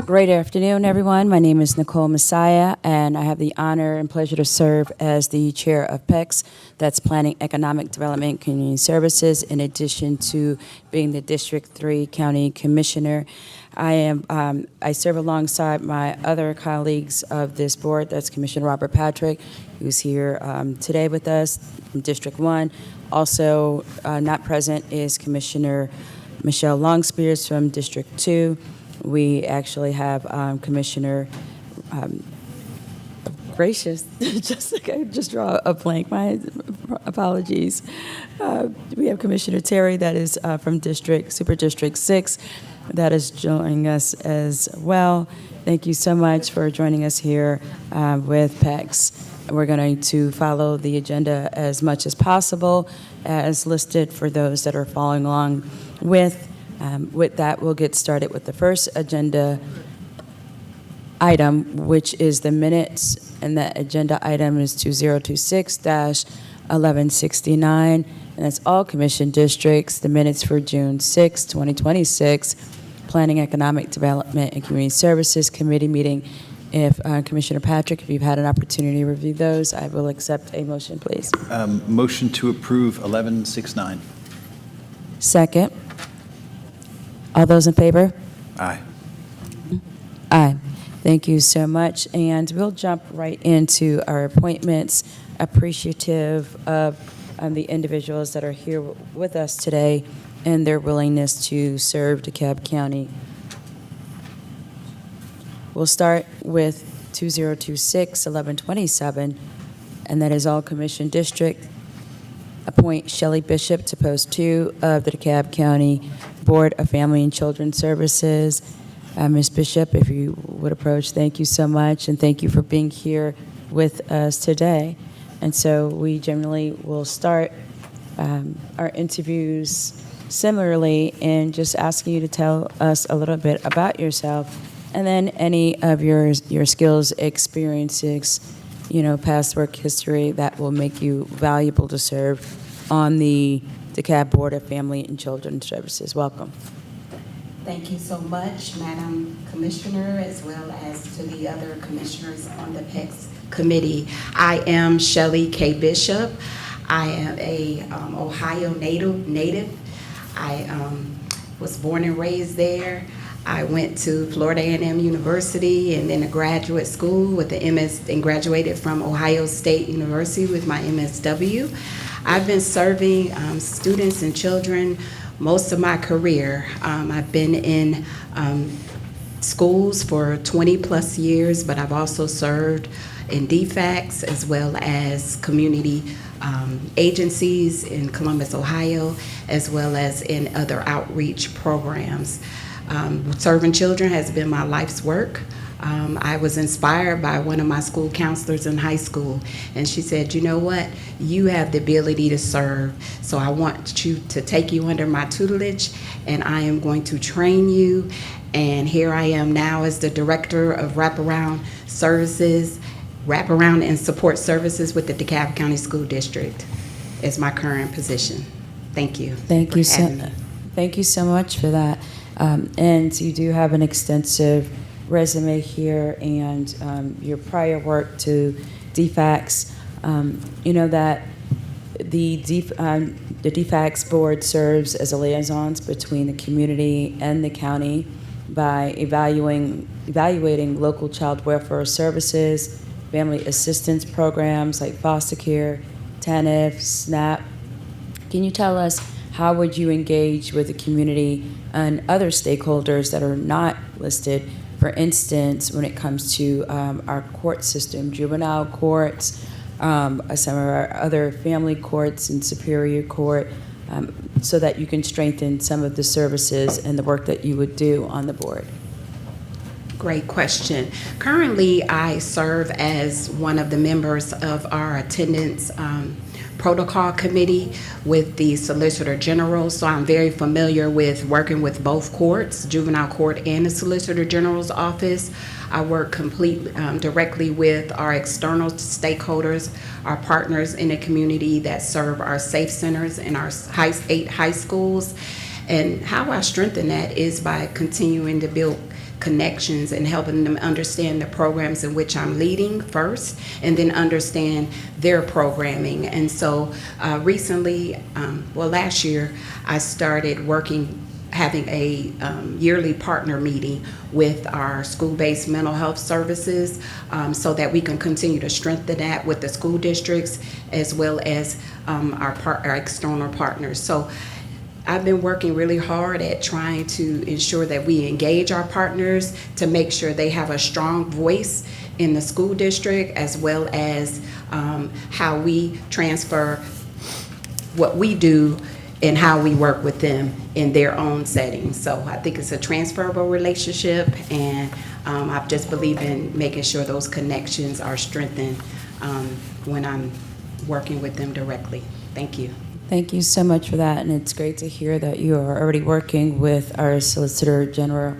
Great afternoon, everyone. My name is Nicole Messiah, and I have the honor and pleasure to serve as the chair of PECS, that's Planning, Economic Development, and Community Services, in addition to being the District 3 County Commissioner. I serve alongside my other colleagues of this board. That's Commissioner Robert Patrick, who's here today with us from District 1. Also not present is Commissioner Michelle Longspears from District 2. We actually have Commissioner Gracious, just draw a blank, my apologies. We have Commissioner Terry, that is from Super District 6, that is joining us as well. Thank you so much for joining us here with PECS. We're going to follow the agenda as much as possible as listed for those that are following along with. With that, we'll get started with the first agenda item, which is the minutes, and that agenda item is 2026-1169, and that's all commission districts, the minutes for June 6, 2026, Planning, Economic Development, and Community Services Committee meeting. If Commissioner Patrick, if you've had an opportunity to review those, I will accept a motion, please. Motion to approve 1169. Second. All those in favor? Aye. Aye. Thank you so much. And we'll jump right into our appointments, appreciative of the individuals that are here with us today and their willingness to serve DeKalb County. We'll start with 2026-1127, and that is all commission district. Appoint Shelley Bishop to post 2 of the DeKalb County Board of Family and Children Services. Ms. Bishop, if you would approach, thank you so much, and thank you for being here with us today. And so we generally will start our interviews similarly in just asking you to tell us a little bit about yourself, and then any of your skills, experiences, past work history that will make you valuable to serve on the DeKalb Board of Family and Children Services. Welcome. Thank you so much, Madam Commissioner, as well as to the other commissioners on the PECS committee. I am Shelley K. Bishop. I am a Ohio native. I was born and raised there. I went to Florida A&M University and then a graduate school with the MS, and graduated from Ohio State University with my MSW. I've been serving students and children most of my career. I've been in schools for 20 plus years, but I've also served in DFACS as well as community agencies in Columbus, Ohio, as well as in other outreach programs. Serving children has been my life's work. I was inspired by one of my school counselors in high school, and she said, you know what, you have the ability to serve, so I want to take you under my tutelage, and I am going to train you. And here I am now as the Director of Wraparound and Support Services with the DeKalb County School District is my current position. Thank you. Thank you so much for that. And you do have an extensive resume here, and your prior work to DFACS. That the DFACS board serves as a liaison between the community and the county by evaluating local child welfare services, family assistance programs like foster care, TANF, SNAP. Can you tell us how would you engage with the community and other stakeholders that are not listed? For instance, when it comes to our court system, juvenile courts, some of our other family courts and superior court, so that you can strengthen some of the services and the work that you would do on the board? Great question. Currently, I serve as one of the members of our attendance protocol committee with the Solicitor General, so I'm very familiar with working with both courts, juvenile court and the Solicitor General's office. I work directly with our external stakeholders, our partners in the community that serve our safe centers in our 8 high schools. And how I strengthen that is by continuing to build connections and helping them understand the programs in which I'm leading first, and then understand their programming. And so recently, last year, I started having a yearly partner meeting with our school-based mental health services, so that we can continue to strengthen that with the school districts as well as our external partners. So I've been working really hard at trying to ensure that we engage our partners to make sure they have a strong voice in the school district, as well as how we transfer what we do and how we work with them in their own settings. So I think it's a transferable relationship, and I just believe in making sure those connections are strengthened when I'm working with them directly. Thank you. Thank you so much for that, and it's great to hear that you are already working with our Solicitor General,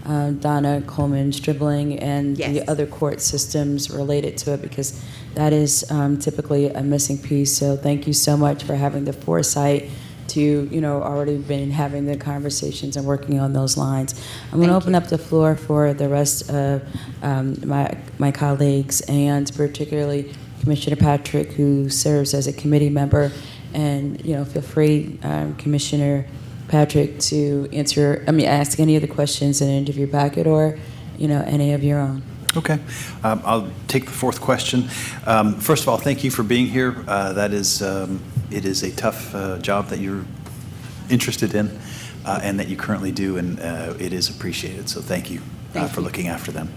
Donna Coleman-Stribling, and Yes. the other court systems related to it, because that is typically a missing piece. So thank you so much for having the foresight to, already been having the conversations and working on those lines. I'm going to open up the floor for the rest of my colleagues, and particularly Commissioner Patrick, who serves as a committee member. And, feel free, Commissioner Patrick, to ask any of the questions in an interview packet, or, any of your own. Okay. I'll take the fourth question. First of all, thank you for being here. It is a tough job that you're interested in and that you currently do, and it is appreciated. So thank you for looking after them.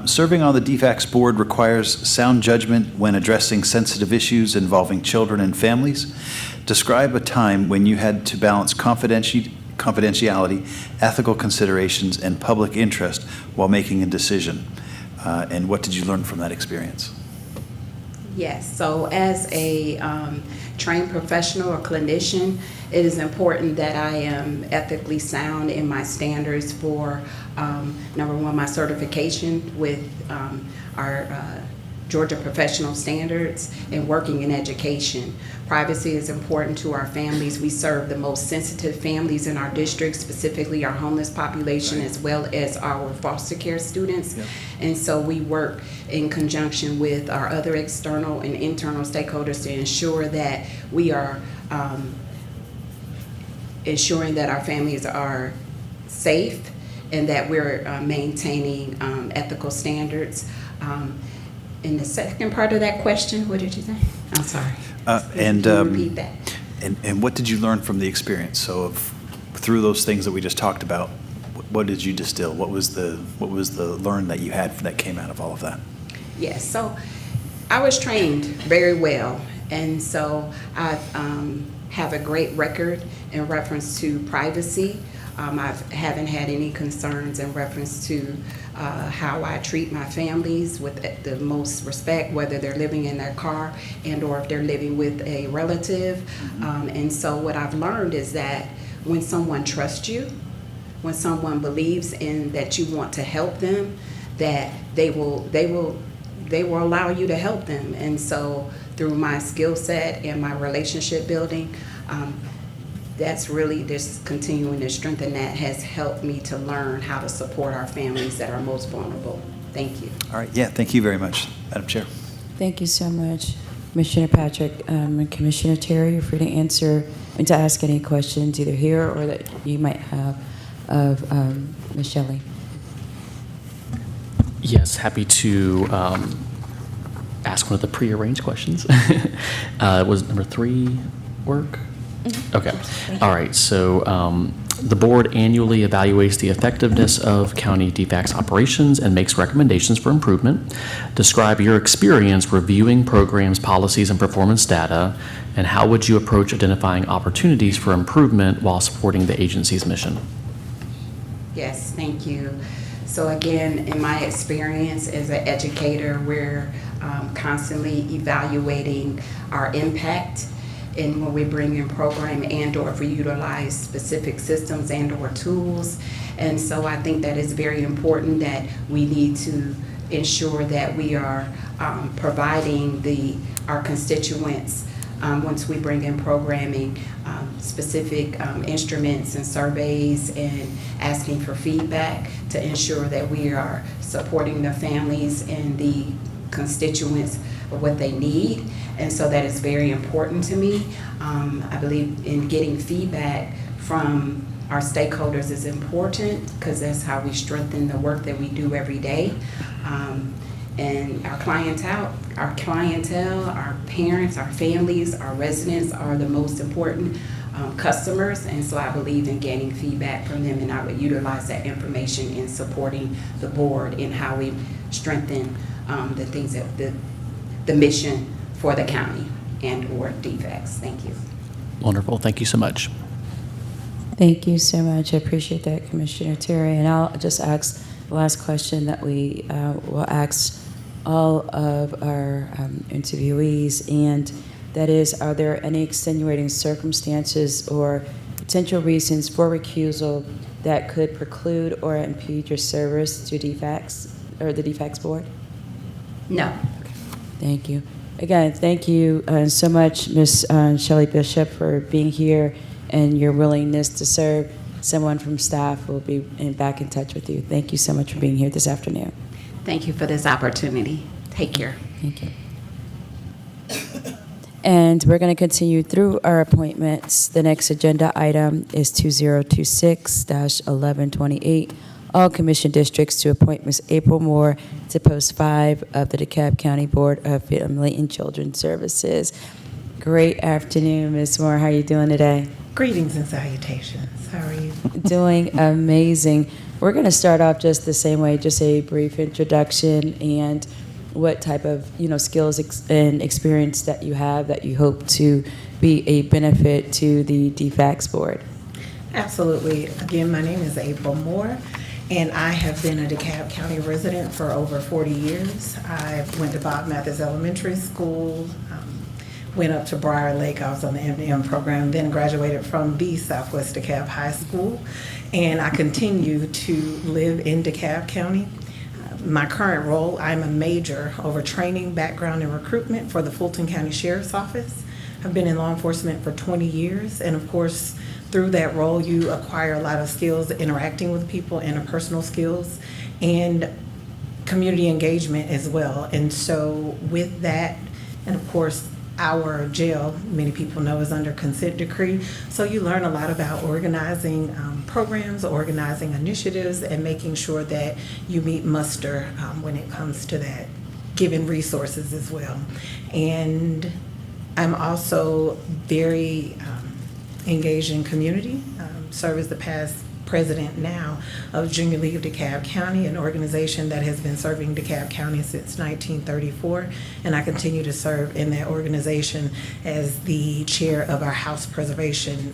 Serving on the DFACS board requires sound judgment when addressing sensitive issues involving children and families. Describe a time when you had to balance confidentiality, ethical considerations, and public interest while making a decision. And what did you learn from that experience? Yes, so as a trained professional or clinician, it is important that I am ethically sound in my standards for, number one, my certification with our Georgia Professional Standards, and working in education. Privacy is important to our families. We serve the most sensitive families in our district, specifically our homeless population, as well as our foster care students. Yep. And so we work in conjunction with our other external and internal stakeholders to ensure that we are ensuring that our families are safe and that we're maintaining ethical standards. In the second part of that question, what did you say? I'm sorry. Can you repeat that? And what did you learn from the experience? So through those things that we just talked about, what did you distill? What was the learn that you had that came out of all of that? Yes, so I was trained very well, and so I have a great record in reference to privacy. I haven't had any concerns in reference to how I treat my families with the most respect, whether they're living in their car and or if they're living with a relative. Mm-hmm. And so what I've learned is that when someone trusts you, when someone believes in that you want to help them, that they will allow you to help them. And so through my skill set and my relationship building, that's really just continuing to strengthen that has helped me to learn how to support our families that are most vulnerable. Thank you. All right. Yeah, thank you very much, Madam Chair. Thank you so much, Commissioner Patrick. And Commissioner Terry, you're free to answer and to ask any questions either here or that you might have of Ms. Shelley. Yes, happy to ask one of the prearranged questions. Was number 3 work? Mm-hmm. Okay. All right. So the board annually evaluates the effectiveness of county DFACS operations and makes recommendations for improvement. Describe your experience reviewing programs, policies, and performance data, and how would you approach identifying opportunities for improvement while supporting the agency's mission? Yes, thank you. So again, in my experience as an educator, we're constantly evaluating our impact and when we bring in program and or if we utilize specific systems and or tools. And so I think that is very important that we need to ensure that we are providing our constituents once we bring in programming, specific instruments and surveys, and asking for feedback to ensure that we are supporting the families and the constituents of what they need. And so that is very important to me. I believe in getting feedback from our stakeholders is important, because that's how we strengthen the work that we do every day. And our clientele, our parents, our families, our residents are the most important customers. And so I believe in gaining feedback from them, and I would utilize that information in supporting the board in how we strengthen the things that the mission for the county and or DFACS. Thank you. Wonderful. Thank you so much. Thank you so much. I appreciate that, Commissioner Terry. And I'll just ask the last question that we will ask all of our interviewees, and that is, are there any extenuating circumstances or potential reasons for recusal that could preclude or impede your service to DFACS or the DFACS board? No. Thank you. Again, thank you so much, Ms. Shelley Bishop, for being here and your willingness to serve. Someone from staff will be back in touch with you. Thank you so much for being here this afternoon. Thank you for this opportunity. Take care. Thank you. And we're going to continue through our appointments. The next agenda item is 2026-1128. All commission districts to appoint Ms. April Moore to post 5 of the DeKalb County Board of Family and Children Services. Great afternoon, Ms. Moore. How are you doing today? Greetings and salutations. How are you? Doing amazing. We're going to start off just the same way, just a brief introduction and what type of skills and experience that you have that you hope to be a benefit to the DFACS board. Absolutely. Again, my name is April Moore, and I have been a DeKalb County resident for over 40 years. I went to Bob Mathis Elementary School, went up to Briar Lake. I was on the M&M program, then graduated from the Southwest DeKalb High School, and I continue to live in DeKalb County. My current role, I'm a major over training, background, and recruitment for the Fulton County Sheriff's Office. I've been in law enforcement for 20 years, and of course, through that role, you acquire a lot of skills interacting with people, interpersonal skills, and community engagement as well. And so with that, and of course, our jail, many people know, is under consent decree. So you learn a lot about organizing programs, organizing initiatives, and making sure that you meet muster when it comes to that, given resources as well. And I'm also very engaged in community, serve as the past president now of Junior League of DeKalb County, an organization that has been serving DeKalb County since 1934, and I continue to serve in that organization as the chair of our House Preservation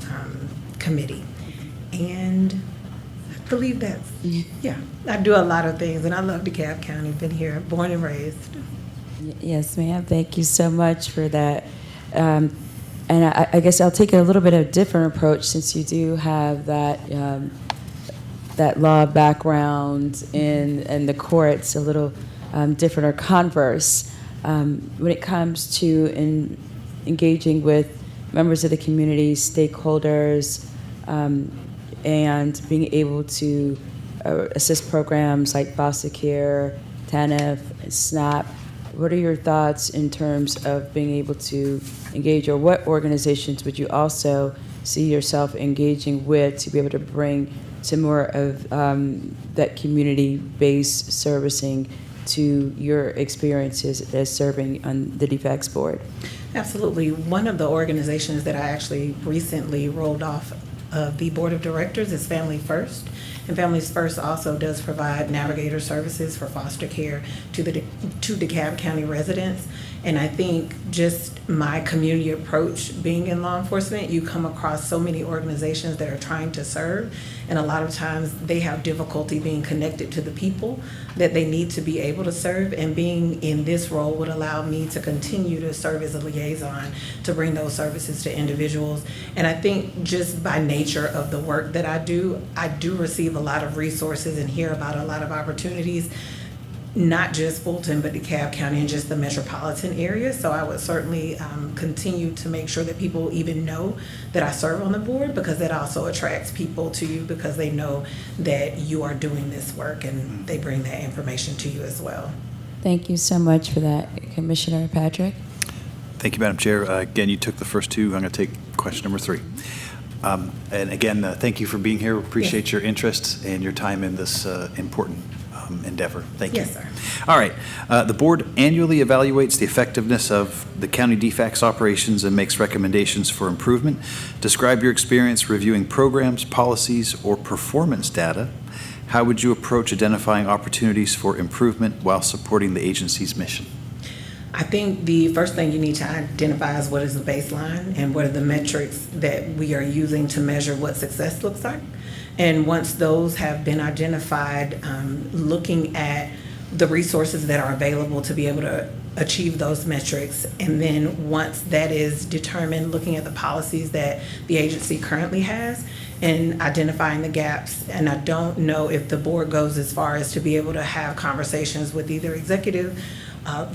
Committee. And I believe that's, yeah, I do a lot of things, and I love DeKalb County, been here, born and raised. Yes, ma'am. Thank you so much for that. And I guess I'll take a little bit of a different approach, since you do have that that law background in the courts, a little different or converse. When it comes to engaging with members of the community, stakeholders, and being able to assist programs like foster care, TANF, SNAP, what are your thoughts in terms of being able to engage, or what organizations would you also see yourself engaging with to be able to bring some more of that community-based servicing to your experiences as serving on the DFACS board? Absolutely. One of the organizations that I actually recently rolled off of the board of directors is Family First. And Families First also does provide navigator services for foster care to DeKalb County residents. And I think just my community approach, being in law enforcement, you come across so many organizations that are trying to serve, and a lot of times they have difficulty being connected to the people that they need to be able to serve, and being in this role would allow me to continue to serve as a liaison to bring those services to individuals. And I think just by nature of the work that I do receive a lot of resources and hear about a lot of opportunities not just Fulton, but DeKalb County and just the metropolitan area. So I would certainly continue to make sure that people even know that I serve on the board, because that also attracts people to you because they know that you are doing this work and they bring that information to you as well. Thank you so much for that, Commissioner Patrick. Thank you, Madam Chair. Again, you took the first two. I'm going to take question number 3. And again, thank you for being here. Appreciate your interest and your time in this important endeavor. Thank you. Yes, sir. All right. The board annually evaluates the effectiveness of the county DFACS operations and makes recommendations for improvement. Describe your experience reviewing programs, policies, or performance data. How would you approach identifying opportunities for improvement while supporting the agency's mission? I think the first thing you need to identify is what is the baseline and what are the metrics that we are using to measure what success looks like. And once those have been identified, looking at the resources that are available to be able to achieve those metrics. And then once that is determined, looking at the policies that the agency currently has and identifying the gaps. And I don't know if the board goes as far as to be able to have conversations with either executive,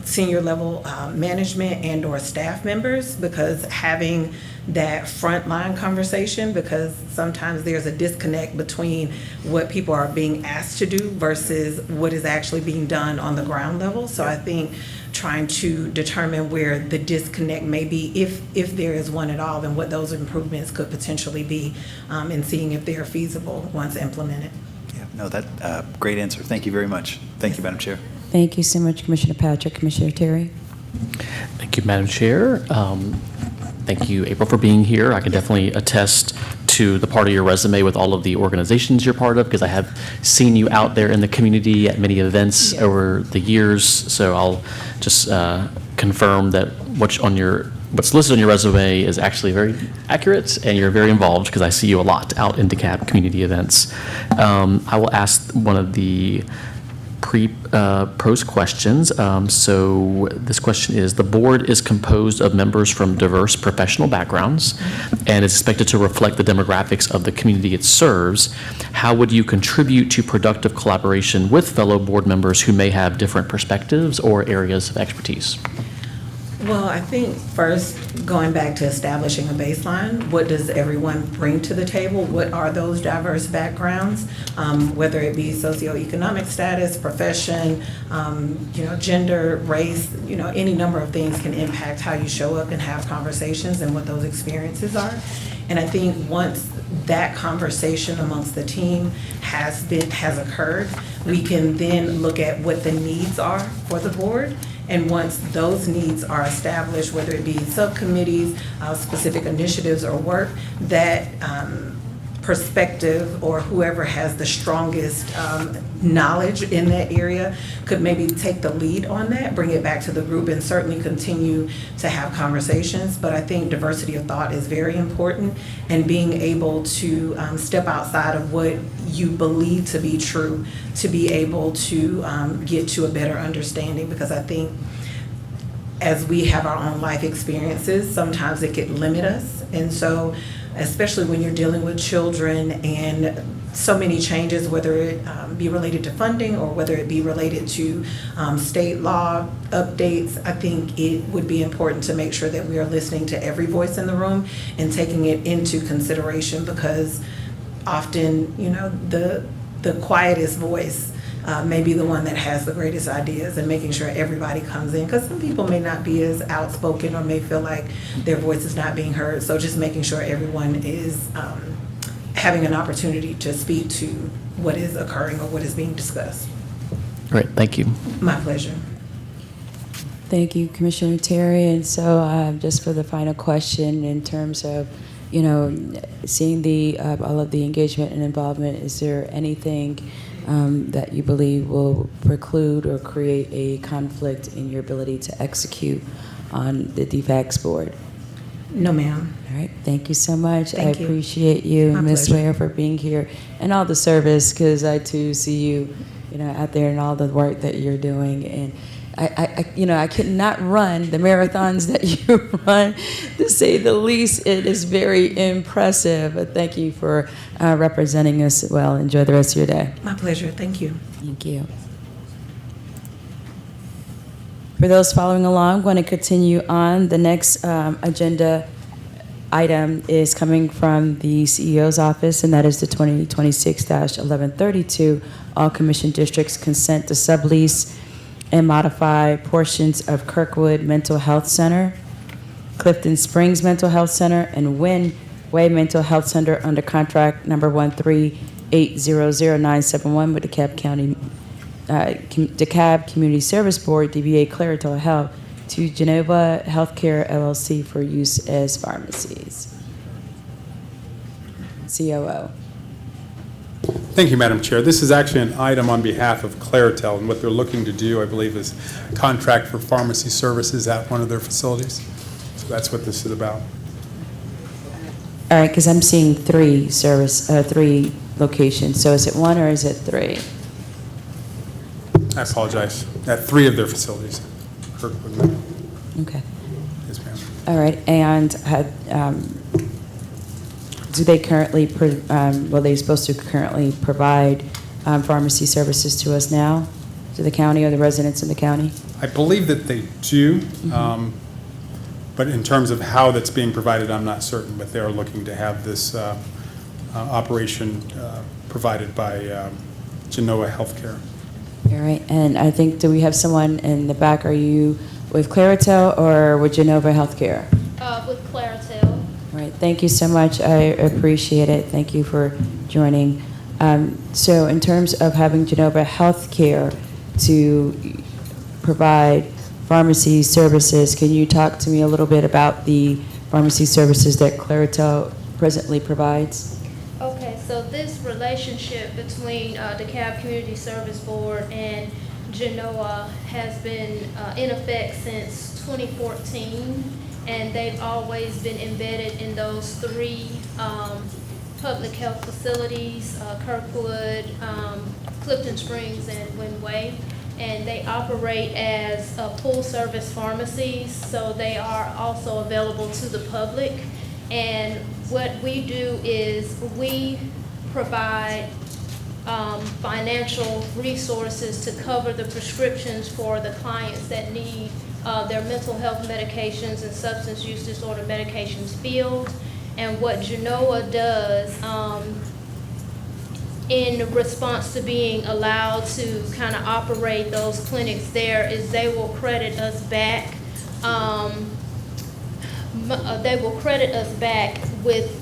senior level management and or staff members, because having that frontline conversation, because sometimes there's a disconnect between what people are being asked to do versus what is actually being done on the ground level. So I think trying to determine where the disconnect may be, if there is one at all, and what those improvements could potentially be, and seeing if they're feasible once implemented. Yeah, no, that great answer. Thank you very much. Thank you, Madam Chair. Thank you so much, Commissioner Patrick. Commissioner Terry? Thank you, Madam Chair. Thank you, April, for being here. I can definitely attest to the part of your resume with all of the organizations you're part of, because I have seen you out there in the community at many events over the years. So I'll just confirm that what's listed on your resume is actually very accurate, and you're very involved, because I see you a lot out in DeKalb community events. I will ask one of the pros questions. So this question is, the board is composed of members from diverse professional backgrounds and is expected to reflect the demographics of the community it serves. How would you contribute to productive collaboration with fellow board members who may have different perspectives or areas of expertise? Well, I think first, going back to establishing a baseline, what does everyone bring to the table? What are those diverse backgrounds? Whether it be socioeconomic status, profession, gender, race, any number of things can impact how you show up and have conversations and what those experiences are. And I think once that conversation amongst the team has occurred, we can then look at what the needs are for the board. And once those needs are established, whether it be subcommittees, specific initiatives or work, that perspective or whoever has the strongest knowledge in that area could maybe take the lead on that, bring it back to the group, and certainly continue to have conversations. But I think diversity of thought is very important, and being able to step outside of what you believe to be true to be able to get to a better understanding. Because I think as we have our own life experiences, sometimes it can limit us. And so especially when you're dealing with children and so many changes, whether it be related to funding or whether it be related to state law updates, I think it would be important to make sure that we are listening to every voice in the room and taking it into consideration, because often, the quietest voice may be the one that has the greatest ideas, and making sure everybody comes in, because some people may not be as outspoken or may feel like their voice is not being heard. So just making sure everyone is having an opportunity to speak to what is occurring or what is being discussed. Great, thank you. My pleasure. Thank you, Commissioner Terry. And so just for the final question, in terms of, seeing all of the engagement and involvement, is there anything that you believe will preclude or create a conflict in your ability to execute on the DFACS board? No, ma'am. All right, thank you so much. Thank I you. appreciate you, My Ms. pleasure. Ware, for being here, and all the service, because I too see you, out there and all the work that you're doing. And I could not run the marathons that you run, to say the least. It is very impressive. But thank you for representing us well. Enjoy the rest of your day. My pleasure. Thank you. Thank you. For those following along, I'm going to continue on. The next agenda item is coming from the CEO's office, and that is the 2026-1132 All Commission Districts consent to sublease and modify portions of Kirkwood Mental Health Center, Clifton Springs Mental Health Center, and Way Mental Health Center under contract number 138000971 with DeKalb Community Service Board, DBA Clarital Health, to Genova Healthcare LLC for use as pharmacies. COO. Thank you, Madam Chair. This is actually an item on behalf of Claritel, and what they're looking to do, I believe, is contract for pharmacy services at one of their facilities. So that's what this is about. All right, because I'm seeing three locations. So is it one or is it three? I apologize. At 3 of their facilities. Kirkwood. Okay. Yes, ma'am. All right, and do they currently, they're supposed to currently provide pharmacy services to us now, to the county or the residents in the county? I believe that they do, but in terms of how that's being provided, I'm not certain, but they are looking to have this operation provided by Genoa Healthcare. All right, and I think, do we have someone in the back? Are you with Claritel or with Genova Healthcare? With Claritel. All right, thank you so much. I appreciate it. Thank you for joining. So in terms of having Genova Healthcare to provide pharmacy services, can you talk to me a little bit about the pharmacy services that Claritel presently provides? Okay, so this relationship between DeKalb Community Service Board and Genoa has been in effect since 2014, and they've always been embedded in those 3 public health facilities, Kirkwood, Clifton Springs, and Wynway. And they operate as full-service pharmacies, so they are also available to the public. And what we do is we provide financial resources to cover the prescriptions for the clients that need their mental health medications and substance use disorder medications filled. And what Genoa does in response to being allowed to kind of operate those clinics there is they will credit us back. They will credit us back with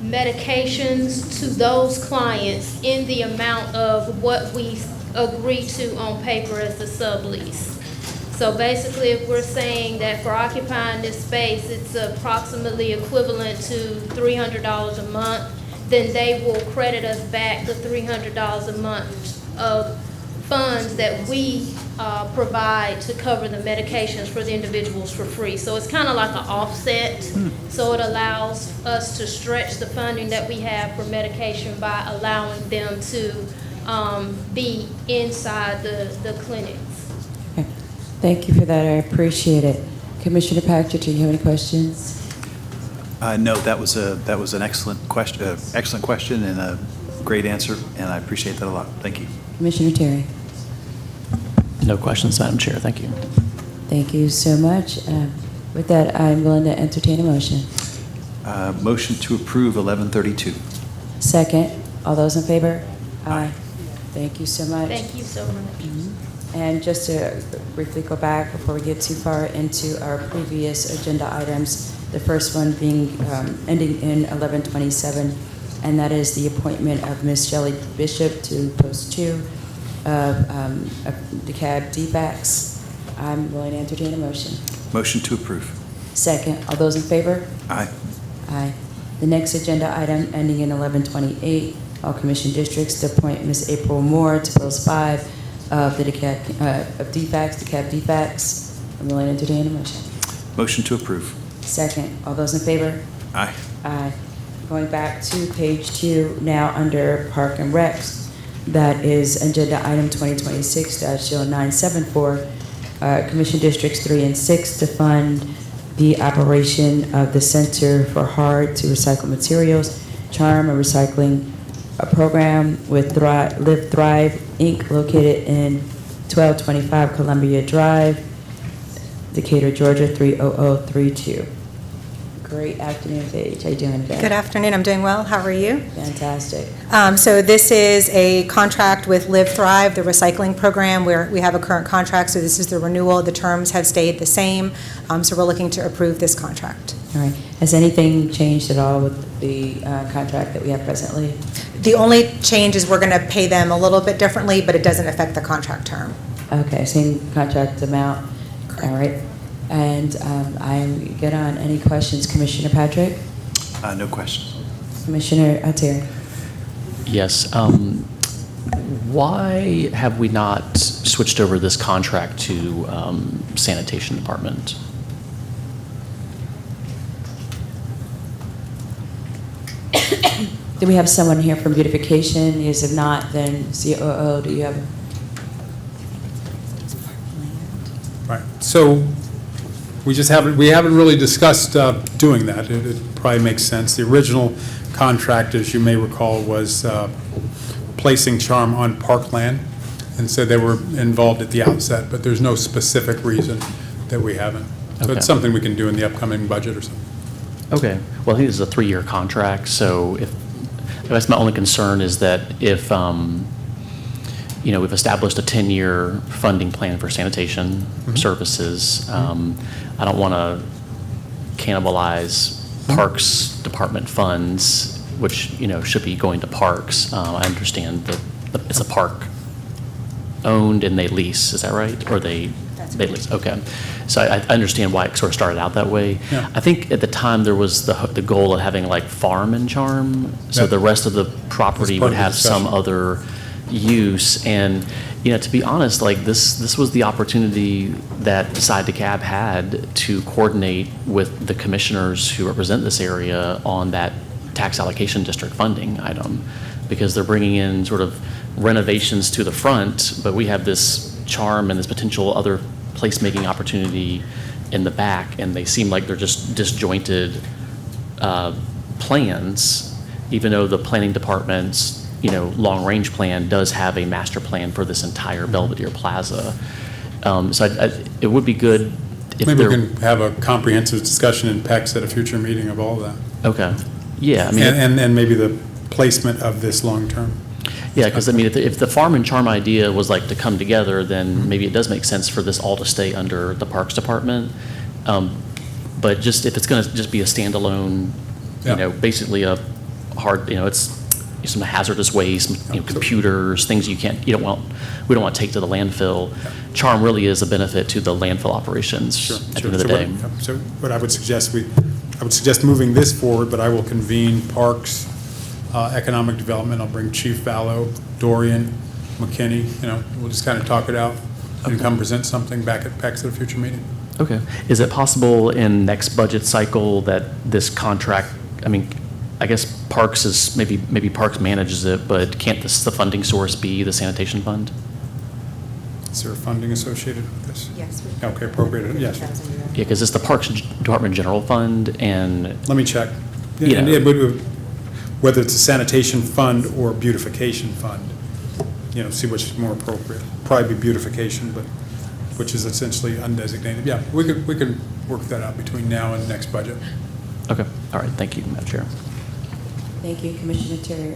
medications to those clients in the amount of what we agree to on paper as the sublease. So basically, if we're saying that for occupying this space, it's approximately equivalent to $300 a month, then they will credit us back the $300 a month of funds that we provide to cover the medications for the individuals for free. So it's kind of like an offset. So it allows us to stretch the funding that we have for medication by allowing them to be inside the clinics. Okay. Thank you for that. I appreciate it. Commissioner Patrick, do you have any questions? No, that was an excellent question and a great answer, and I appreciate that a lot. Thank you. Commissioner Terry. No questions, Madam Chair. Thank you. Thank you so much. With that, I'm willing to entertain a motion. Motion to approve 1132. Second. All those in favor? Aye. Thank you so much. Thank you so much. And just to briefly go back before we get too far into our previous agenda items, the first one being ending in 1127, and that is the appointment of Ms. Shelley Bishop to post 2 of DeKalb DFACS. I'm willing to entertain a motion. Motion to approve. Second. All those in favor? Aye. Aye. The next agenda item ending in 1128, all commission districts to appoint Ms. April Moore to post 5 of the DeKalb DFACS. I'm willing to entertain a motion. Motion to approve. Second. All those in favor? Aye. Aye. Going back to page 2, now under Park and Recs, that is agenda item 2026-0974, Commission Districts 3 and 6 to fund the operation of the Center for Hard to Recycle Materials, Charm and Recycling program with Live Thrive, Inc., located in 1225 Columbia Drive, Decatur, Georgia 30032. Great afternoon, Paige. How you doing today? Good afternoon. I'm doing well. How are you? Fantastic. So this is a contract with Live Thrive, the recycling program, where we have a current contract. So this is the renewal. The terms have stayed the same. So we're looking to approve this contract. All right. Has anything changed at all with the contract that we have presently? The only change is we're going to pay them a little bit differently, but it doesn't affect the contract term. Okay, same contract amount. All right. And I'm good on any questions. Commissioner Patrick? No questions. Commissioner Terry? Yes. Why have we not switched over this contract to sanitation department? Do we have someone here from beautification? Is if not, then COO, do you have? Right. So we haven't really discussed doing that. It probably makes sense. The original contract, as you may recall, was placing charm on parkland, and so they were involved at the outset, but there's no specific reason that we haven't. So Okay. it's something we can do in the upcoming budget or something. Okay. Well, I think this is a 3-year contract, so that's my only concern is that if, we've established a 10-year funding plan for sanitation services. I don't want to cannibalize Parks Department funds, which, should be going to parks. I understand that it's a park owned and they lease, is that right? Or they lease, okay. So I understand why it sort of started out that way. Yeah. I think at the time there was the goal of having like farm and charm, so Yeah. the rest of the property part would of the have some discussion. other use. And, to be honest, like this was the opportunity that Side DeKalb had to coordinate with the commissioners who represent this area on that tax allocation district funding item, because they're bringing in sort of renovations to the front, but we have this charm and this potential other placemaking opportunity in the back, and they seem like they're just disjointed plans, even though the planning department's long-range plan does have a master plan for this entire Belvedere Plaza. So it would be good if Maybe we there. can have a comprehensive discussion in PECS at a future meeting of all of that. Okay. Yeah, I mean. And maybe the placement of this long-term. Yeah, because I mean, if the farm and charm idea was like to come together, then maybe it does make sense for this all to stay under the Parks Department. But just if it's going to just be a standalone, Yeah. basically a hard, it's some hazardous waste, computers, things we don't want to take to the landfill. Charm really is a benefit to the landfill operations at the end of the day. So what I would suggest, I would suggest moving this forward, but I will convene Parks, Economic Development. I'll bring Chief Vallow, Dorian, McKinney, we'll just kind of talk it out and come present something back at PECS at a future meeting. Okay. Is it possible in next budget cycle that this contract, I guess Parks is, maybe Parks manages it, but can't the funding source be the sanitation fund? Is there funding associated with this? Yes. Okay, appropriated, yes. Yeah, because it's the Parks Department General Fund, and, Let me check. Yeah. And it would, whether it's a sanitation fund or beautification fund, see which is more appropriate. Probably be beautification, but, which is essentially undesignated. Yeah, we can work that out between now and next budget. okay, all right, thank you, Madam Chair. Thank you, Commissioner Terry.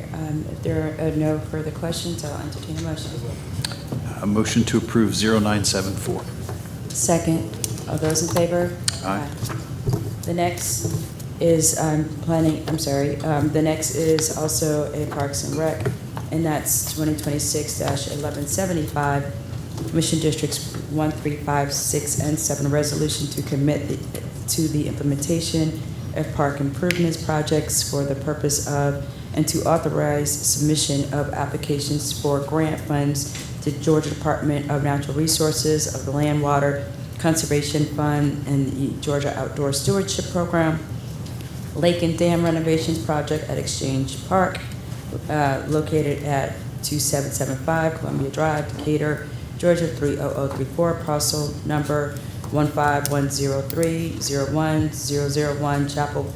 If there are no further questions, I'll entertain a motion. A motion to approve 0974. Second. All those in favor? Aye. The next is the next is also a Parks and Rec, and that's 2026-1175, Commission Districts 1, 3, 5, 6, and 7, resolution to commit to the implementation of park improvements projects for the purpose of and to authorize submission of applications for grant funds to Georgia Department of Natural Resources of the Land, Water Conservation Fund and the Georgia Outdoor Stewardship Program, Lake and Dam Renovations Project at Exchange Park, located at 2775 Columbia Drive, Decatur, Georgia 30034, parcel number 15103010001, Chapel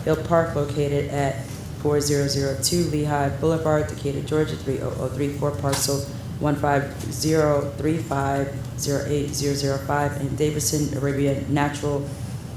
Hill Park, located at 4002 Lehigh Boulevard, Decatur, Georgia 30034, parcel 150350805, and Davidson Arabia Natural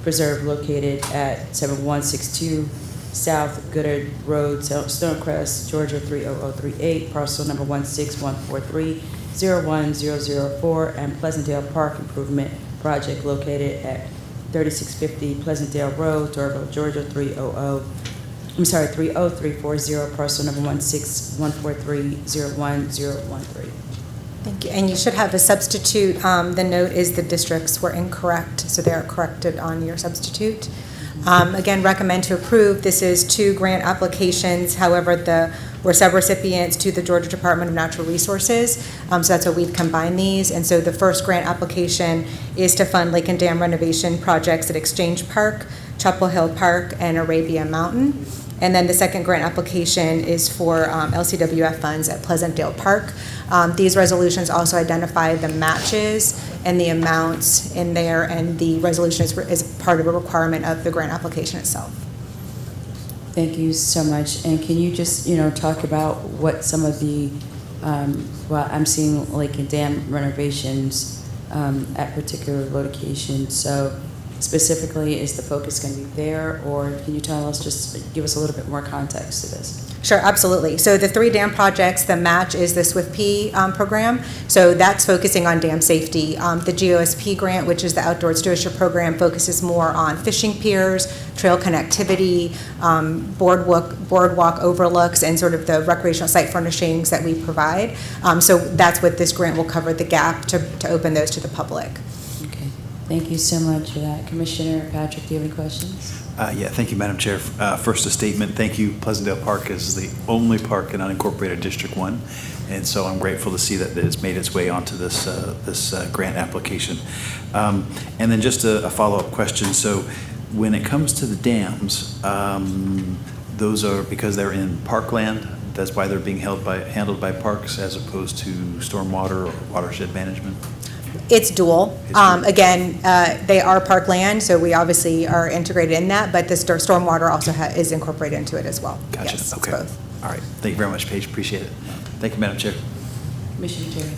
Preserve located at 7162 South Goodard Road, Stonecrest, Georgia 30038, parcel number 16143010004, and Pleasantdale Park Improvement Project located at 3650 Pleasantdale Road, Doraville, Georgia 30340, parcel number 16143010013. Thank you. And you should have a substitute. The note is the districts were incorrect, so they are corrected on your substitute. Again, recommend to approve. This is 2 grant applications. However, we're subrecipients to the Georgia Department of Natural Resources. So that's why we've combined these. And so the first grant application is to fund lake and dam renovation projects at Exchange Park, Chapel Hill Park, and Arabia Mountain. And then the second grant application is for LCWF funds at Pleasantdale Park. These resolutions also identify the matches and the amounts in there, and the resolution is part of a requirement of the grant application itself. Thank you so much. And can you just, talk about what some of the, I'm seeing lake and dam renovations at particular locations. So specifically, is the focus going to be there, or can you tell us, just give us a little bit more context to this? Sure, absolutely. So the 3 dam projects, the match is the SWIFT-P program. So that's focusing on dam safety. The GOSP grant, which is the Outdoor Stewardship Program, focuses more on fishing piers, trail connectivity, boardwalk overlooks, and sort of the recreational site furnishings that we provide. So that's what this grant will cover, the gap to open those to the public. Okay. Thank you so much for that. Commissioner Patrick, do you have any questions? Yeah, thank you, Madam Chair. First, a statement. Thank you. Pleasantdale Park is the only park in unincorporated District 1, and so I'm grateful to see that it's made its way onto this grant application. And then just a follow-up question. So when it comes to the dams, those are, because they're in parkland, that's why they're being handled by parks as opposed to stormwater or watershed management? It's dual. Again, they are parkland, so we obviously are integrated in that, but the stormwater also is incorporated into it as well. Gotcha. Yes, Okay. It's both. All right. Thank you very much, Paige. Appreciate it. Thank you, Madam Chair. Commissioner Terry.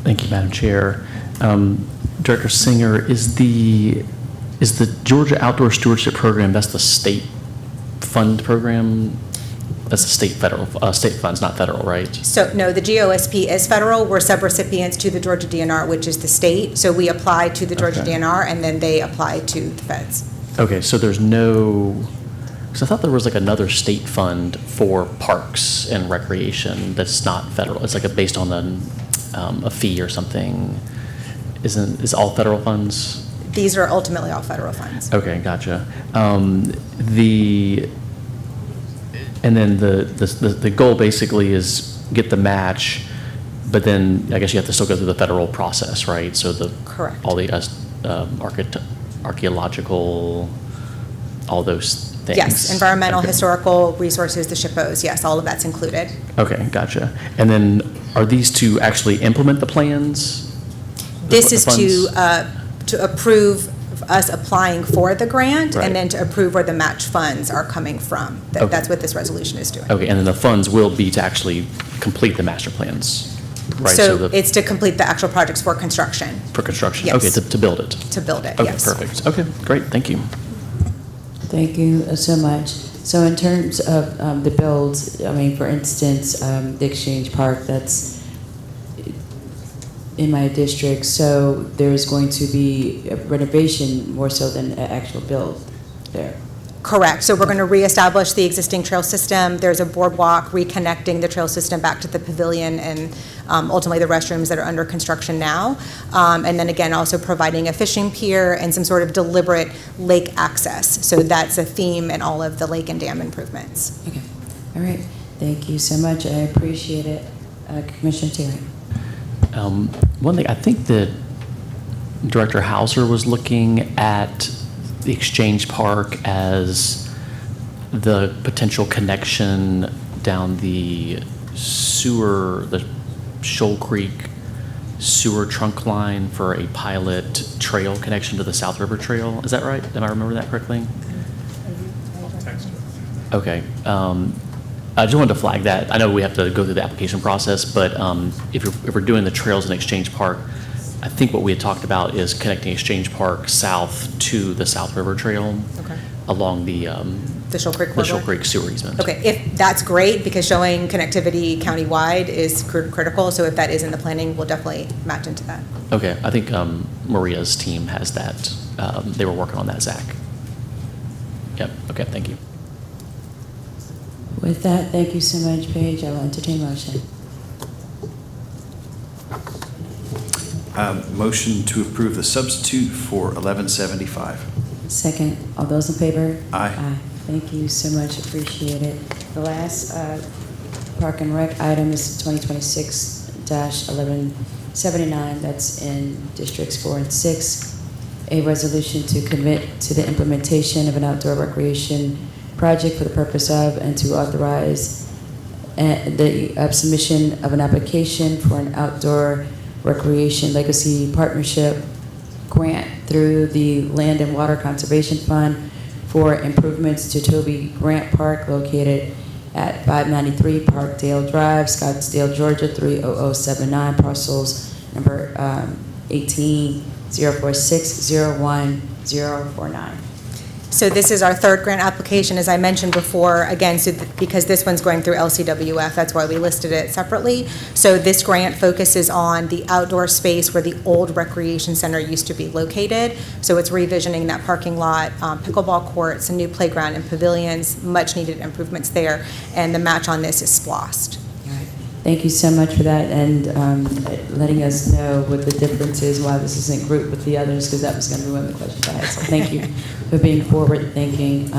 Thank you, Madam Chair. Director Singer, is the Georgia Outdoor Stewardship Program, that's the state fund program? That's the state funds, not federal, right? So, no, the GOSP is federal. We're subrecipients to the Georgia DNR, which is the state. So we apply to the Georgia Okay. DNR, and then they apply to the feds. Okay, so there's no, because I thought there was like another state fund for parks and recreation that's not federal. It's like based on a fee or something. Is all federal funds? These are ultimately all federal funds. Okay, gotcha. And then the goal basically is get the match, but then I guess you have to still go through the federal process, right? So Correct. all the archaeological, all those things. Yes, environmental, Okay. historical resources, the SHPOs, yes, all of that's included. Okay, gotcha. And then are these to actually implement the plans? This The is funds? to approve us applying for the grant, Right. and then to approve where the match funds are coming from. Okay. That's what this resolution is doing. Okay, and then the funds will be to actually complete the master plans, right? So it's to complete the actual projects for construction, for construction? Yes. Okay, to build it? to build it, Okay, yes. perfect. Okay, great, thank you. Thank you so much. So in terms of the builds, I mean, for instance, the Exchange Park, that's in my district, so there's going to be a renovation more so than an actual build there. Correct. So we're going to reestablish the existing trail system. There's a boardwalk reconnecting the trail system back to the pavilion and ultimately the restrooms that are under construction now. And then again, also providing a fishing pier and some sort of deliberate lake access. So that's a theme in all of the lake and dam improvements. Okay. All right. Thank you so much. I appreciate it. Commissioner Terry. One thing, I think that Director Hauser was looking at the Exchange Park as the potential connection down the sewer, the Shoal Creek sewer trunk line for a pilot trail connection to the South River Trail. Is that right? Am I remember that correctly? Okay. I just wanted to flag that. I know we have to go through the application process, but if we're doing the trails in Exchange Park, I think what we had talked about is connecting Exchange Park south to the South River Trail Okay. along the Shoal Creek the corridor? Shoal Creek sewer easement. Okay, if, that's great, because showing connectivity countywide is critical, so if that is in the planning, we'll definitely match into that. Okay, I think Maria's team has that. They were working on that, Zach. Yep, okay, thank you. With that, thank you so much, Paige. I will entertain a motion. Motion to approve the substitute for 1175. Second, all those in favor? Aye. Thank you so much, appreciate it. The last Park and Rec item is 2026-1179, that's in Districts 4 and 6. A resolution to commit to the implementation of an outdoor recreation project for the purpose of and to authorize the submission of an application for an outdoor recreation legacy partnership grant through the Land and Water Conservation Fund for improvements to Toby Grant Park located at 593 Parkdale Drive, Scottsdale, Georgia 30079, parcels number 18-046-01049. So this is our third grant application, as I mentioned before, again, so because this one's going through LCWF, that's why we listed it separately. So this grant focuses on the outdoor space where the old recreation center used to be located. So it's revisioning that parking lot, pickleball courts, a new playground and pavilions, much needed improvements there, and the match on this is SPLOST. Thank you so much for that, and letting us know what the difference is, why this isn't grouped with the others, because that was going to be one of the questions I had. So thank you for being forward-thinking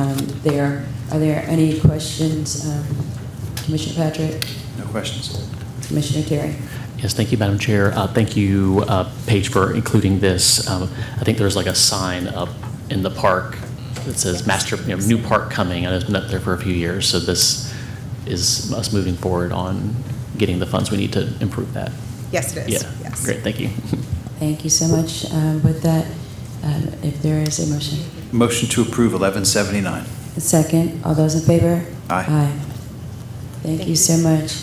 there. Are there any questions, Commissioner Patrick? No questions. Commissioner Terry? Yes, thank you, Madam Chair. Thank you, Paige, for including this. I think there's like a sign up in the park that says new park coming, and it's been up there for a few years. So this is us moving forward on getting the funds we need to improve that. Yes, it is. Yeah, Yes. great, thank you. Thank you so much. With that, if there is a motion. Motion to approve 1179. Second, all those in favor? Aye. Thank you so much.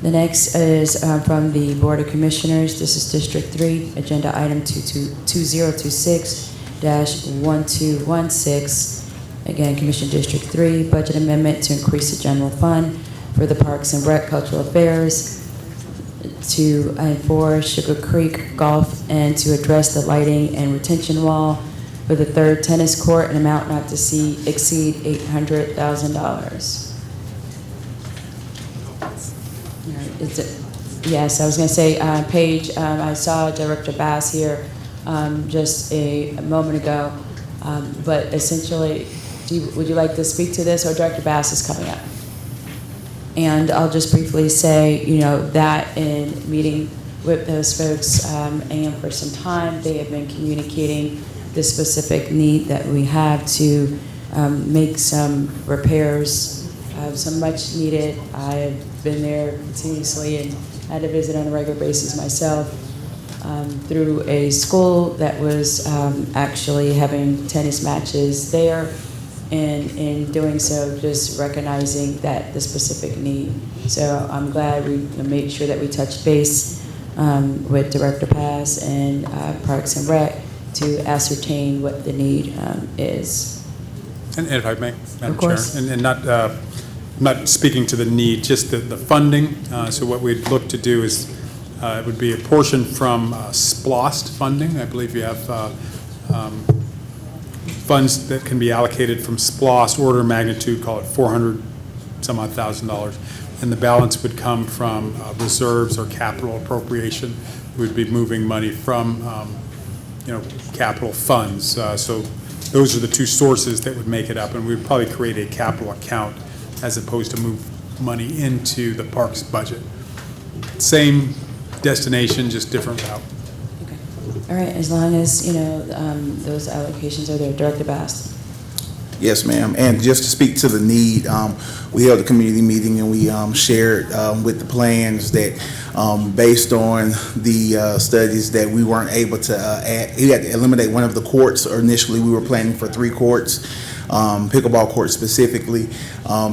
The next is from the Board of Commissioners. This is District 3, Agenda Item 2026-1216. Again, Commission District 3, Budget Amendment to increase the general fund for the Parks and Rec Cultural Affairs, to enforce Sugar Creek Golf, and to address the lighting and retention wall for the third tennis court, an amount not to exceed $800,000. Yes, I was going to say, Paige, I saw Director Bass here just a moment ago, but essentially, would you like to speak to this, or Director Bass is coming up? And I'll just briefly say, that in meeting with those folks and for some time, they have been communicating the specific need that we have to make some repairs, some much needed. I've been there continuously and had to visit on a regular basis myself through a school that was actually having tennis matches there. And in doing so, just recognizing that the specific need. So I'm glad we made sure that we touched base with Director Pass and Parks and Rec to ascertain what the need is. And if I may, Madam Of course. Chair, and not speaking to the need, just the funding. So what we'd look to do is, it would be a portion from SPLOST funding. I believe you have funds that can be allocated from SPLOST, order of magnitude, call it $400,000, and the balance would come from reserves or capital appropriation. We'd be moving money from, capital funds. So those are the two sources that would make it up, and we'd probably create a capital account as opposed to move money into the parks budget. Same destination, just different route. All right, as long as, those allocations are there. Director Bass. Yes, ma'am. And just to speak to the need, we held a community meeting and we shared with the plans that based on the studies that we weren't able to add, we had to eliminate one of the courts. Or initially, we were planning for 3 courts. pickleball court specifically.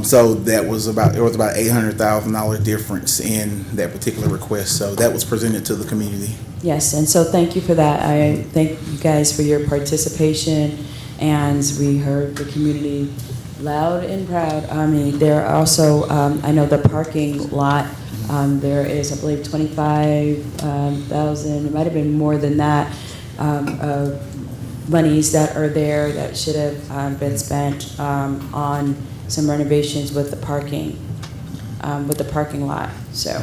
So there was about $800,000 difference in that particular request. So that was presented to the community. Yes, and so thank you for that. I thank you guys for your participation, and we heard the community loud and proud. I mean, there are also, I know the parking lot, there is, I believe, 25,000, it might have been more than that, monies that are there that should have been spent on some renovations with the parking lot, so.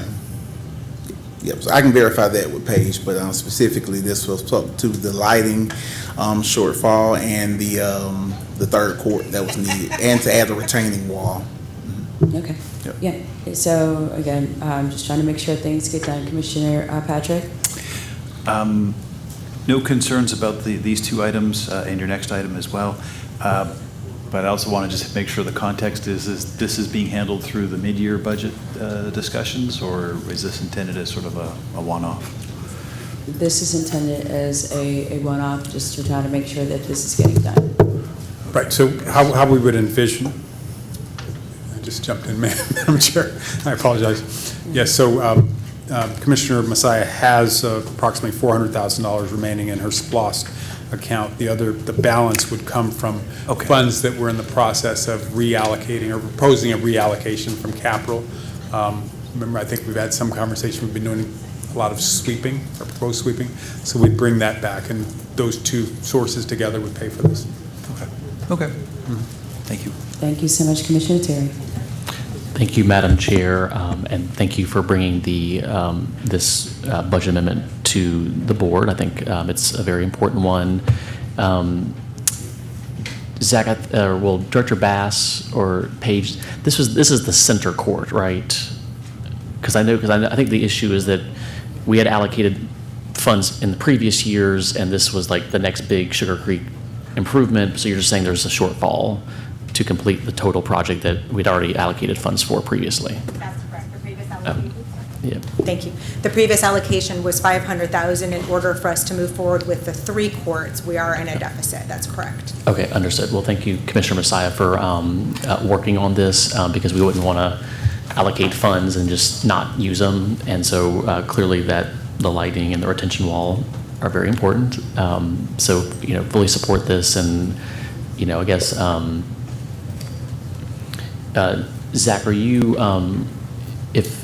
Yep, so I can verify that with Paige, but specifically this was to the lighting shortfall and the third court that was needed, and to add a retaining wall. Okay. Yep. Yeah. So again, just trying to make sure things get done. Commissioner Patrick? No concerns about these two items and your next item as well. But I also want to just make sure the context is this is being handled through the mid-year budget discussions, or is this intended as sort of a one-off? This is intended as a one-off, just to try to make sure that this is getting done. Right, so how we would envision, I just jumped in, Madam Chair, I apologize. Yes, so Commissioner Messiah has approximately $400,000 remaining in her SPLOST account. The balance would come from funds that we're in the process of reallocating or proposing a reallocation from capital. Remember, I think we've had some conversation, we've been doing a lot of sweeping, or proposed sweeping, so we'd bring that back, and those two sources together would pay for this. Okay. Thank you. Thank you so much, Commissioner Terry. Thank you, Madam Chair, and thank you for bringing this budget amendment to the board. I think it's a very important one. Zach, Director Bass or Paige, this is the center court, right? Because I think the issue is that we had allocated funds in the previous years, and this was like the next big Sugar Creek improvement. So you're just saying there's a shortfall to complete the total project that we'd already allocated funds for previously. That's correct. The previous allocation. Yeah. Thank you. The previous allocation was $500,000 in order for us to move forward with the 3 courts. We are in a deficit. That's correct. Okay, understood. Well, thank you, Commissioner Messiah, for working on this because we wouldn't want to allocate funds and just not use them. And so clearly that the lighting and the retention wall are very important. So, fully support this. And, I guess, Zach, are you, if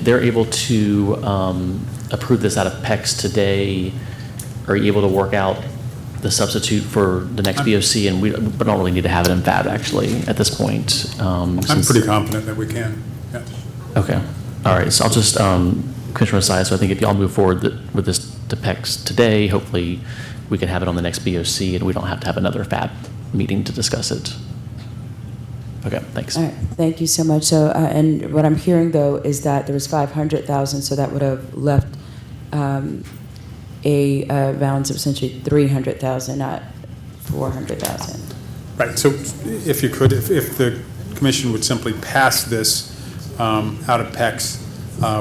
they're able to approve this out of PECS today, are you able to work out the substitute for the next BOC? And we don't really need to have it in FAB, actually, at this point. I'm pretty confident that we can, yeah. Okay. All right. So I'll just, Commissioner Messiah, so I think if y'all move forward with this to PECS today, hopefully we can have it on the next BOC and we don't have to have another FAB meeting to discuss it. Okay, thanks. All right, thank you so much. So, and what I'm hearing though is that there was 500,000, so that would have left a balance of essentially 300,000, not 400,000. Right, so if you could, if the commission would simply pass this out of PECS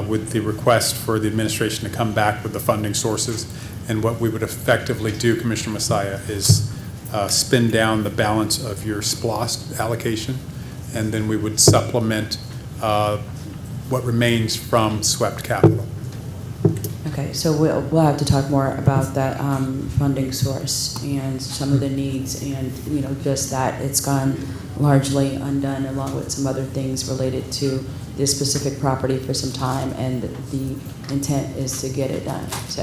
with the request for the administration to come back with the funding sources, and what we would effectively do, Commissioner Messiah, is spin down the balance of your SPLOST allocation, and then we would supplement what remains from swept capital. Okay, so we'll have to talk more about that funding source and some of the needs, and just that it's gone largely undone, along with some other things related to this specific property for some time, and the intent is to get it done. So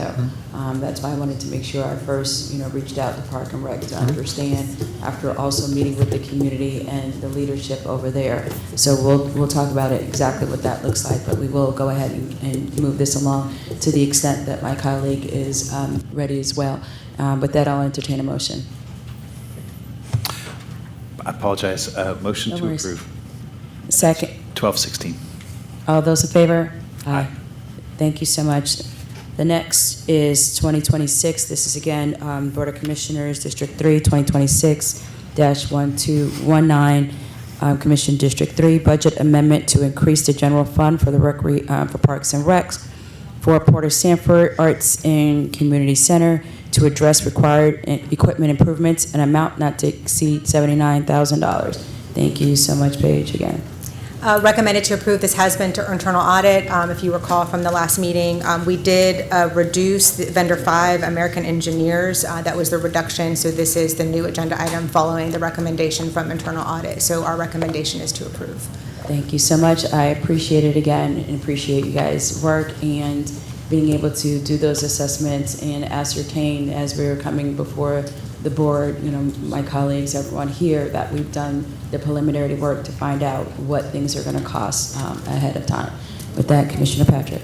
that's why I wanted to make sure I first reached out to Park and Rec to understand, after also meeting with the community and the leadership over there. So we'll talk about it, exactly what that looks like, but we will go ahead and move this along to the extent that my colleague is ready as well. With that, I'll entertain a motion. I apologize. Motion No to worries. approve. Second. 1216. All those in favor? Aye. Thank you so much. The next is 2026. This is again Board of Commissioners, District 3, 2026-1219, Commission District 3, budget amendment to increase the general fund for the for Parks and Recs for Porter Sanford Arts and Community Center to address required equipment improvements, an amount not to exceed $79,000. Thank you so much, Paige, again. Recommended to approve. This has been to internal audit. If you recall from the last meeting, we did reduce the vendor 5, American Engineers. That was the reduction. So this is the new agenda item following the recommendation from internal audit. So our recommendation is to approve. Thank you so much. I appreciate it again and appreciate you guys' work and being able to do those assessments and ascertain as we were coming before the board, my colleagues, everyone here, that we've done the preliminary work to find out what things are going to cost ahead of time. With that, Commissioner Patrick.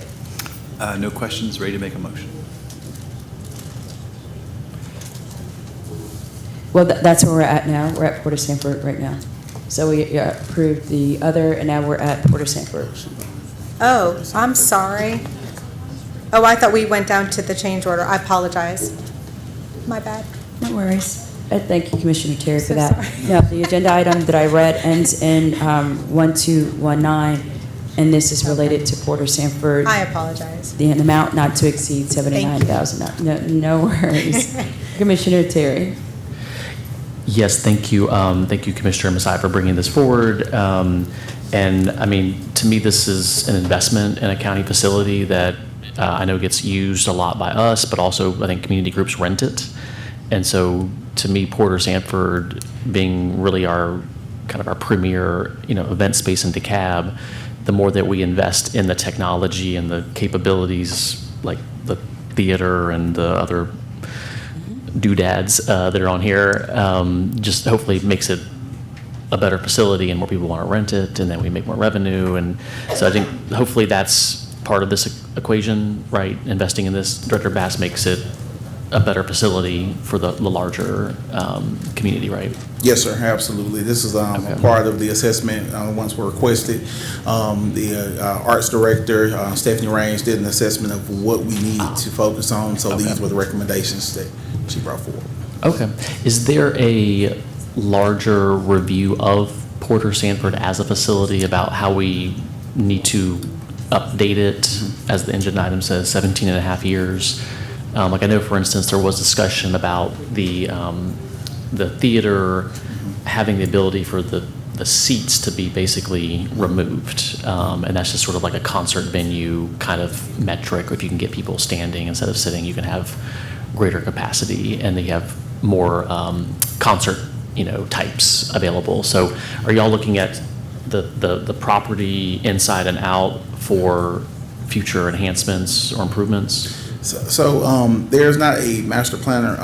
No questions, ready to make a motion? Well, that's where we're at now. We're at Port of Sanford right now. So we approved the other, and now we're at Port of Sanford. Oh, I'm sorry. Oh, I thought we went down to the change order. I apologize. My bad. No worries. Thank you, Commissioner Terry, for So that. sorry. No, the agenda item that I read ends in 1219, and this is related to Port of Sanford. I apologize. The amount not to exceed $79,000. No worries. Commissioner Terry. Yes, thank you. Thank you, Commissioner Masai, for bringing this forward. And I mean, to me, this is an investment in a county facility that I know gets used a lot by us, but also I think community groups rent it. And so to me, Port of Sanford being really our premier, event space in DeKalb, the more that we invest in the technology and the capabilities like the theater and the other doodads that are on here, just hopefully makes it a better facility and more people want to rent it, and then we make more revenue. And so I think hopefully that's part of this equation, right? Investing in this, Director Bass makes it a better facility for the larger community, right? Yes, sir, absolutely. This is a part of the assessment once we're requested. The arts director, Stephanie Raines, did an assessment of what we needed to focus on, so these were the recommendations that she brought forward. Okay. Is there a larger review of Port of Sanford as a facility about how we need to update it, as the engine item says, 17 and a half years? Like I know, for instance, there was discussion about the theater having the ability for the seats to be basically removed, and that's just sort of like a concert venue kind of metric. If you can get people standing instead of sitting, you can have greater capacity, and they have more concert types available. So are y'all looking at the property inside and out for future enhancements or improvements? So there's not a master planner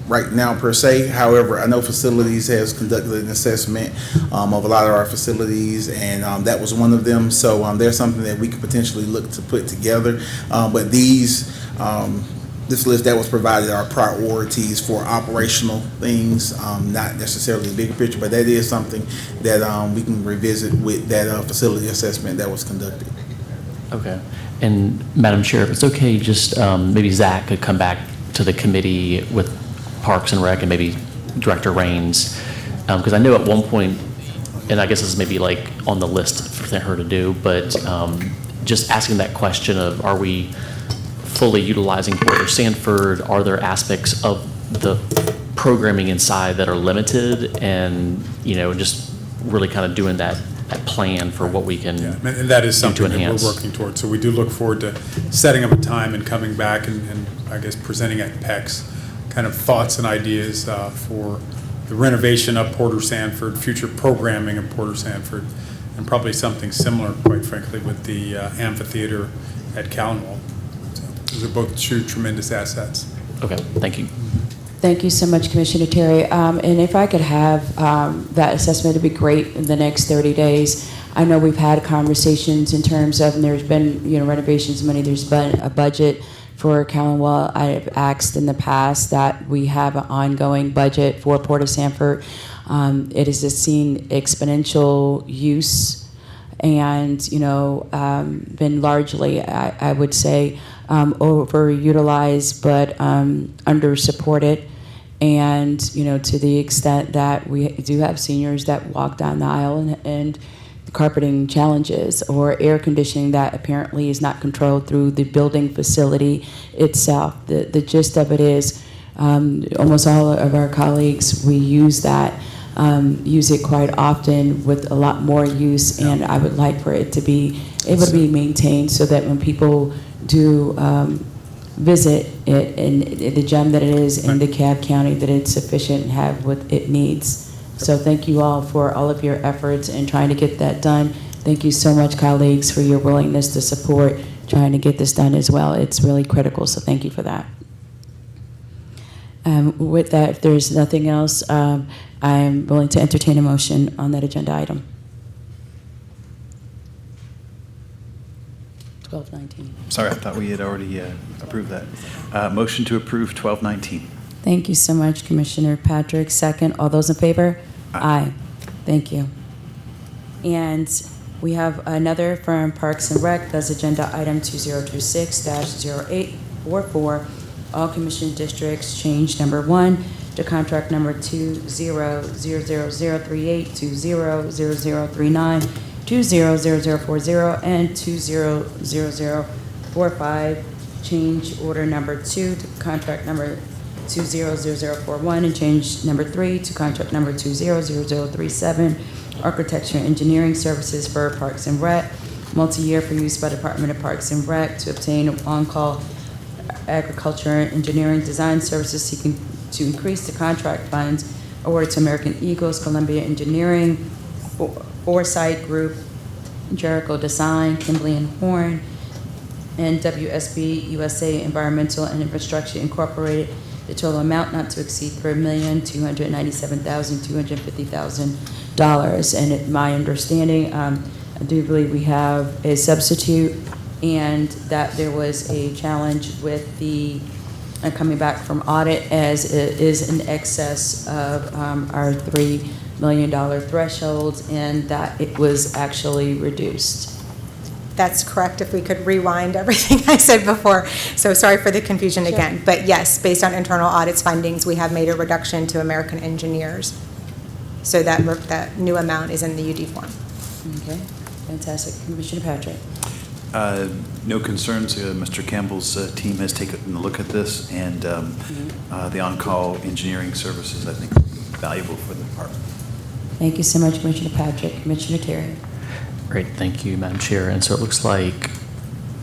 right now per se. However, I know Facilities has conducted an assessment of a lot of our facilities, and that was one of them. So there's something that we could potentially look to put together. But this list that was provided are priorities for operational things, not necessarily the bigger picture, but that is something that we can revisit with that facility assessment that was conducted. Okay. And Madam Chair, if it's okay, just maybe Zach could come back to the committee with Parks and Rec and maybe Director Raines, because I know at one point, and I guess this is maybe like on the list for her to do, but just asking that question of, are we fully utilizing Port of Sanford? Are there aspects of the programming inside that are limited? And, just really kind of doing that plan for what we can And that is something that enhance. we're working towards. So we do look forward to setting up a time and coming back and I guess presenting at PECS kind of thoughts and ideas for the renovation of Port of Sanford, future programming of Port of Sanford, and probably something similar, quite frankly, with the amphitheater at Callenwall. So those are both two tremendous assets. Okay, thank you. Thank you so much, Commissioner Terry. And if I could have that assessment, it'd be great in the next 30 days. I know we've had conversations in terms of, and there's been, renovations money, there's been a budget for Callenwall. I've asked in the past that we have an ongoing budget for Port of Sanford. It has just seen exponential use and, been largely, I would say, overutilized, but under-supported. And, to the extent that we do have seniors that walk down the aisle and carpeting challenges or air conditioning that apparently is not controlled through the building facility itself. The gist of it is Almost all of our colleagues, we use that, use it quite often with a lot more use, and I would like for it to be able to be maintained so that when people do visit it and the gem that it is in DeKalb County, that it's sufficient and have what it needs. So thank you all for all of your efforts in trying to get that done. Thank you so much, colleagues, for your willingness to support trying to get this done as well. It's really critical, so thank you for that. With that, if there's nothing else, I am willing to entertain a motion on that agenda item. 1219. Sorry, I thought we had already approved that. Motion to approve 1219. Thank you so much, Commissioner Patrick. Second, all those in favor? Aye. Thank you. And we have another from Parks and Rec. That's agenda item 2026-0844. All commission districts change number 1 to contract number 200038, 200039, 200040, and 200045. Change order number 2 to contract number 200041, and change number 3 to contract number 200037, architecture and engineering services for Parks and Rec, multi-year for use by Department of Parks and Rec to obtain on-call agriculture and engineering design services, seeking to increase the contract funds awarded to American Eagles, Columbia Engineering, Foresight Group, Jericho Design, Kimberly and Horn, and WSB USA Environmental and Infrastructure Incorporated. The total amount not to exceed $3,297,250,000. And my understanding, I do believe we have a substitute, and that there was a challenge with the coming back from audit, as it is in excess of our $3 million threshold, and that it was actually reduced. That's correct, if we could rewind everything I said before. So sorry for the confusion again. But yes, based on internal audits findings, we have made a reduction to American engineers. So that new amount is in the UD form. Okay, fantastic. Commissioner Patrick. No concerns. Mr. Campbell's team has taken a look at this, and the on-call engineering services, I think, are valuable for the department. Thank you so much, Commissioner Patrick. Commissioner Terry. Great, thank you, Madam Chair. And so it looks like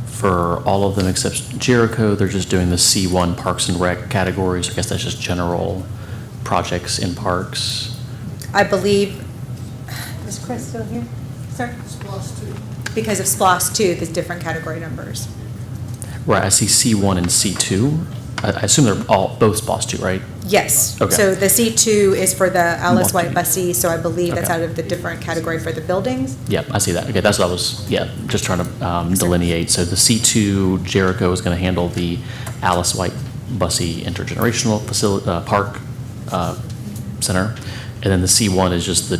for all of them except Jericho, they're just doing the C1 Parks and Rec categories. I guess that's just general projects in parks. I believe, is Chris still here? Sir? SPLOST 2. Because of SPLOST 2, there's different category numbers. Right, I see C1 and C2. I assume they're both SPLOST 2, right? Yes. Okay. So the C2 is for the Alice White Bussy, so I believe that's Okay. out of the different category for the buildings. Yep, I see that. Okay, that's what I was, just trying to delineate. So the C2 Jericho is going to handle the Alice White Bussy Intergenerational Park Center, and then the C1 is just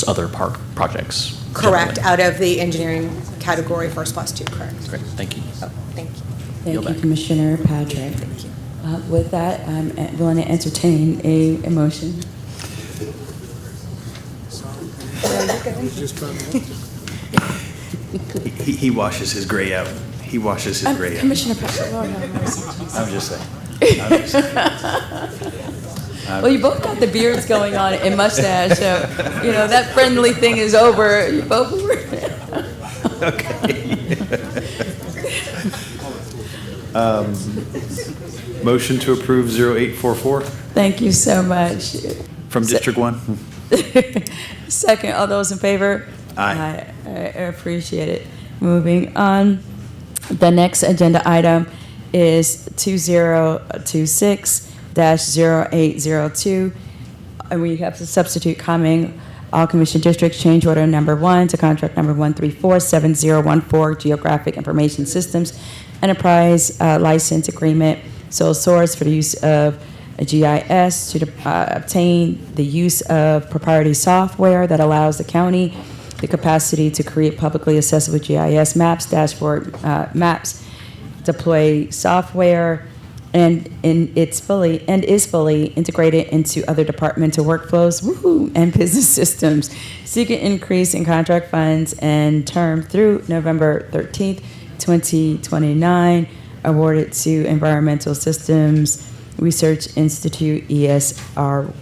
other park projects. Correct, generally. out of the engineering category for SPLOST 2, correct. Great, thank you. Oh, thank you. Thank Yield you, back. Commissioner Patrick. Thank you. With that, I'm willing to entertain a motion. He washes his gray out. He washes his gray out. Commissioner Patrick, Lord have mercy. I'm just saying. Well, you both got the beards going on and mustache, so, that friendly thing is over. You both were. Okay. Motion to approve 0844 Thank you so much. from District 1. Second, all those in favor? Aye. I appreciate it. Moving on. The next agenda item is 2026-0802. And we have the substitute coming. All commission districts change order number 1 to contract number 1347014, Geographic Information Systems Enterprise License Agreement, sole source for the use of a GIS to obtain the use of proprietary software that allows the county the capacity to create publicly accessible GIS maps, dashboard maps, deploy software, and is fully integrated into other departmental workflows, and business systems. Seek an increase in contract funds and term through November 13th, 2029, awarded to Environmental Systems Research Institute, ESRI,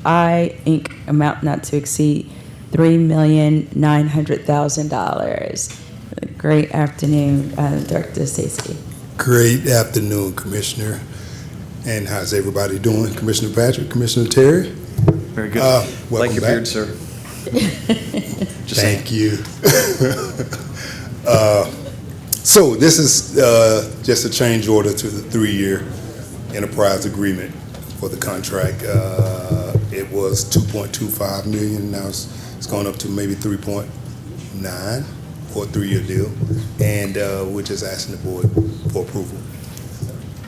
Inc., amount not to exceed $3,900,000. Great afternoon, Director Stacy. Great afternoon, Commissioner. And how's everybody doing? Commissioner Patrick, Commissioner Terry? Very good. welcome Like your back. beard, sir. Just saying. Thank you. So this is just a change order to the 3-year enterprise agreement for the contract. It was 2.25 million, now it's gone up to maybe 3.9 for a 3-year deal, and we're just asking the board for approval.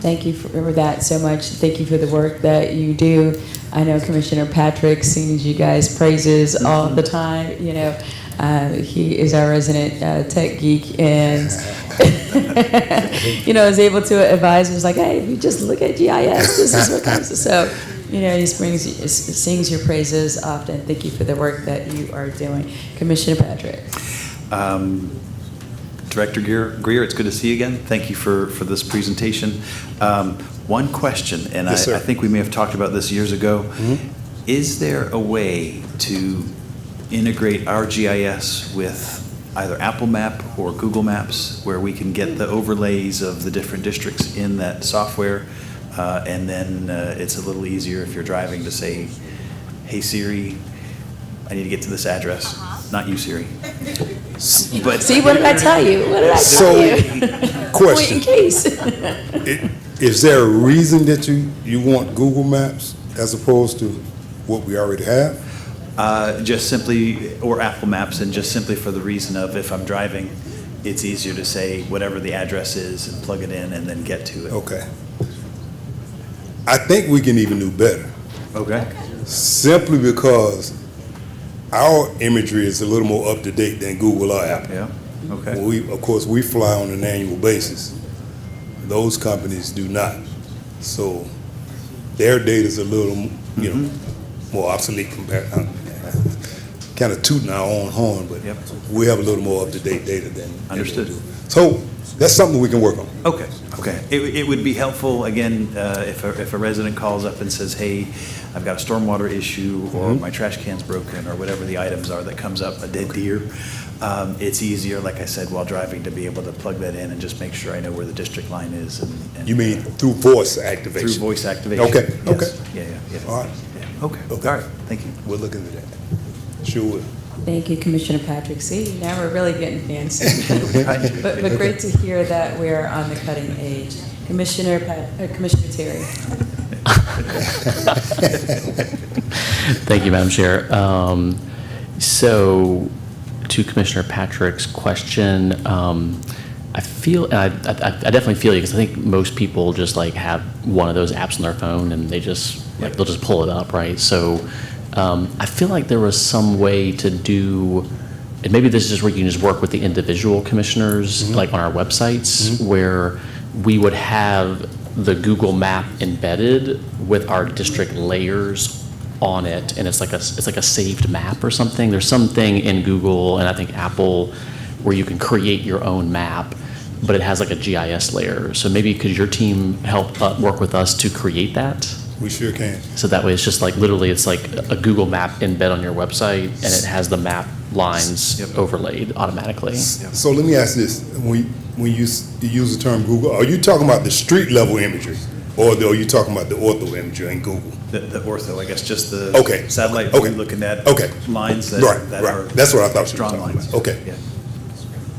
Thank you for that so much. Thank you for the work that you do. I know Commissioner Patrick sings you guys praises all the time. You know, he is our resident tech geek, and you know, is able to advise us like, hey, if you just look at GIS, this is what comes. So, you know, he sings your praises often. Thank you for the work that you are doing, Commissioner Patrick. Director Greer, it's good to see you again. Thank you for this presentation. One question, and Yes, sir. I think we may have talked about this years ago. Mm-hmm. Is there a way to integrate our GIS with either Apple Map or Google Maps where we can get the overlays of the different districts in that software? And then it's a little easier if you're driving to say, hey Siri, I need to get to this address. Not you, Siri. But See, what did I tell you? What did I tell you? Question. Point in case. Is there a reason that you want Google Maps as opposed to what we already have? just simply, or Apple Maps, and just simply for the reason of if I'm driving, it's easier to say whatever the address is and plug it in and then get to it. Okay. I think we can even do better, Okay. simply because our imagery is a little more up to date than Google or Apple. Yeah, okay. Of course, we fly on an annual basis. Those companies do not. So their data is a little, more obsolete compared. Kind of tooting our own horn, but Yep. we have a little more up to date data than. Understood. they do. So that's something we can work on. Okay, okay. It would be helpful, again, if a resident calls up and says, hey, I've got a stormwater issue, or my trash can's broken, or whatever the items are that comes up, a dead deer. It's easier, like I said, while driving, to be able to plug that in and just make sure I know where the district line is. And You mean through voice activation? through voice activation. Okay, Yes. okay. Yeah. All right. Yeah. Okay, Okay. all right, thank you. We'll look into that. Sure will. Thank you, Commissioner Patrick. See, now we're really getting fancy. But great to hear that we're on the cutting edge. Commissioner Terry. Thank you, Madam Chair. So, to Commissioner Patrick's question, I definitely feel you, because I think most people just like have one of those apps on their phone and they just they'll just pull it up, right? So, I feel like there was some way to do, and maybe this is just where you can just work with the individual commissioners, like on our websites, where we would have the Google map embedded with our district layers on it, and it's like a saved map or something. There's something in Google and I think Apple where you can create your own map, but it has like a GIS layer. So maybe could your team help work with us to create that? We sure can. So that way it's just like literally it's like a Google map embed on your website, and it has the map lines overlaid automatically. So let me ask this: when you use the term Google, are you talking about the street level imagery, or are you talking about the ortho imagery in Google? The ortho, I guess, just the Okay. satellite Okay. view looking at Okay. lines that Right. are That's what I thought you were strong talking lines. about. Okay. Yeah.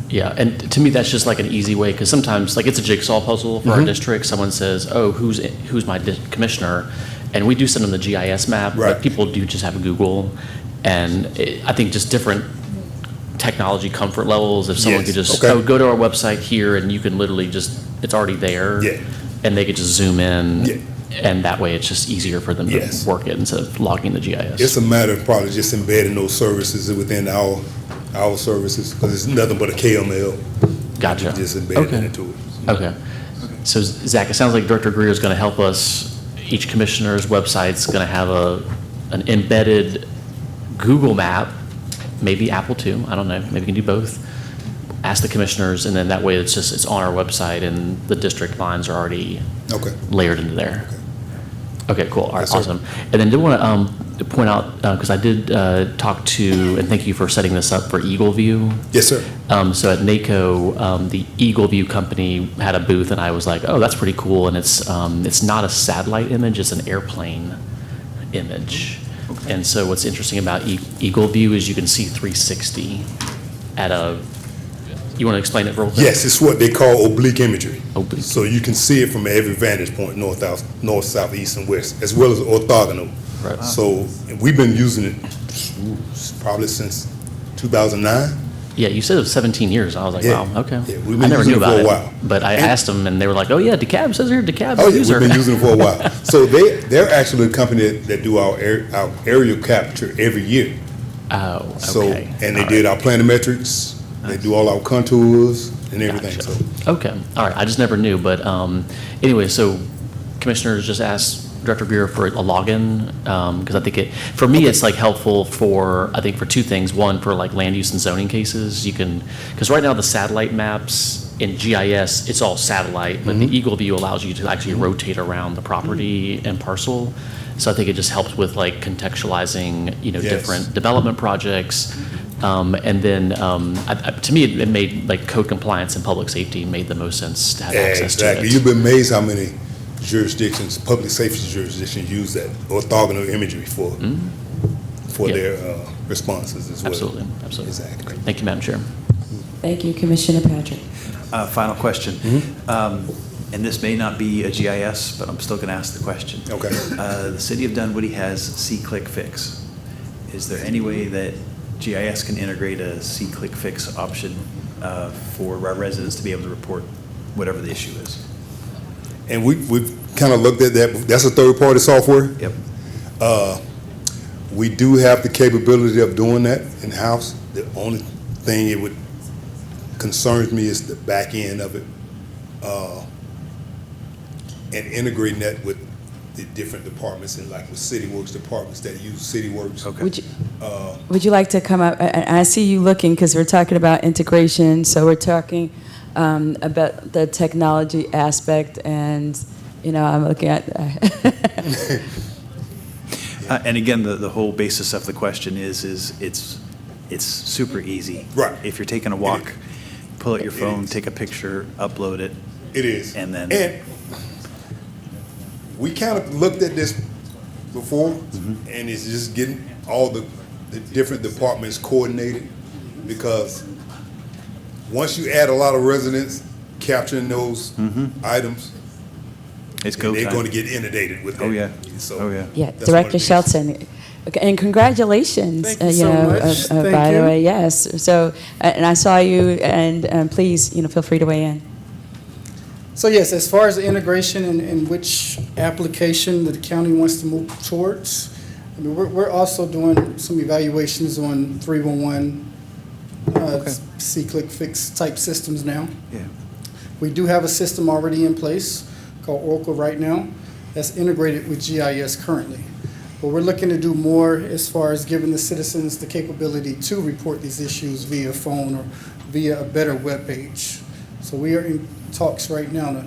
Yeah, and to me, that's just like an easy way, because sometimes, like, it's a jigsaw puzzle for our district. Someone says, oh, who's my commissioner? And we do send them the GIS map, Right. but people do just have Google. And I think just different technology comfort levels, if someone Yes, could just, okay. go to our website here, and you can literally just, it's already there. Yeah. And they could just zoom in. Yeah. And that way, it's just easier for them Yes. to work it instead of logging the GIS. It's a matter of probably just embedding those services within our services, because it's nothing but a KML. Gotcha. Just embedding Okay. it into it. Okay. So Zach, it sounds like Director Greer is going to help us. Each commissioner's website's going to have an embedded Google map, maybe Apple too, I don't know, maybe we can do both. Ask the commissioners, and then that way it's on our website and the district lines are already Okay. layered into there. Okay, cool. All right, Yes, sir. awesome. And then I did want to point out, because I did talk to, and thank you for setting this up for Eagle View. Yes, sir. So at NACO, the Eagle View company had a booth, and I was like, oh, that's pretty cool. And it's not a satellite image, it's an airplane image. And so what's interesting about Eagle View is you can see 360 at you want to explain it real quick? Yes, it's what they call oblique imagery. Oblique. So you can see it from every vantage point, north, south, east, and west, as well as orthogonal. Right. So we've been using it probably since 2009. Yeah, you said it was 17 years. I was like, Yeah. wow, okay. Yeah, we've been I never using knew it for about a it. while. But I And- asked them, and they were like, oh, yeah, DeKalb says here, DeKalb Oh, yeah, user. we've been using it for a while. So they're actually a company that do our aerial capture every year. Oh, okay. So, and they All did right. our planimetrics, they do all our contours and everything, Gotcha. so. Okay, all right, I just never knew, but anyway, so commissioners just asked Director Greer for a login, because I think for me, it's like helpful I think for two things. One, for like land use and zoning cases, because right now the satellite maps in GIS, it's all satellite, but the Eagle View allows you to actually rotate around the property and parcel. So I think it just helps with like contextualizing, Yes. different development projects. And then, to me, it made like code compliance and public safety made the most sense to have access to Exactly. it. You'd be amazed how many jurisdictions, public safety jurisdictions use that orthogonal imagery for Yeah. their responses as well. Absolutely, absolutely. Exactly. Thank you, Madam Chair. Thank you, Commissioner Patrick. Final question. And this may not be a GIS, but I'm still going to ask the question. Okay. The city of Dunwoody has See-Click Fix. Is there any way that GIS can integrate a See-Click Fix option for our residents to be able to report whatever the issue is? And we've kind of looked at that. That's a third-party software. Yep. We do have the capability of doing that in-house. The only thing concerns me is the back end of it. And integrating that with the different departments, and like with CityWorks departments that use CityWorks. Okay. Would you like to come up? I see you looking because we're talking about integration. So we're talking about the technology aspect, and I'm looking at. And again, the whole basis of the question is it's super easy. Right. If you're taking a walk, pull out your phone, take a picture, upload it. It is. And then- We kind of looked at this before, and it's just getting all the different departments coordinated, because once you add a lot of residents capturing those items, It's go they're time. going to get inundated with that. Oh, yeah. So Oh, yeah. Yeah, that's Director one of the Shelton. Okay, and congratulations. Thank you so much. Thank By the you. way, yes. So, and I saw you, and please, feel free to weigh in. So yes, as far as the integration and which application that the county wants to move towards, I mean, we're also doing some evaluations on 311, See-Click Fix type systems now. Yeah. We do have a system already in place called Oracle right now that's integrated with GIS currently. But we're looking to do more as far as giving the citizens the capability to report these issues via phone or via a better web page. So we are in talks right now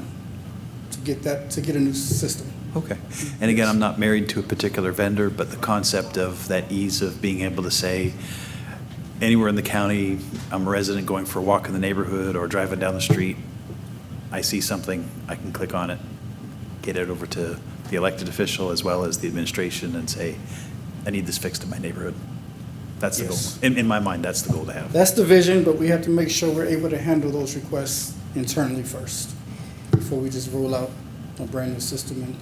to get a new system. Okay. And again, I'm not married to a particular vendor, but the concept of that ease of being able to say, anywhere in the county, I'm a resident going for a walk in the neighborhood or driving down the street, I see something, I can click on it, get it over to the elected official as well as the administration and say, I need this fixed in my neighborhood. That's the Yes. goal. In my mind, that's the goal to have. That's the vision, but we have to make sure we're able to handle those requests internally first before we just roll out a brand new system and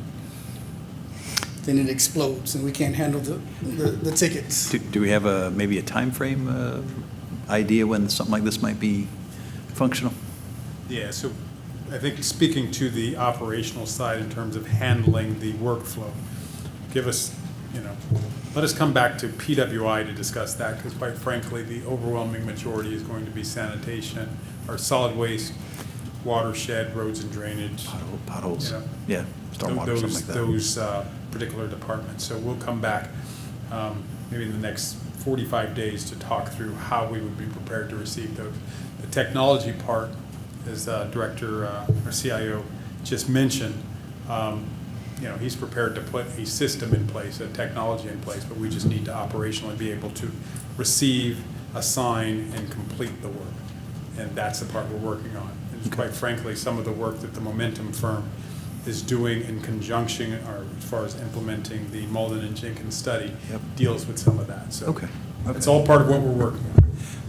then it explodes and we can't handle the tickets. Do we have maybe a timeframe idea when something like this might be functional? Yeah, so I think speaking to the operational side in terms of handling the workflow, let us come back to PWI to discuss that, because quite frankly, the overwhelming majority is going to be sanitation or solid waste, watershed, roads and drainage. Potholes, Yeah. yeah, stormwater, something like that. Those particular departments. So we'll come back maybe in the next 45 days to talk through how we would be prepared to receive those. The technology part, as Director or CIO just mentioned, he's prepared to put a system in place, a technology in place, but we just need to operationally be able to receive, assign, and complete the work. And that's the part we're working on. And quite frankly, some of the work that the Momentum firm is doing in conjunction, or as far as implementing the Malden and Jenkins study, deals with some of that. So it's all part of what we're working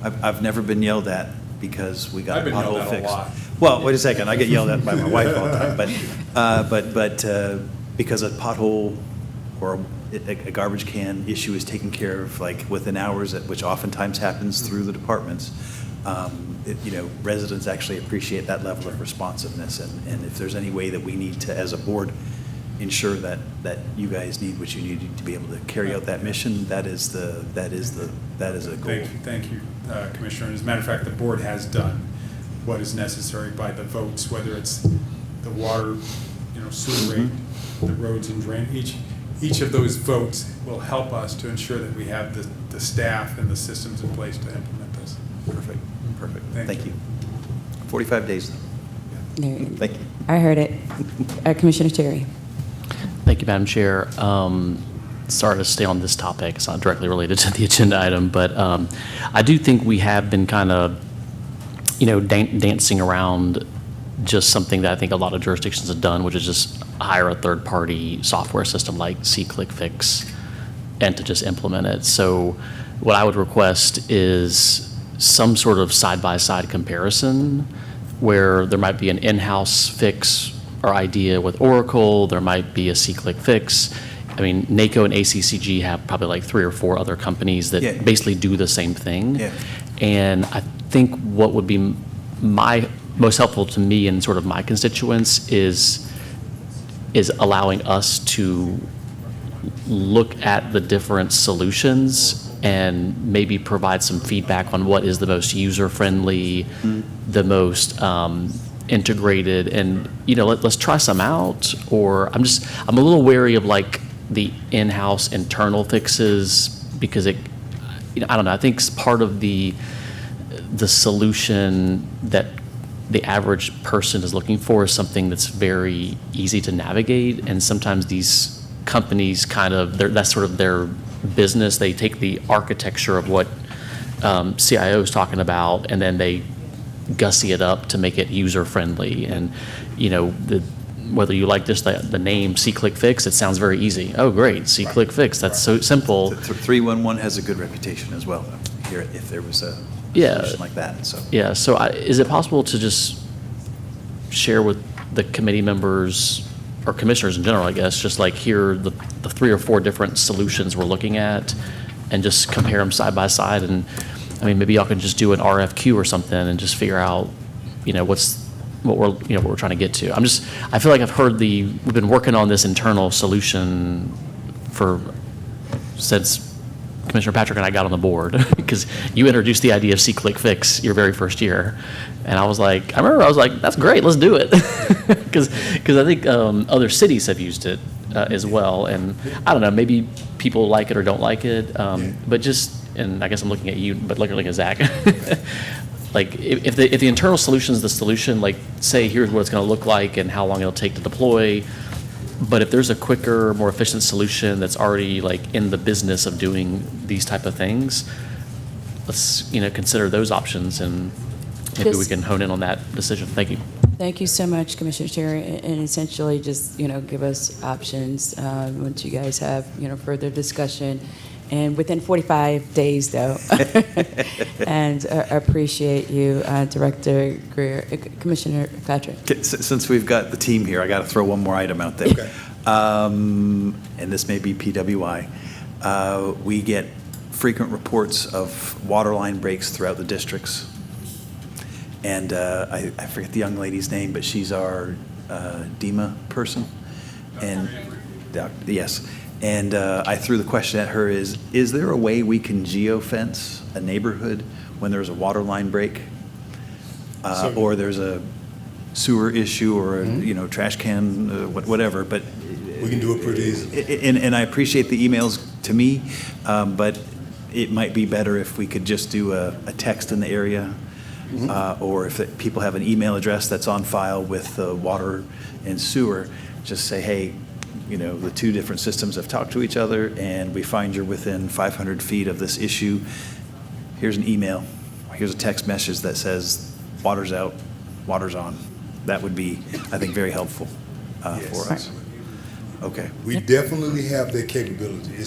on. I've never been yelled at because we got I've a been yelled pothole at a fixed. lot. Well, wait a second, I get yelled at by my wife all the time, but because a pothole or a garbage can issue is taken care of like within hours, which oftentimes happens through the departments, residents actually appreciate that level of responsiveness, and if there's any way that we need to, as a board, ensure that you guys need what you need to be able to carry out that mission, that is a goal. Thank you, Commissioner. As a matter of fact, the board has done what is necessary by the votes, whether it's the water, sewer rate, the roads and drain. Each of those votes will help us to ensure that we have the staff and the systems in place to implement this. Perfect. Thank you. 45 days. There- Thank you. I heard it. Commissioner Terry. Thank you, Madam Chair. Sorry to stay on this topic. It's not directly related to the agenda item, but I do think we have been kind of, dancing around just something that I think a lot of jurisdictions have done, which is just hire a third-party software system like SeeClickFix and to just implement it. So what I would request is some sort of side-by-side comparison where there might be an in-house fix or idea with Oracle, there might be a SeeClickFix. I mean, NACO and ACCG have probably like 3 or 4 other companies that basically do the same thing. Yeah. And I think what would be most helpful to me and sort of my constituents is allowing us to look at the different solutions and maybe provide some feedback on what is the most user-friendly, the most integrated, and let's try some out. Or I'm a little wary of like the in-house internal fixes because I don't know. I think part of the solution that the average person is looking for is something that's very easy to navigate, and sometimes these companies that's sort of their business. They take the architecture of what CIO is talking about, and then they gussy it up to make it user-friendly. And, whether you like just the name SeeClickFix, it sounds very easy. Oh, great, SeeClickFix, that's so simple. 311 has a good reputation as well, here, if there was a solution like that. So Is it possible to just share with the committee members or commissioners in general, I guess, just like here the 3 or 4 different solutions we're looking at and just compare them side by side? And I mean, maybe y'all can just do an RFQ or something and just figure out, what we're trying to get to. I feel like I've heard we've been working on this internal solution since Commissioner Patrick and I got on the board because you introduced the idea of SeeClickFix your very first year. And I was like, that's great, let's do it. Because I think other cities have used it as well. And I don't know, maybe people like it or don't like it. But and I guess I'm looking at you, but looking at Zach. Like if the internal solution is the solution, like say here's what it's going to look like and how long it'll take to deploy. But if there's a quicker, more efficient solution that's already like in the business of doing these type of things, let's consider those options, and maybe we can hone in on that decision. Thank you. Thank you so much, Commissioner Terry, and essentially just, give us options once you guys have, further discussion. And within 45 days, though. And I appreciate you, Director Greer. Commissioner Patrick. Since we've got the team here, I got to throw one more item out there. Okay. And this may be PWI. We get frequent reports of water line breaks throughout the districts. And I forget the young lady's name, but she's our DEMA person. And yes. And I threw the question at her, is there a way we can geofence a neighborhood when there's a water line break? Or there's a sewer issue or a trash can, whatever, but we can do it pretty easily. And I appreciate the emails to me, but it might be better if we could just do a text in the area, or if people have an email address that's on file with water and sewer, just say, hey, the two different systems have talked to each other, and we find you're within 500 feet of this issue, here's an email, here's a text message that says, water's out, water's on. That would be, I think, very helpful for us. Okay. We definitely have that capability. I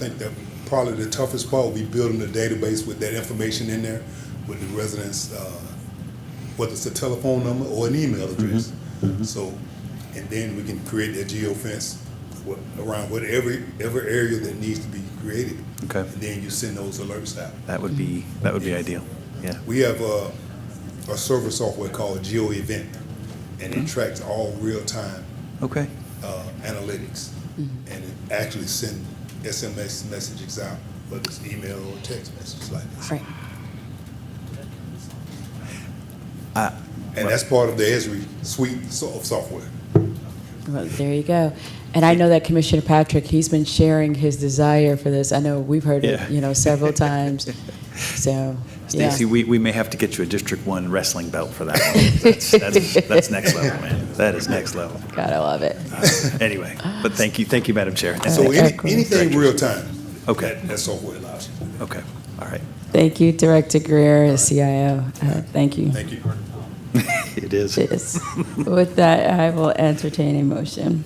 think that probably the toughest part will be building a database with that information in there, with the residents, whether it's a telephone number or an email address. So, and then we can create that geofence around whatever area that needs to be created. Okay. And then you send those alerts out. That would be ideal. Yeah. We have a server software called Geo Event, and it tracks all real-time Okay. analytics, and it actually sends SMS messages out, whether it's email or text messages like this. Right. And that's part of the Esri suite of software. Well, there you go. And I know that Commissioner Patrick, he's been sharing his desire for this. I know we've heard it, several times. So, Stacy, we may have to get you a District 1 wrestling belt for that one. That's next level, man. That is next level. God, I love it. Anyway, but thank you, Madam Chair. And So thank you. anything real time. Okay. That software allows you. Okay, all right. Thank you, Director Greer, CIO. Thank you. Thank you. It is. Yes. With that, I will entertain a motion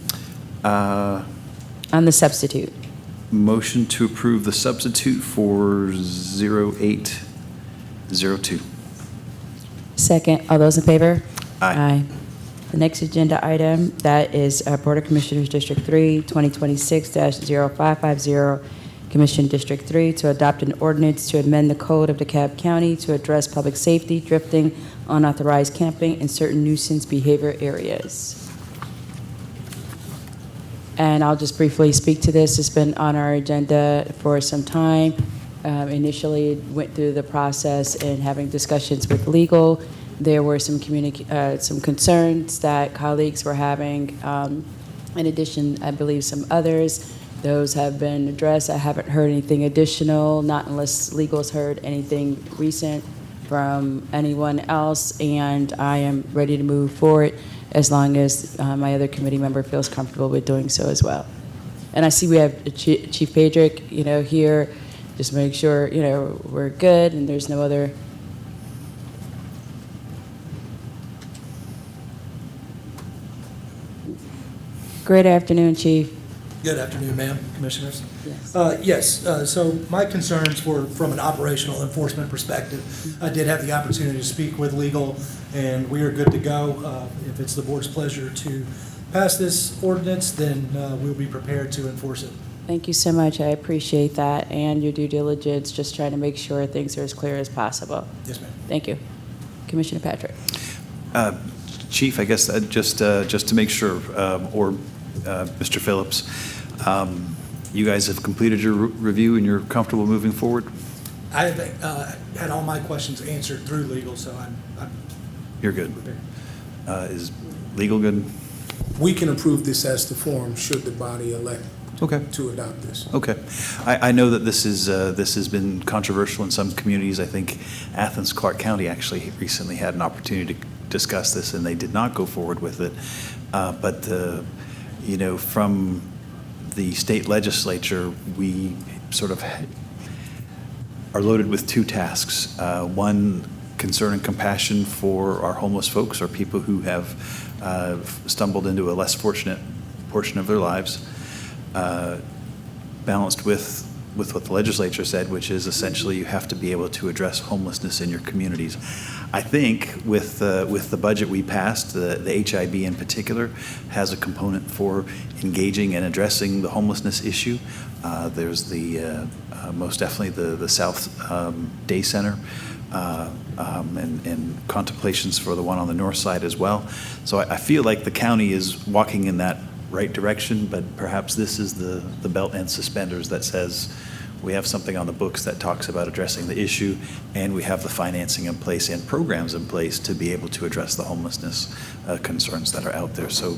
on the substitute. Motion to approve the substitute for 0802. Second, all those in favor? Aye. The next agenda item, that is Board of Commissioners District 3, 2026-0550, Commission District 3, to adopt an ordinance to amend the code of DeKalb County to address public safety, drifting, unauthorized camping, and certain nuisance behavior areas. And I'll just briefly speak to this. It's been on our agenda for some time. Initially, went through the process and having discussions with legal. There were some concerns that colleagues were having. In addition, I believe some others. Those have been addressed. I haven't heard anything additional, not unless legal's heard anything recent from anyone else, and I am ready to move forward as long as my other committee member feels comfortable with doing so as well. And I see we have Chief Pedrick, here, just make sure, we're good and there's no other. Good afternoon, Chief. Good afternoon, ma'am, commissioners. Yes. So my concerns were from an operational enforcement perspective. I did have the opportunity to speak with legal, and we are good to go. If it's the board's pleasure to pass this ordinance, then we'll be prepared to enforce it. Thank you so much. I appreciate that and your due diligence, just trying to make sure things are as clear as possible. Yes, ma'am. Thank you. Commissioner Patrick. Chief, I guess just to make sure, or Mr. Phillips, you guys have completed your review and you're comfortable moving forward? I have had all my questions answered through legal, so I'm You're good. prepared. Is legal good? We can approve this as the form should the body elect Okay. to adopt this. Okay. I know that this has been controversial in some communities. I think Athens, Clark County actually recently had an opportunity to discuss this, and they did not go forward with it. But from the state legislature, we sort of are loaded with two tasks. One, concern and compassion for our homeless folks, or people who have stumbled into a less fortunate portion of their lives. Balanced with what the legislature said, which is essentially you have to be able to address homelessness in your communities. I think with the budget we passed, the HIB in particular has a component for engaging and addressing the homelessness issue. There's the most definitely the South Day Center and contemplations for the one on the north side as well. So I feel like the county is walking in that right direction, but perhaps this is the belt and suspenders that says we have something on the books that talks about addressing the issue, and we have the financing in place and programs in place to be able to address the homelessness concerns that are out there. So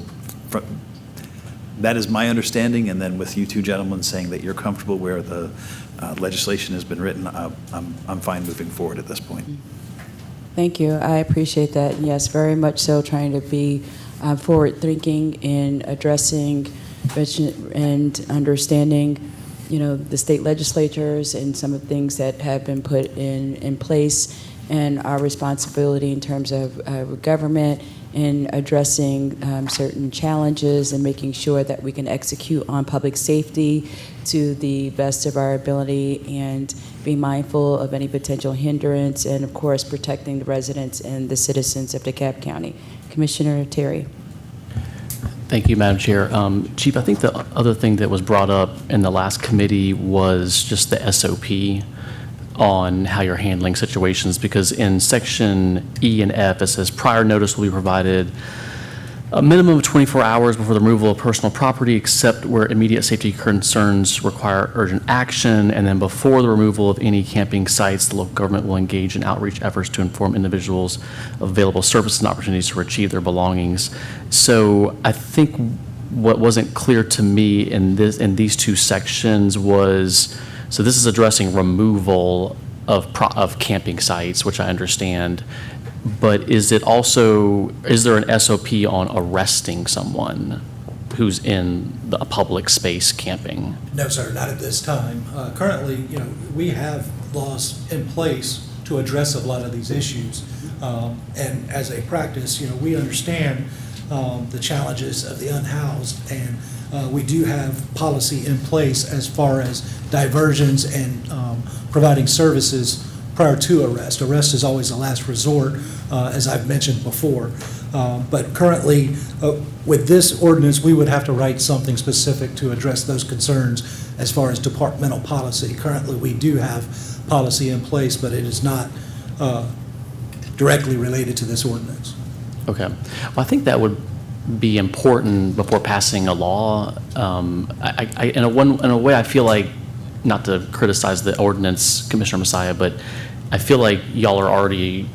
that is my understanding, and then with you two gentlemen saying that you're comfortable where the legislation has been written, I'm fine moving forward at this point. Thank you. I appreciate that. Yes, very much so, trying to be forward thinking in addressing and understanding, the state legislatures and some of the things that have been put in place, and our responsibility in terms of government in addressing certain challenges and making sure that we can execute on public safety to the best of our ability and be mindful of any potential hindrance, and of course protecting the residents and the citizens of DeKalb County. Commissioner Terry. Thank you, Madam Chair. Chief, I think the other thing that was brought up in the last committee was just the SOP on how you're handling situations, because in section E and F, it says prior notice will be provided a minimum of 24 hours before the removal of personal property, except where immediate safety concerns require urgent action. And then before the removal of any camping sites, the local government will engage in outreach efforts to inform individuals of available services and opportunities to retrieve their belongings. So I think what wasn't clear to me in these two sections was, so this is addressing removal of camping sites, which I understand. But is there an SOP on arresting someone who's in a public space camping? No, sir, not at this time. Currently, we have laws in place to address a lot of these issues. And as a practice, we understand the challenges of the unhoused, and we do have policy in place as far as diversions and providing services prior to arrest. Arrest is always the last resort, as I've mentioned before. But currently, with this ordinance, we would have to write something specific to address those concerns as far as departmental policy. Currently, we do have policy in place, but it is not directly related to this ordinance. Okay. Well, I think that would be important before passing a law. In a way, I feel like, not to criticize the ordinance, Commissioner Messiah, but I feel like y'all are already,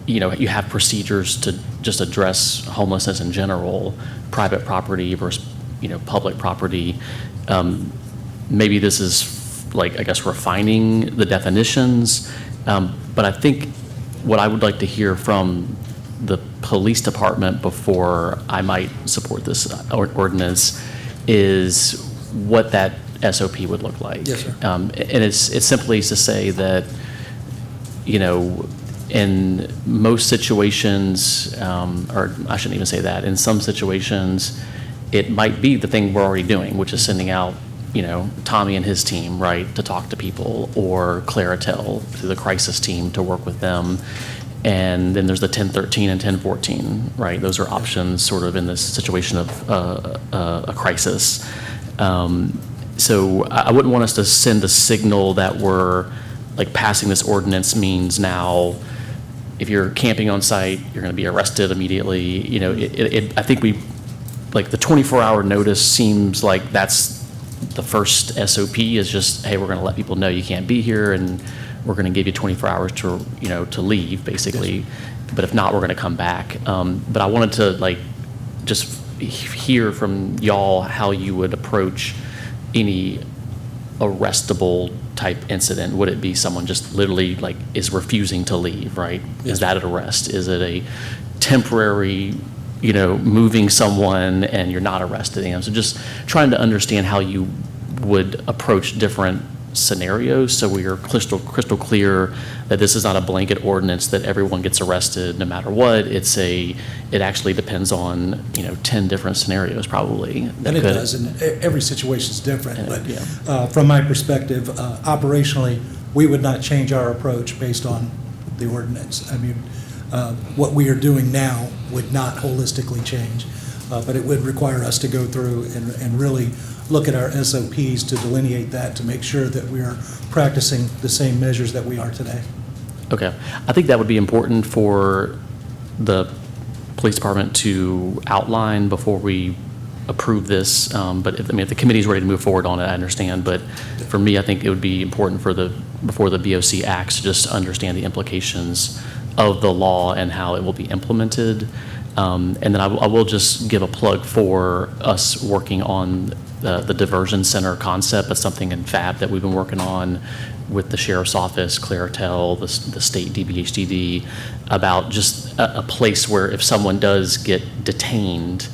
you have procedures to just address homelessness in general, private property versus, public property. Maybe this is refining the definitions. But I think what I would like to hear from the police department before I might support this ordinance is what that SOP would look like. Yes, sir. And it's simply to say that, in most situations, or I shouldn't even say that, in some situations, it might be the thing we're already doing, which is sending out, Tommy and his team, right, to talk to people, or Claritel to the crisis team to work with them. And then there's the 1013 and 1014, right? Those are options sort of in this situation of a crisis. So I wouldn't want us to send a signal that we're passing this ordinance means now if you're camping on site, you're going to be arrested immediately. I think the 24-hour notice seems like that's the first SOP is just, hey, we're going to let people know you can't be here, and we're going to give you 24 hours to leave, basically. Yes. But if not, we're going to come back. But I wanted to just hear from y'all how you would approach any arrestable type incident. Would it be someone just literally is refusing to leave, right? Yes. Is that an arrest? Is it a temporary, moving someone and you're not arresting them? So just trying to understand how you would approach different scenarios, so we are crystal clear that this is not a blanket ordinance that everyone gets arrested no matter what. It actually depends on 10 different scenarios probably. And it does, and every situation is different. But from my perspective, operationally, we would not change our approach based on the ordinance. I mean, what we are doing now would not holistically change, but it would require us to go through and really look at our SOPs to delineate that, to make sure that we are practicing the same measures that we are today. Okay. I think that would be important for the police department to outline before we approve this. But if the committee's ready to move forward on it, I understand. But for me, I think it would be important before the BOC acts to just understand the implications of the law and how it will be implemented. And then I will just give a plug for us working on the diversion center concept. That's something in FAB that we've been working on with the sheriff's office, Claritel, the state DBHDD, about just a place where if someone does get detained,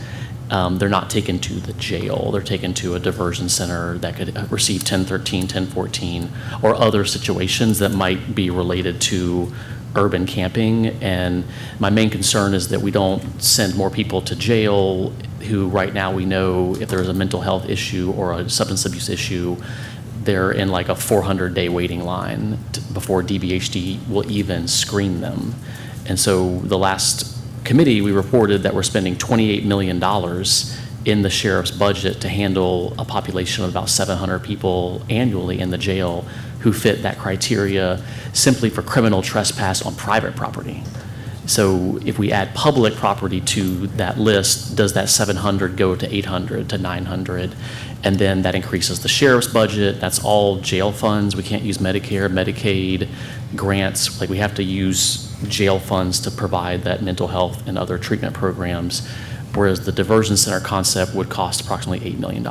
they're not taken to the jail. They're taken to a diversion center that could receive 1013, 1014, or other situations that might be related to urban camping. And my main concern is that we don't send more people to jail who right now we know if there's a mental health issue or a substance abuse issue, they're in like a 400-day waiting line before DBHD will even screen them. And so the last committee, we reported that we're spending $28 million in the sheriff's budget to handle a population of about 700 people annually in the jail who fit that criteria simply for criminal trespass on private property. So if we add public property to that list, does that 700 go to 800 to 900? And then that increases the sheriff's budget. That's all jail funds. We can't use Medicare, Medicaid, grants. Like, we have to use jail funds to provide that mental health and other treatment programs, whereas the diversion center concept would cost approximately $8 million.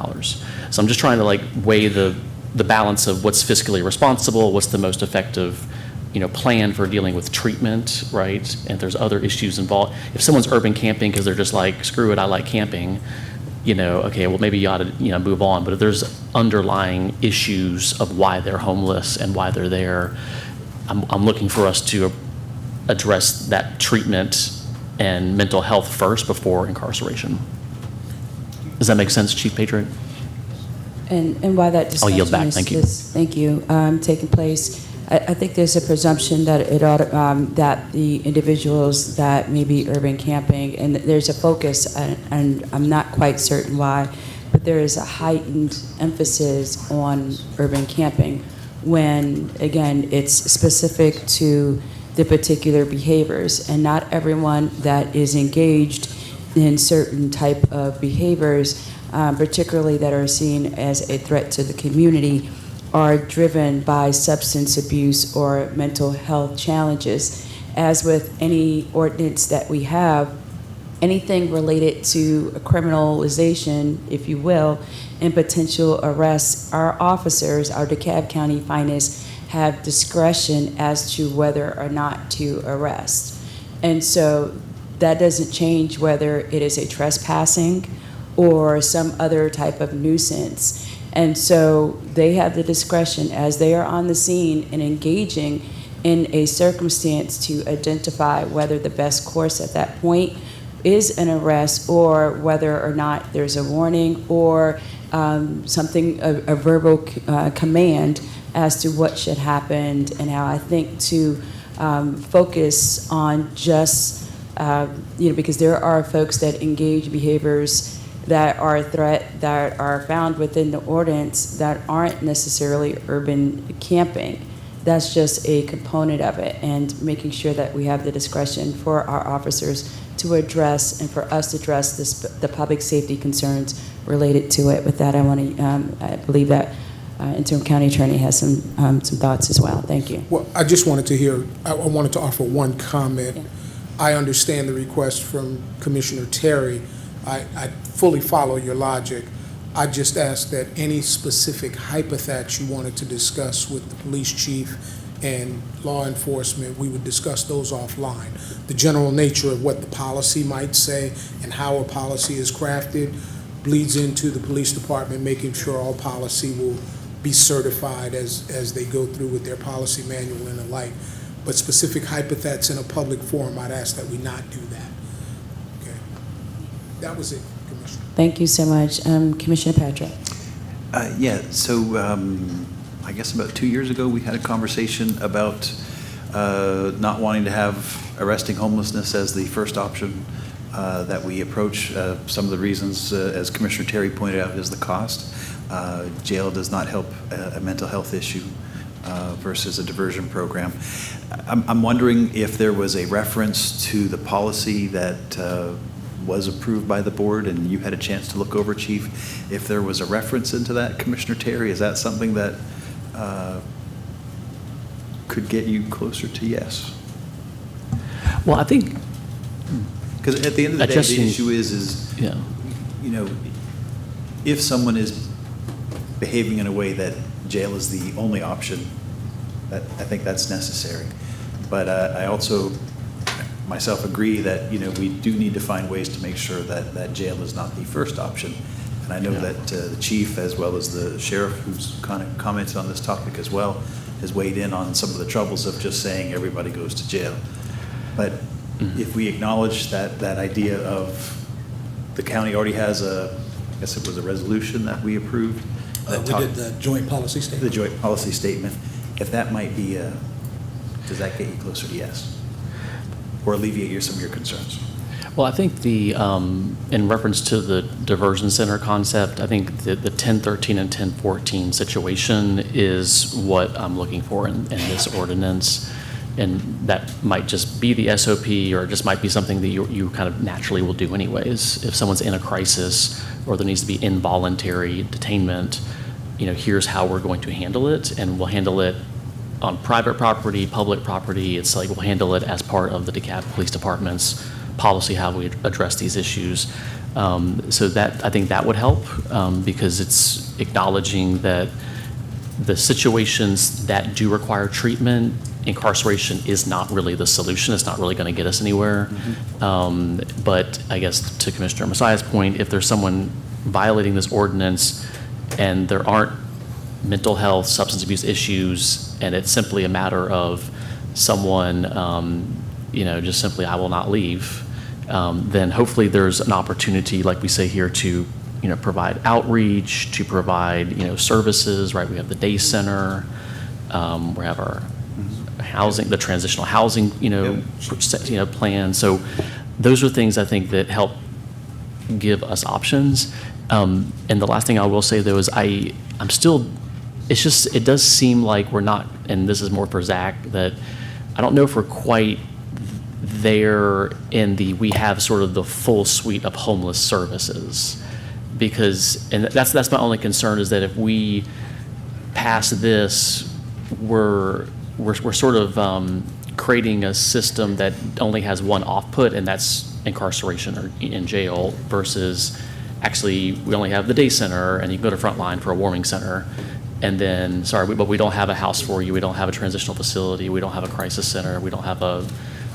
So I'm just trying to weigh the balance of what's fiscally responsible, what's the most effective plan for dealing with treatment, right? And if there's other issues involved. If someone's urban camping because they're just like, screw it, I like camping, okay, well, maybe you ought to, move on. But if there's underlying issues of why they're homeless and why they're there, I'm looking for us to address that treatment and mental health first before incarceration. Does that make sense, Chief Patriot? And why that I'll yield back. discussion Thank you. thank you, taking place, I think there's a presumption that it ought that the individuals that may be urban camping, and there's a focus, and I'm not quite certain why, but there is a heightened emphasis on urban camping when, again, it's specific to the particular behaviors, and not everyone that is engaged in certain type of behaviors, particularly that are seen as a threat to the community, are driven by substance abuse or mental health challenges. As with any ordinance that we have, anything related to a criminalization, if you will, and potential arrests, our officers, our DeKalb County Finance, have discretion as to whether or not to arrest. And so that doesn't change whether it is a trespassing or some other type of nuisance. And so they have the discretion as they are on the scene and engaging in a circumstance to identify whether the best course at that point is an arrest or whether or not there's a warning or something, a verbal command as to what should happen, and how I think to focus on just, because there are folks that engage behaviors that are a threat, that are found within the ordinance that aren't necessarily urban camping. That's just a component of it, and making sure that we have the discretion for our officers to address and for us to address the public safety concerns related to it. With that, I believe that Interim County Attorney has some thoughts as well. Thank you. Well, I just wanted to I wanted to offer one comment. Yeah. I understand the request from Commissioner Terry. I fully follow your logic. I just ask that any specific hypothets you wanted to discuss with the police chief and law enforcement, we would discuss those offline. The general nature of what the policy might say and how a policy is crafted bleeds into the police department, making sure all policy will be certified as they go through with their policy manual and the like. But specific hypothets in a public forum, I'd ask that we not do that. Okay. That was it, Commissioner. Thank you so much. Commissioner Patrick. So I guess about 2 years ago, we had a conversation about not wanting to have arresting homelessness as the first option that we approach. Some of the reasons, as Commissioner Terry pointed out, is the cost. Jail does not help a mental health issue versus a diversion program. I'm wondering if there was a reference to the policy that was approved by the board and you had a chance to look over, Chief. If there was a reference into that, Commissioner Terry, is that something that could get you closer to yes? Well, I think, because at the end of the day, the issue is yeah, if someone is behaving in a way that jail is the only option, I think that's necessary. But I also myself agree that, we do need to find ways to make sure that jail is not the first option. And I know that the chief, as well as the sheriff, who's kind of commented on this topic as well, has weighed in on some of the troubles of just saying everybody goes to jail. But if we acknowledge that idea of the county already has I guess it was a resolution that we approved. We did the joint policy statement. The joint policy statement. If that might be, does that get you closer to yes? Or alleviate some of your concerns? Well, I think in reference to the diversion center concept, I think the 1013 and 1014 situation is what I'm looking for in this ordinance. And that might just be the SOP, or it just might be something that you kind of naturally will do anyways. If someone's in a crisis or there needs to be involuntary detainment, here's how we're going to handle it, and we'll handle it on private property, public property. It's like we'll handle it as part of the DeKalb Police Department's policy, how we address these issues. So that, I think that would help, because it's acknowledging that the situations that do require treatment, incarceration is not really the solution. It's not really going to get us anywhere. But I guess to Commissioner Messiah's point, if there's someone violating this ordinance and there aren't mental health, substance abuse issues, and it's simply a matter of someone, just simply, I will not leave, then hopefully there's an opportunity, like we say here, to provide outreach, to provide services, right? We have the day center, we have our housing, the transitional housing, plan. So those are things I think that help give us options. And the last thing I will say though is I'm still, it does seem like we're not, and this is more for Zach, that I don't know if we're quite there in we have sort of the full suite of homeless services. Because, and that's my only concern, is that if we pass this, we're sort of creating a system that only has one off-put, and that's incarceration or in jail, versus actually we only have the day center, and you can go to Frontline for a warming center, and then, but we don't have a house for you, we don't have a transitional facility, we don't have a crisis center, we don't have a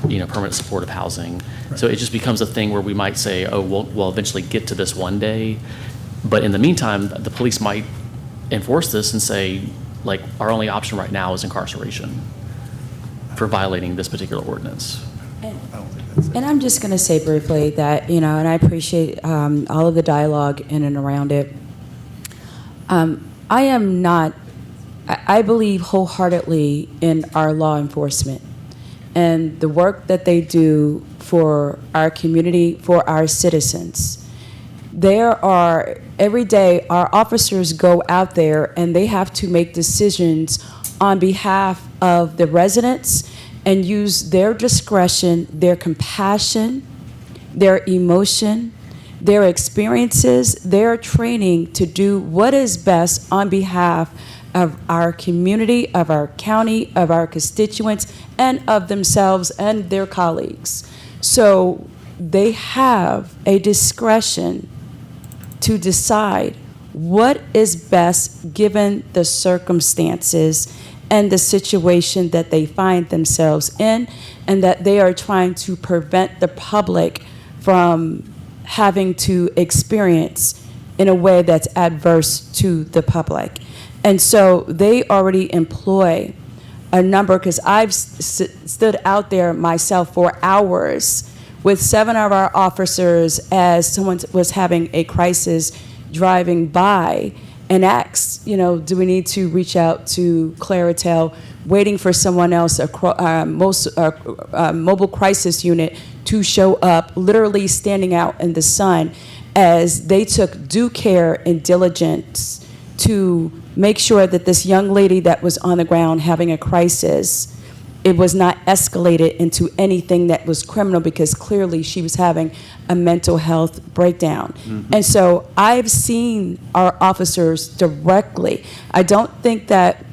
permanent supportive housing. Right. So it just becomes a thing where we might say, oh, we'll eventually get to this one day. But in the meantime, the police might enforce this and say, like, our only option right now is incarceration for violating this particular ordinance. And I'm just going to say briefly that, and I appreciate all of the dialogue in and around it. I believe wholeheartedly in our law enforcement and the work that they do for our community, for our citizens. Every day, our officers go out there and they have to make decisions on behalf of the residents and use their discretion, their compassion, their emotion, their experiences, their training to do what is best on behalf of our community, of our county, of our constituents, and of themselves and their colleagues. So they have a discretion to decide what is best given the circumstances and the situation that they find themselves in, and that they are trying to prevent the public from having to experience in a way that's adverse to the public. And so they already employ a number, because I've stood out there myself for hours with 7 of our officers as someone was having a crisis driving by, and asked, do we need to reach out to Claritel, waiting for someone else, mobile crisis unit to show up, literally standing out in the sun, as they took due care and diligence to make sure that this young lady that was on the ground having a crisis, it was not escalated into anything that was criminal, because clearly she was having a mental health breakdown. Mm-hmm. And so I've seen our officers directly. I don't think that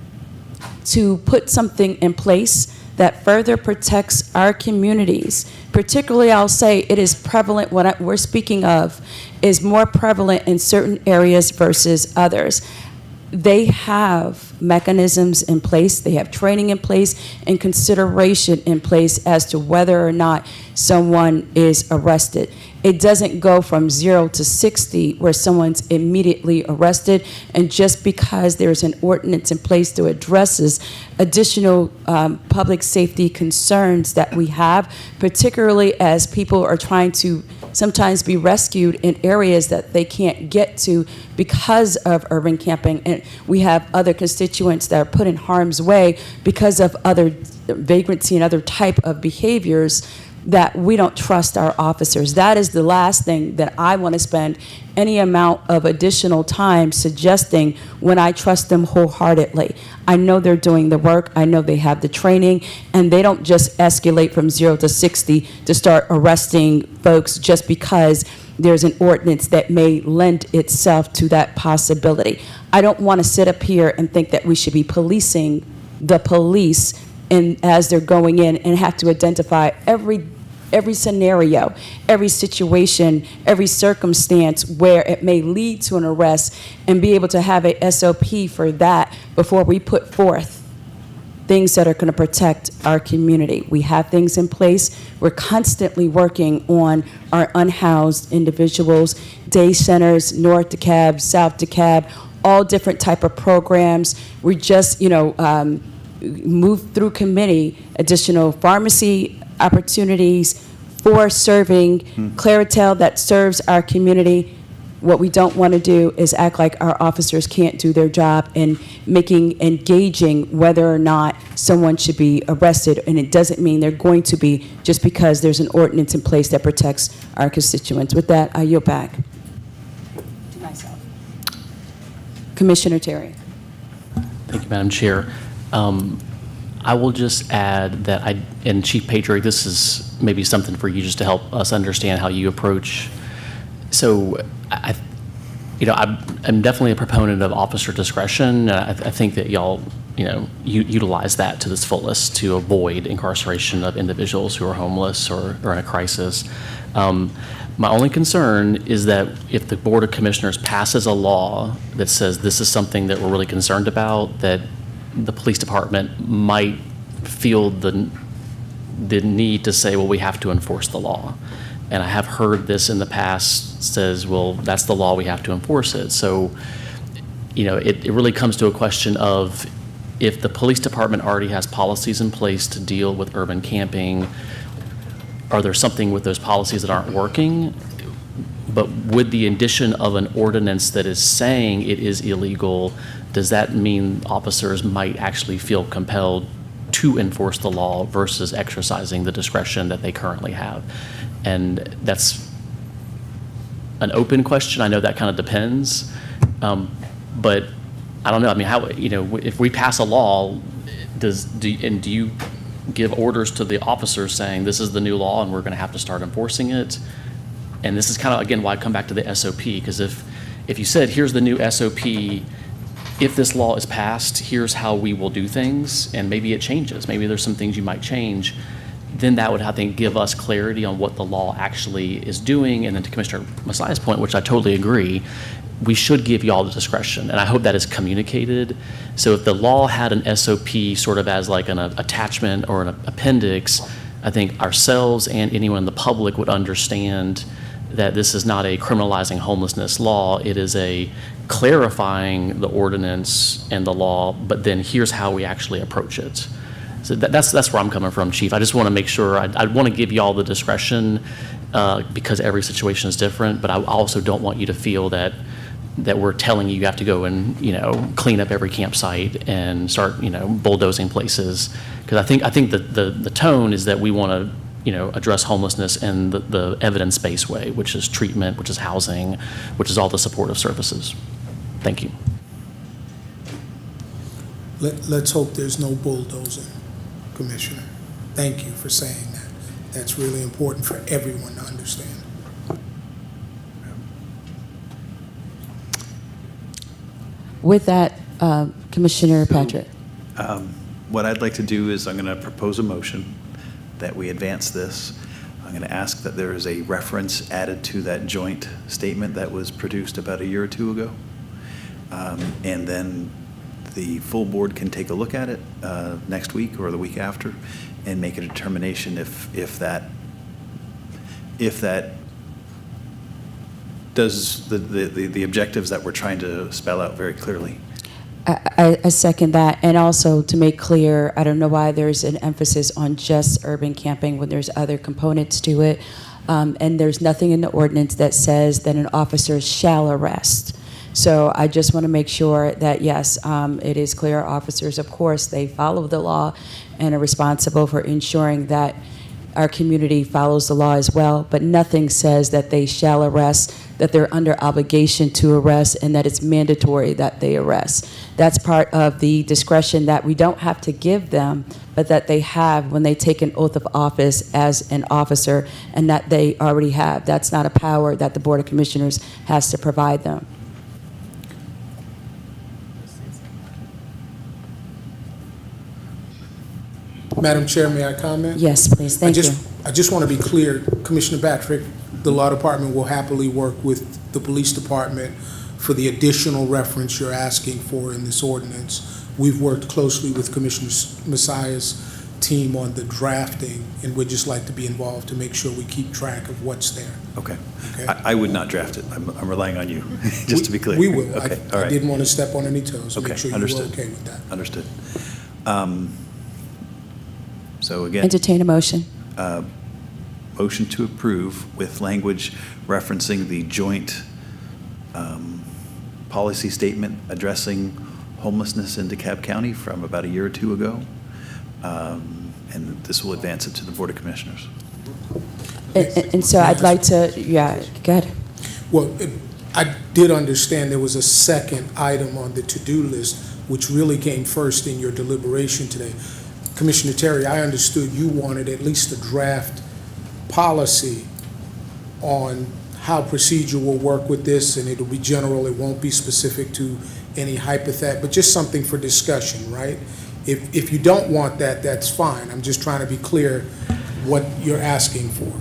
to put something in place that further protects our communities. Particularly, I'll say it is prevalent, what we're speaking of is more prevalent in certain areas versus others. They have mechanisms in place, they have training in place, and consideration in place as to whether or not someone is arrested. It doesn't go from 0 to 60 where someone's immediately arrested, and just because there's an ordinance in place that addresses additional public safety concerns that we have, particularly as people are trying to sometimes be rescued in areas that they can't get to because of urban camping, and we have other constituents that are put in harm's way because of other vagrancy and other type of behaviors, that we don't trust our officers. That is the last thing that I want to spend any amount of additional time suggesting when I trust them wholeheartedly. I know they're doing the work, I know they have the training, and they don't just escalate from 0 to 60 to start arresting folks just because there's an ordinance that may lend itself to that possibility. I don't want to sit up here and think that we should be policing the police and as they're going in and have to identify every scenario, every situation, every circumstance where it may lead to an arrest, and be able to have a SOP for that before we put forth things that are going to protect our community. We have things in place. We're constantly working on our unhoused individuals, day centers, North DeKalb, South DeKalb, all different type of programs. We just, moved through committee additional pharmacy opportunities for serving clientele that serves our community. What we don't want to do is act like our officers can't do their job and engaging whether or not someone should be arrested, and it doesn't mean they're going to be just because there's an ordinance in place that protects our constituents. With that, I yield back to myself. Commissioner Terry. Thank you, Madam Chair. I will just add that and Chief Patrick, this is maybe something for you just to help us understand how you approach. So I'm definitely a proponent of officer discretion. I think that y'all, utilize that to its fullest to avoid incarceration of individuals who are homeless or in a crisis. My only concern is that if the Board of Commissioners passes a law that says this is something that we're really concerned about, that the police department might feel the need to say, well, we have to enforce the law. And I have heard this in the past says, well, that's the law, we have to enforce it. So, it really comes to a question of if the police department already has policies in place to deal with urban camping, are there something with those policies that aren't working? But with the addition of an ordinance that is saying it is illegal, does that mean officers might actually feel compelled to enforce the law versus exercising the discretion that they currently have? And that's an open question. I know that kind of depends. But I don't know. I mean, how, if we pass a law, do you give orders to the officers saying this is the new law and we're going to have to start enforcing it? And this is kind of, again, why I come back to the SOP, because if you said, here's the new SOP, if this law is passed, here's how we will do things, and maybe it changes. Maybe there's some things you might change. Then that would, I think, give us clarity on what the law actually is doing. And then to Commissioner Messiah's point, which I totally agree, we should give you all the discretion. And I hope that is communicated. So if the law had an SOP sort of as like an attachment or an appendix, I think ourselves and anyone in the public would understand that this is not a criminalizing homelessness law. It is a clarifying the ordinance and the law, but then here's how we actually approach it. So that's where I'm coming from, Chief. I just want to make sure, I want to give you all the discretion because every situation is different, but I also don't want you to feel that we're telling you have to go and, clean up every campsite and start, bulldozing places. Because I think that the tone is that we want to, address homelessness in the evidence-based way, which is treatment, which is housing, which is all the supportive services. Thank you. Let's hope there's no bulldozing, Commissioner. Thank you for saying that. That's really important for everyone to understand. With that, Commissioner Patrick. What I'd like to do is I'm going to propose a motion that we advance this. I'm going to ask that there is a reference added to that joint statement that was produced about a year or two ago. And then the full board can take a look at it next week or the week after and make a determination if that does the objectives that we're trying to spell out very clearly. I second that, and also to make clear, I don't know why there's an emphasis on just urban camping when there's other components to it, and there's nothing in the ordinance that says that an officer shall arrest. So I just want to make sure that, yes, it is clear officers, of course, they follow the law and are responsible for ensuring that our community follows the law as well, but nothing says that they shall arrest, that they're under obligation to arrest, and that it's mandatory that they arrest. That's part of the discretion that we don't have to give them, but that they have when they take an oath of office as an officer, and that they already have. That's not a power that the Board of Commissioners has to provide them. Madam Chair, may I comment? Yes, please, thank you. I just want to be clear, Commissioner Patrick, the Law Department will happily work with the Police Department for the additional reference you're asking for in this ordinance. We've worked closely with Commissioner Messiah's team on the drafting, and we'd just like to be involved to make sure we keep track of what's there. Okay. Okay. I would not draft it. I'm relying on you, just to be clear. We will. Okay, all I right. didn't want to step on any toes. Okay, Make sure you were understood. okay with that. Understood. So again, Entertain a motion. motion to approve with language referencing the joint policy statement addressing homelessness in DeKalb County from about a year or two ago. And this will advance it to the Board of Commissioners. And so I'd like to, yeah, go ahead. Well, I did understand there was a second item on the to-do list, which really came first in your deliberation today. Commissioner Terry, I understood you wanted at least a draft policy on how procedure will work with this, and it'll be general, it won't be specific to any hypothet, but just something for discussion, right? If you don't want that, that's fine. I'm just trying to be clear what you're asking for.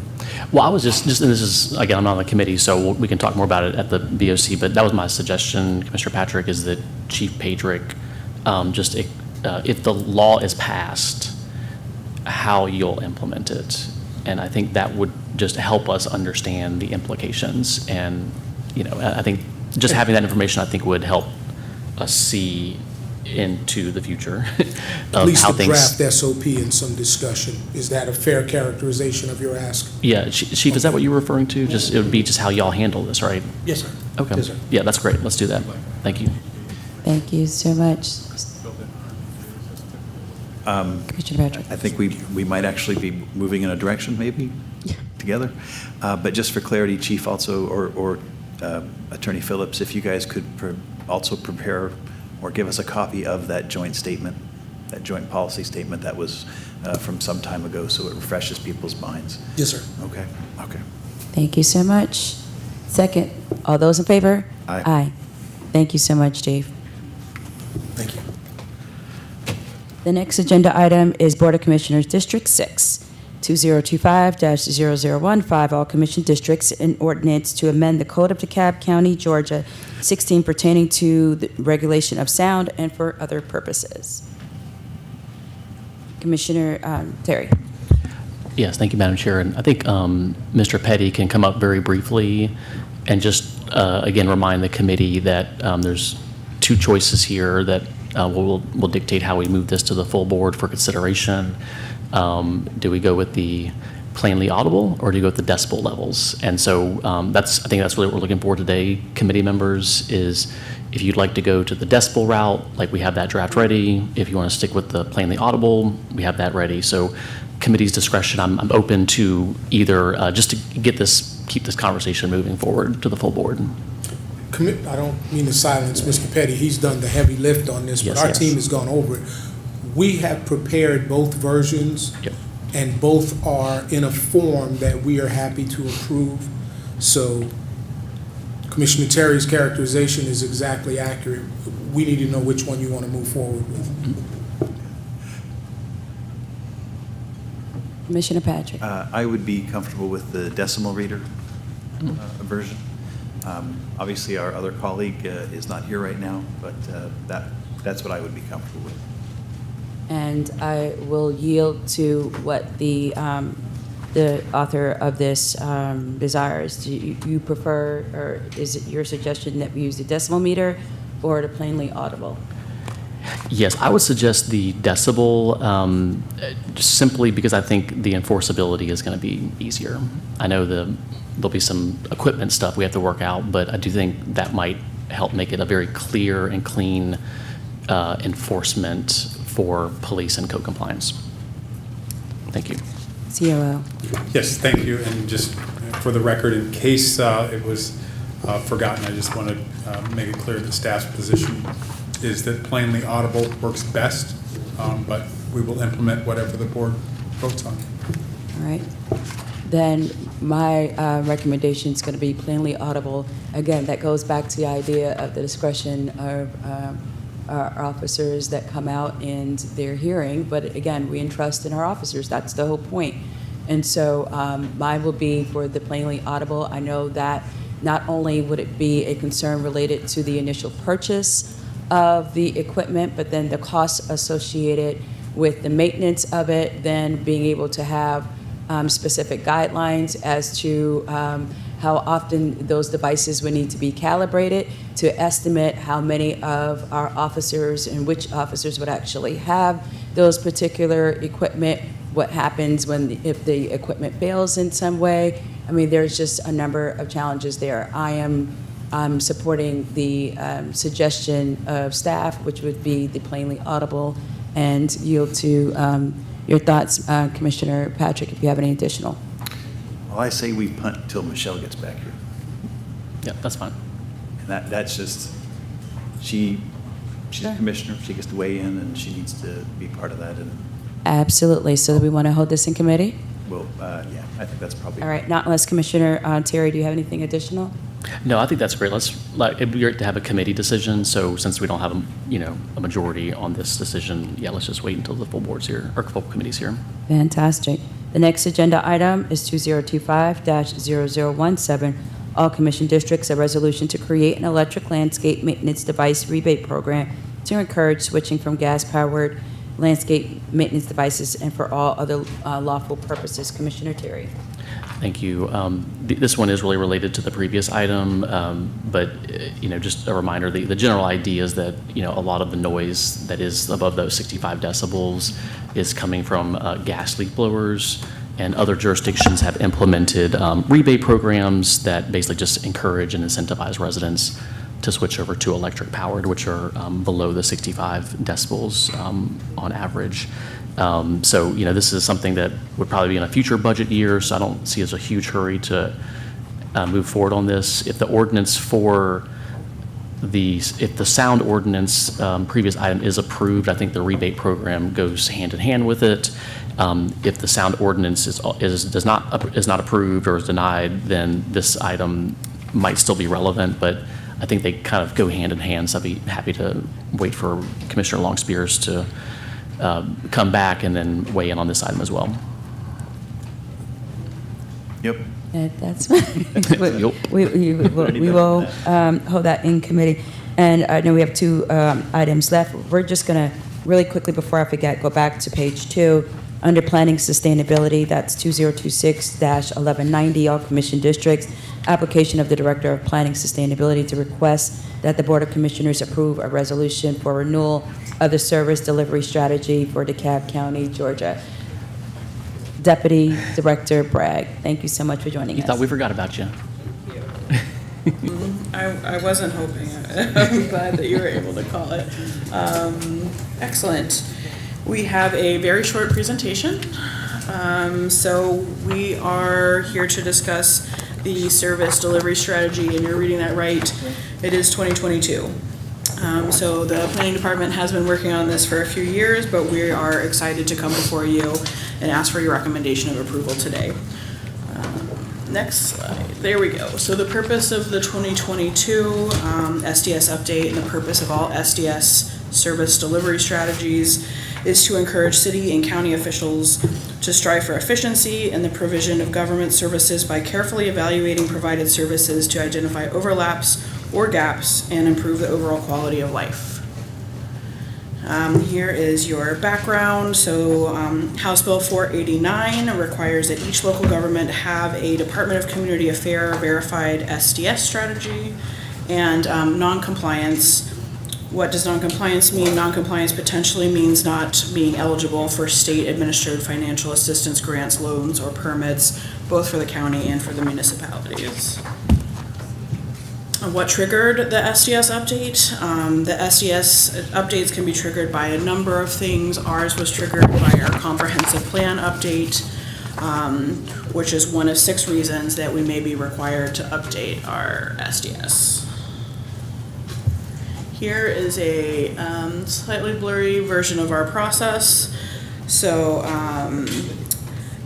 Well, I was just this is, again, I'm not on the committee, so we can talk more about it at the BOC, but that was my suggestion, Commissioner Patrick, is that Chief Padrick, if the law is passed, how you'll implement it. And I think that would just help us understand the implications. And, I think just having that information, I think, would help us see into the future At of least how a things. draft SOP and some discussion. Is that a fair characterization of your ask? Yeah, Chief, is that what you were referring to? It would be just how y'all handle this, right? Yes, sir. Okay. Yes, sir. Yeah, that's great. Let's do that. Thank you. Thank you so much. Commissioner Patrick. I think we might actually be moving in a direction maybe together. But just for clarity, Chief also, or Attorney Phillips, if you guys could also prepare or give us a copy of that joint statement, that joint policy statement that was from some time ago, so it refreshes people's minds. Yes, sir. Okay, okay. Thank you so much. Second, all those in favor? Aye. Aye. Thank you so much, Chief. Thank you. The next agenda item is Board of Commissioners District 6, 2025-0015, all commission districts, an ordinance to amend the Code of DeKalb County, Georgia, 16 pertaining to the regulation of sound and for other purposes. Commissioner Terry. Yes, thank you, Madam Chair. And I think Mr. Petty can come up very briefly and just, again, remind the committee that there's two choices here that will dictate how we move this to the full board for consideration. Do we go with the plainly audible, or do you go with the decibel levels? And so I think that's what we're looking for today, committee members, is if you'd like to go to the decibel route, like we have that draft ready. If you want to stick with the plainly audible, we have that ready. So committee's discretion, I'm open to either, just to keep this conversation moving forward to the full board. I don't mean to silence Mr. Petty. He's done the heavy lift on this, but Yes, our yes. team has gone over it. We have prepared both versions. Yep. And both are in a form that we are happy to approve. So Commissioner Terry's characterization is exactly accurate. We need to know which one you want to move forward with. Commissioner Patrick. I would be comfortable with the decimal reader version. Obviously, our other colleague is not here right now, but that's what I would be comfortable with. And I will yield to what the author of this desires. Do you prefer, or is it your suggestion that we use the decimal meter or the plainly audible? Yes, I would suggest the decibel, just simply because I think the enforceability is going to be easier. I know there'll be some equipment stuff we have to work out, but I do think that might help make it a very clear and clean enforcement for police and code compliance. Thank you. COO. Yes, thank you. And just for the record, in case it was forgotten, I just want to make it clear that staff's position is that plainly audible works best, but we will implement whatever the board votes on. All right. Then my recommendation is going to be plainly audible. Again, that goes back to the idea of the discretion of our officers that come out and they're hearing. But again, we entrust in our officers. That's the whole point. And so mine will be for the plainly audible. I know that not only would it be a concern related to the initial purchase of the equipment, but then the costs associated with the maintenance of it, then being able to have specific guidelines as to how often those devices would need to be calibrated to estimate how many of our officers and which officers would actually have those particular equipment, what happens if the equipment fails in some way. I mean, there's just a number of challenges there. I'm supporting the suggestion of staff, which would be the plainly audible, and yield to your thoughts, Commissioner Patrick, if you have any additional. Well, I say we punt until Michelle gets back here. Yeah, that's fine. And that's just, she's a commissioner, she gets to weigh in, and she needs to be part of that. And Absolutely. So do we want to hold this in committee? well, yeah, I think that's probably. All right. Not unless Commissioner Terry, do you have anything additional? No, I think that's great. It'd be great to have a committee decision. So since we don't have a majority on this decision, yeah, let's just wait until the full board's here or full committee's here. Fantastic. The next agenda item is 2025-0017. All commission districts, a resolution to create an electric landscape maintenance device rebate program to encourage switching from gas-powered landscape maintenance devices and for all other lawful purposes. Commissioner Terry. Thank you. This one is really related to the previous item, but just a reminder, the general idea is that a lot of the noise that is above those 65 decibels is coming from gas leak blowers, and other jurisdictions have implemented rebate programs that basically just encourage and incentivize residents to switch over to electric powered, which are below the 65 decibels on average. So, this is something that would probably be in a future budget year, so I don't see as a huge hurry to move forward on this. If the ordinance if the sound ordinance previous item is approved, I think the rebate program goes hand in hand with it. If the sound ordinance is not approved or is denied, then this item might still be relevant, but I think they kind of go hand in hand, so I'd be happy to wait for Commissioner Longspears to come back and then weigh in on this item as well. Yep. That's fine. We will hold that in committee. And I know we have two items left. We're just going to, really quickly before I forget, go back to page 2. Under Planning Sustainability, that's 2026-1190, all commission districts. Application of the Director of Planning Sustainability to request that the Board of Commissioners approve a resolution for renewal of the service delivery strategy for DeKalb County, Georgia. Deputy Director Bragg, thank you so much for joining us. You thought we forgot about you. I wasn't hoping. I'm glad that you were able to call it. Excellent. We have a very short presentation. So we are here to discuss the service delivery strategy, and you're reading that right. It is 2022. So the planning department has been working on this for a few years, but we are excited to come before you and ask for your recommendation of approval today. Next slide. There we go. So the purpose of the 2022 SDS update and the purpose of all SDS service delivery strategies is to encourage city and county officials to strive for efficiency in the provision of government services by carefully evaluating provided services to identify overlaps or gaps and improve the overall quality of life. Here is your background. So House Bill 489 requires that each local government have a Department of Community Affairs verified SDS strategy. And non-compliance, what does non-compliance mean? Non-compliance potentially means not being eligible for state-administered financial assistance grants, loans, or permits, both for the county and for the municipalities. What triggered the SDS update? The SDS updates can be triggered by a number of things. Ours was triggered by our comprehensive plan update, which is one of 6 reasons that we may be required to update our SDS. Here is a slightly blurry version of our process. So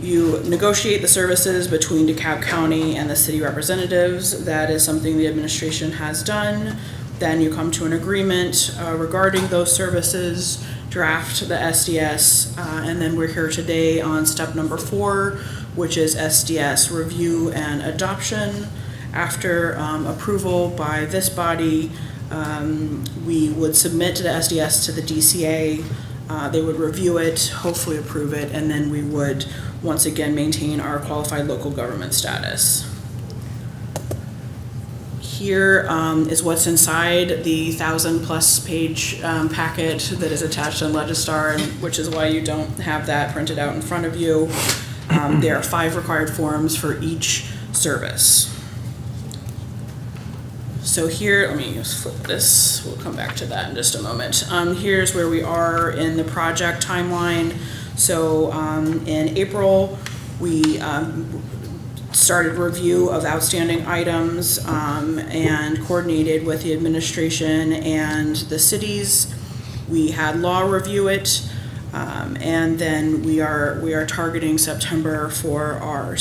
you negotiate the services between DeKalb County and the city representatives. That is something the administration has done. Then you come to an agreement regarding those services, draft the SDS, and then we're here today on step number 4, which is SDS review and adoption. After approval by this body, we would submit the SDS to the DCA. They would review it, hopefully approve it, and then we would once again maintain our qualified local government status. Here is what's inside the 1,000+ page packet that is attached on Legistar, which is why you don't have that printed out in front of you. There are 5 required forms for each service. So here, let me just flip this. We'll come back to that in just a moment. Here's where we are in the project timeline. So in April, we started review of outstanding items and coordinated with the administration and the cities. We had law review it, and then we are targeting September for our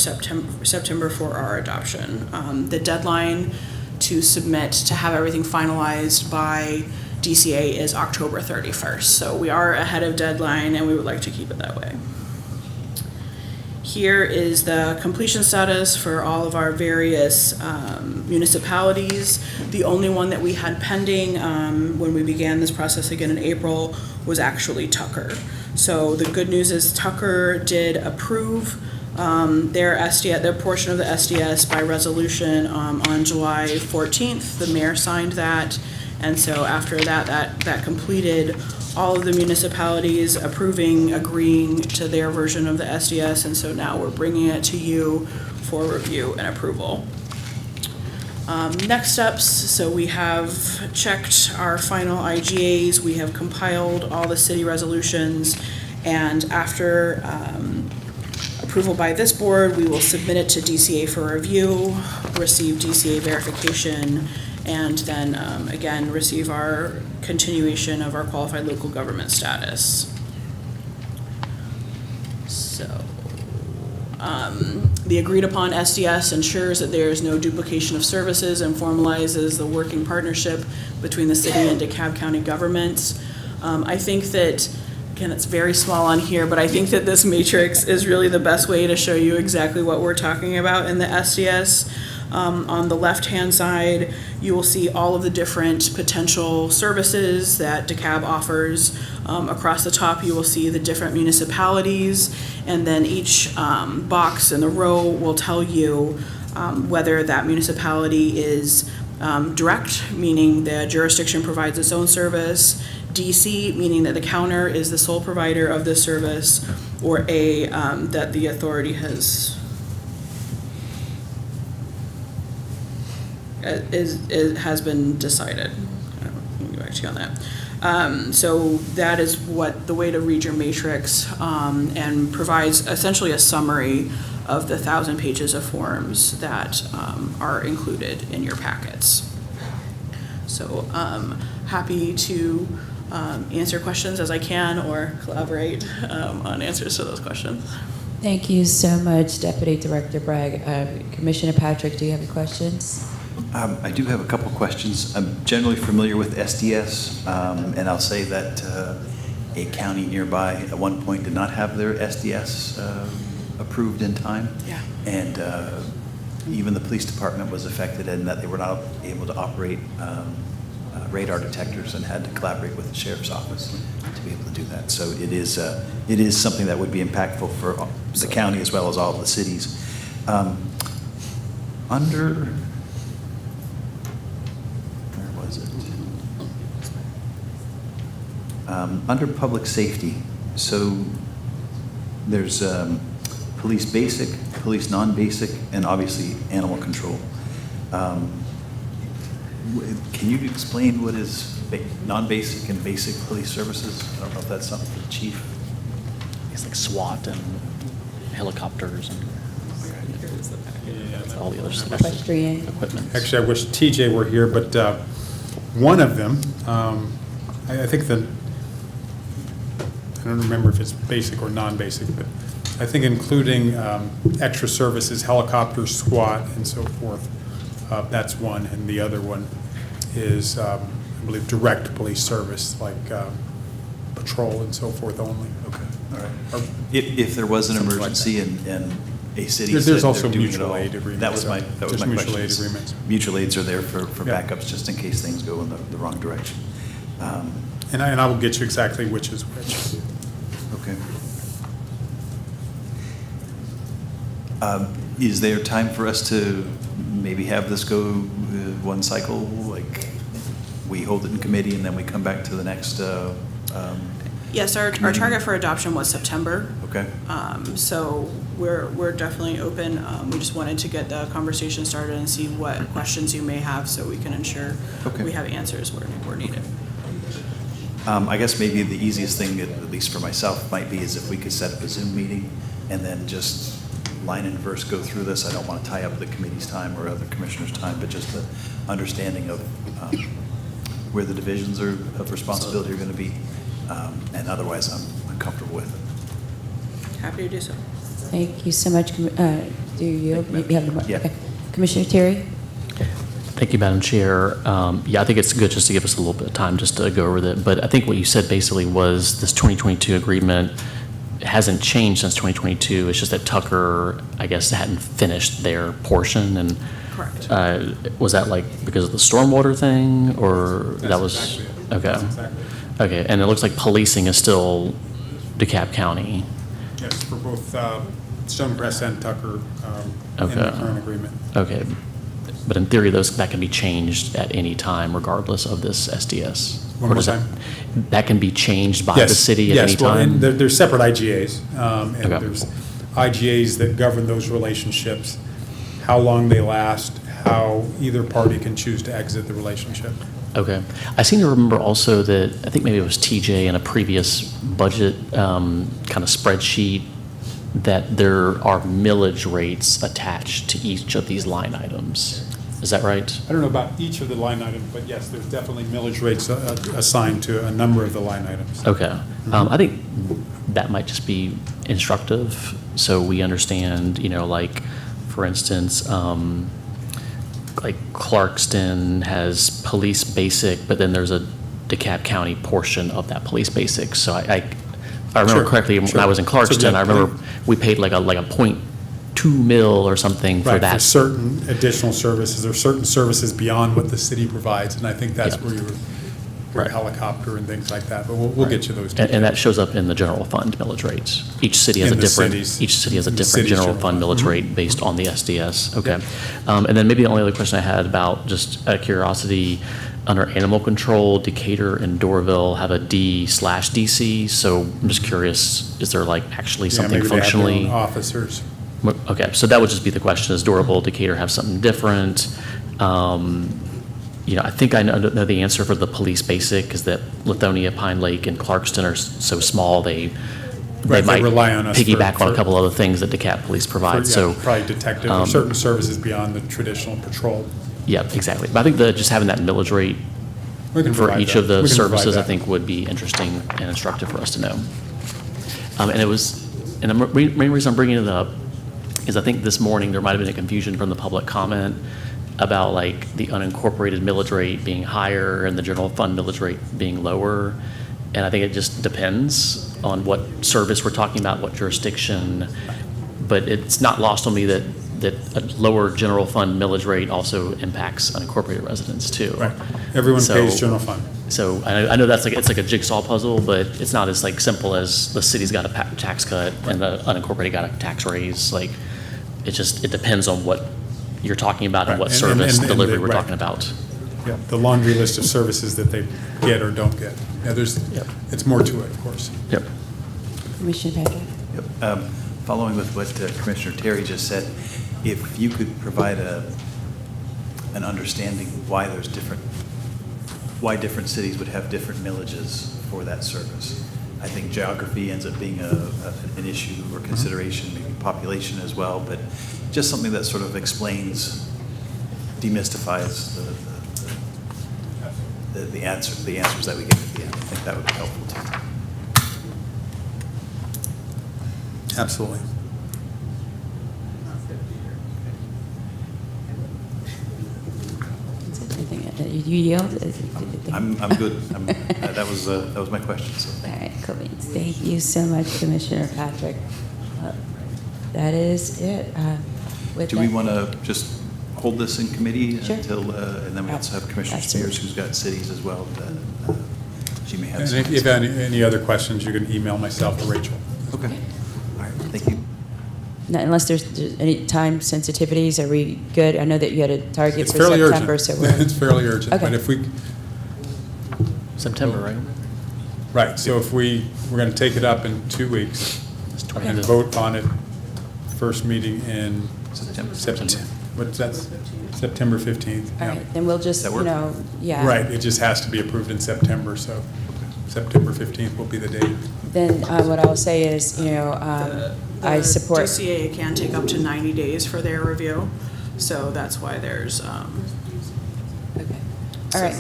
adoption. The deadline to submit to have everything finalized by DCA is October 31st. So we are ahead of deadline and we would like to keep it that way. Here is the completion status for all of our various municipalities. The only one that we had pending when we began this process again in April was actually Tucker. So the good news is Tucker did approve their portion of the SDS by resolution on July 14th. The mayor signed that, and so after that completed all of the municipalities agreeing to their version of the SDS, and so now we're bringing it to you for review and approval. Next steps, so we have checked our final IGAs, we have compiled all the city resolutions, and after approval by this board, we will submit it to DCA for review, receive DCA verification, and then again receive our continuation of our qualified local government status. So the agreed upon SDS ensures that there is no duplication of services and formalizes the working partnership between the city and DeKalb County governments. I think that, again, it's very small on here, but I think that this matrix is really the best way to show you exactly what we're talking about in the SDS. On the left-hand side, you will see all of the different potential services that DeKalb offers. Across the top, you will see the different municipalities, and then each box in the row will tell you whether that municipality is direct, meaning the jurisdiction provides its own service, DC, meaning that the counter is the sole provider of this service, or A, that the authority has been decided. Let me go back to you on that. So that is what the way to read your matrix, and provides essentially a summary of the 1,000 pages of forms that are included in your packets. So happy to answer questions as I can, or collaborate on answers to those questions. Thank you so much, Deputy Director Bragg. Commissioner Patrick, do you have any questions? I do have a couple questions. I'm generally familiar with SDS, and I'll say that a county nearby at one point did not have their SDS approved in time. Yeah. And even the police department was affected in that they were not able to operate radar detectors and had to collaborate with the sheriff's office to be able to do that. So it is something that would be impactful for the county as well as all of the cities. Under, where was it? Under public safety, so there's police basic, police non-basic, and obviously animal control. Can you explain what is non-basic and basic police services? I don't know if that's something for the chief. It's like SWAT and helicopters and all the other stuff. Equestrian. Equipment. Actually, I wish TJ were here, but one of them, I think I don't remember if it's basic or non-basic, but I think including extra services, helicopters, SWAT, and so forth, that's one. And the other one is, I believe, direct police service, like patrol and so forth only. Okay, all right. If there was an emergency and a city There's said also they're doing it mutual all, aid agreements. that was my There's question. mutual aid agreements. Mutual aids are there for Yeah. backups just in case things go in the wrong direction. And I will get you exactly which is which. Okay. Is there time for us to maybe have this go one cycle, like we hold it in committee and then we come back to the next? Yes, our target for adoption was September. Okay. So we're definitely open. We just wanted to get the conversation started and see what questions you may have so we can ensure Okay. we have answers where needed. I guess maybe the easiest thing, at least for myself, might be is if we could set up a Zoom meeting and then just line and verse go through this. I don't want to tie up the committee's time or other commissioners' time, but just the understanding of where the divisions of responsibility are going to be. And otherwise, I'm comfortable with it. Happy to do so. Thank you so much. Do you have the, Yeah. okay. Commissioner Terry? Thank you, Madam Chair. Yeah, I think it's good just to give us a little bit of time just to go over that. But I think what you said basically was this 2022 agreement hasn't changed since 2022. It's just that Tucker, I guess, hadn't finished their portion. And Correct. Was that like because of the stormwater thing, or That's that was exactly it. okay? That's exactly it. Okay, and it looks like policing is still DeKalb County. Yes, for both Stonecrest and Tucker in Okay. the current agreement. Okay, but in theory, that can be changed at any time, regardless of this SDS. One Or more does that- time? That can be changed by Yes, the city at any Yes, well, time? and there's separate IGAs, and Okay. there's IGAs that govern those relationships, how long they last, how either party can choose to exit the relationship. Okay. I seem to remember also that, I think maybe it was TJ in a previous budget kind of spreadsheet, that there are millage rates attached to each of these line items. Is that right? I don't know about each of the line items, but yes, there's definitely millage rates assigned to a number of the line items. Okay. I think that might just be instructive, so we understand, like, for instance, like Clarkston has police basic, but then there's a DeKalb County portion of that police basic. So I remember Sure, correctly, when sure. I was in So, Clarkston, yeah, I remember we paid like a 0.2 mil or something for Right, that. for certain additional services, or certain services beyond what the city provides, and I think that's Yeah. where you were, Right. helicopter and things like that, but we'll get you those. And that shows up in the general fund millage rates. Each city has a In the different, cities. each city has a The different city's general general fund fund. millage rate based on the SDS. Okay. And then maybe the only other question I had about, just out of curiosity, under animal control, Decatur and Doraville have a D/DC. So I'm just curious, is there like actually Yeah, something maybe they have their own functionally? officers. Okay, so that would just be the question, is Doraville, Decatur have something different? I think I know the answer for the police basic is that Lithonia, Pine Lake, and Clarkston are so small, they Right, they might rely on us piggyback on a for- couple other things that DeKalb Police provide, Yeah, so. probably detective, or certain services beyond the traditional patrol. Yeah, exactly. But I think just having that millage rate We can for provide each that. of the We can provide services, I that. think would be interesting and instructive for us to know. And the main reason I'm bringing it up is I think this morning there might have been a confusion from the public comment about like the unincorporated millage rate being higher and the general fund millage rate being lower. And I think it just depends on what service we're talking about, what jurisdiction. But it's not lost on me that a lower general fund millage rate also impacts unincorporated residents too. Right. Everyone So- pays general fund. So I know that's it's like a jigsaw puzzle, but it's not as like simple as the city's got a tax cut and the unincorporated got a tax raise. Like, it depends on what you're talking about and Right. what And- service and delivery the- we're right. talking about. Yeah, the laundry list of services that they get or don't get. Yeah, Yep. it's more to it, of course. Yep. Commissioner Patrick? Yep. Following with what Commissioner Terry just said, if you could provide an understanding why different cities would have different millages for that service. I think geography ends up being an issue or consideration, maybe population as well, but just something that sort of explains, demystifies the answers that we get at the end. I think that would be helpful too. Absolutely. You yield? I'm good. That was my question. So All right, cool beans. Thank you so much, Commissioner Patrick. That is it. With do we that- want to just hold this in committee Sure. until, and then we also have Commissioner Absolutely. Spears, who's got cities as well, that she may have And some. if you have any other questions, you can email myself or Rachel. Okay. All right, thank you. Not unless there's any time sensitivities, are we good? I know that you had a target It's for fairly September, urgent. so we're. It's fairly urgent, Okay. but if we, September, right? right, so if we're going to take it up in 2 weeks Okay. and vote on it, first meeting in September. What's that? September 15th. All yeah. right, then we'll just, That you work? know, yeah. Right, it just has to be approved in September, so September 15th will be the date. Then what I'll say is, you know, I support. DCA can take up to 90 days for their review, so that's why there's, Okay. All right.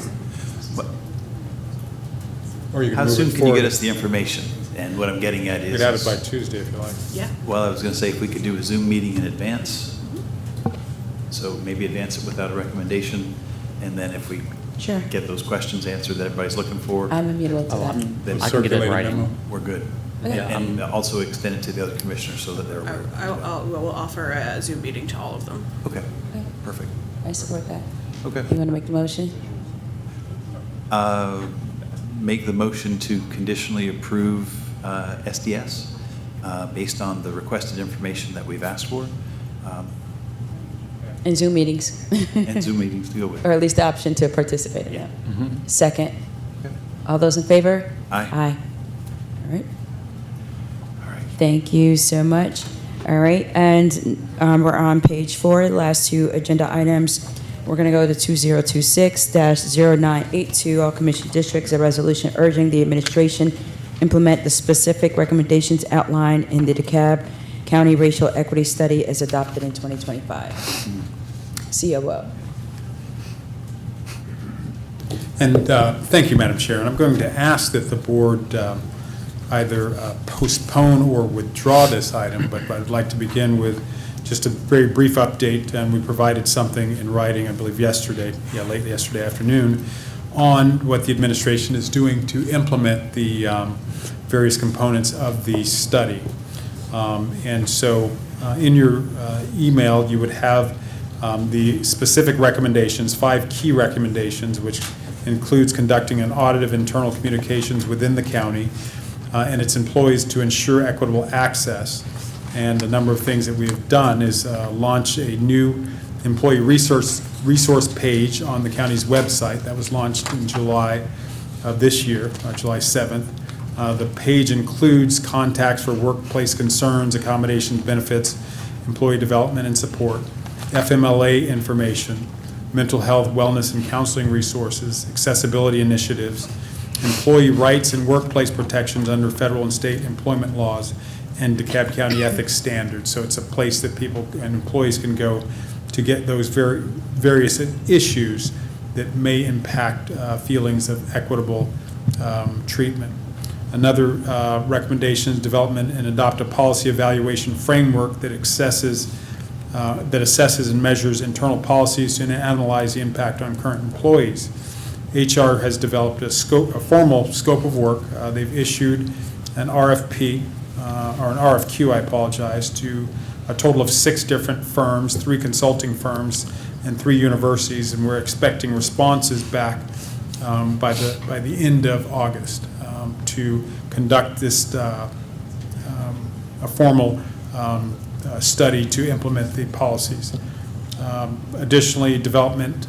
What- Or you can How move soon it can you forward. get us the information? And what I'm getting at You is. could have it by Tuesday if you like. yeah. Well, I was going to say, if we could do a Zoom meeting in advance, so maybe advance it without a recommendation, and then if we Sure. get those questions answered that everybody's looking for, I'm amenable to Oh, that. then I can get it in Circulate a writing. memo. we're good. Okay. And also extend it to the other commissioners so that they're aware. We'll offer a Zoom meeting to all of them. Okay, Okay. perfect. I support that. Okay. You want to make the motion? Make the motion to conditionally approve SDS based on the requested information that we've asked for, And Zoom meetings. and Zoom meetings to go with. Or at least the option to participate in Yeah. that. Second. All those in favor? Aye. Aye. All right. All right. Thank you so much. All right, and we're on page 4, last 2 agenda items. We're going to go to 2026-0982, all commission districts, a resolution urging the administration implement the specific recommendations outlined in the DeKalb County Racial Equity Study as adopted in 2025. COO. And thank you, Madam Chair. And I'm going to ask that the board either postpone or withdraw this item, but I'd like to begin with just a very brief update. And we provided something in writing, I believe yesterday, late yesterday afternoon, on what the administration is doing to implement the various components of the study. And so in your email, you would have the specific recommendations, 5 key recommendations, which includes conducting an audit of internal communications within the county and its employees to ensure equitable access. And a number of things that we have done is launch a new employee resource page on the county's website that was launched in July of this year, July 7th. The page includes contacts for workplace concerns, accommodations, benefits, employee development and support, FMLA information, mental health, wellness, and counseling resources, accessibility initiatives, employee rights and workplace protections under federal and state employment laws, and DeKalb County ethics standards. So it's a place that people and employees can go to get those various issues that may impact feelings of equitable treatment. Another recommendation is development and adopt a policy evaluation framework that assesses and measures internal policies to analyze the impact on current employees. HR has developed a formal scope of work. They've issued an RFP, or an RFQ, I apologize, to a total of 6 different firms, 3 consulting firms, and 3 universities, and we're expecting responses back by the end of August to conduct this a formal study to implement the policies. Additionally, develop and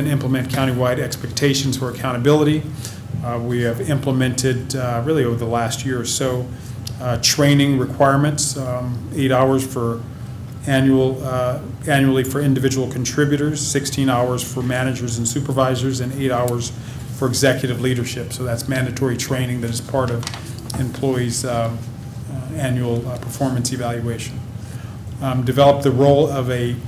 implement countywide expectations for accountability. We have implemented, really over the last year or so, training requirements, 8 hours for annually for individual contributors, 16 hours for managers and supervisors, and 8 hours for executive leadership. So that's mandatory training that is part of employees' annual performance evaluation. Develop the role of an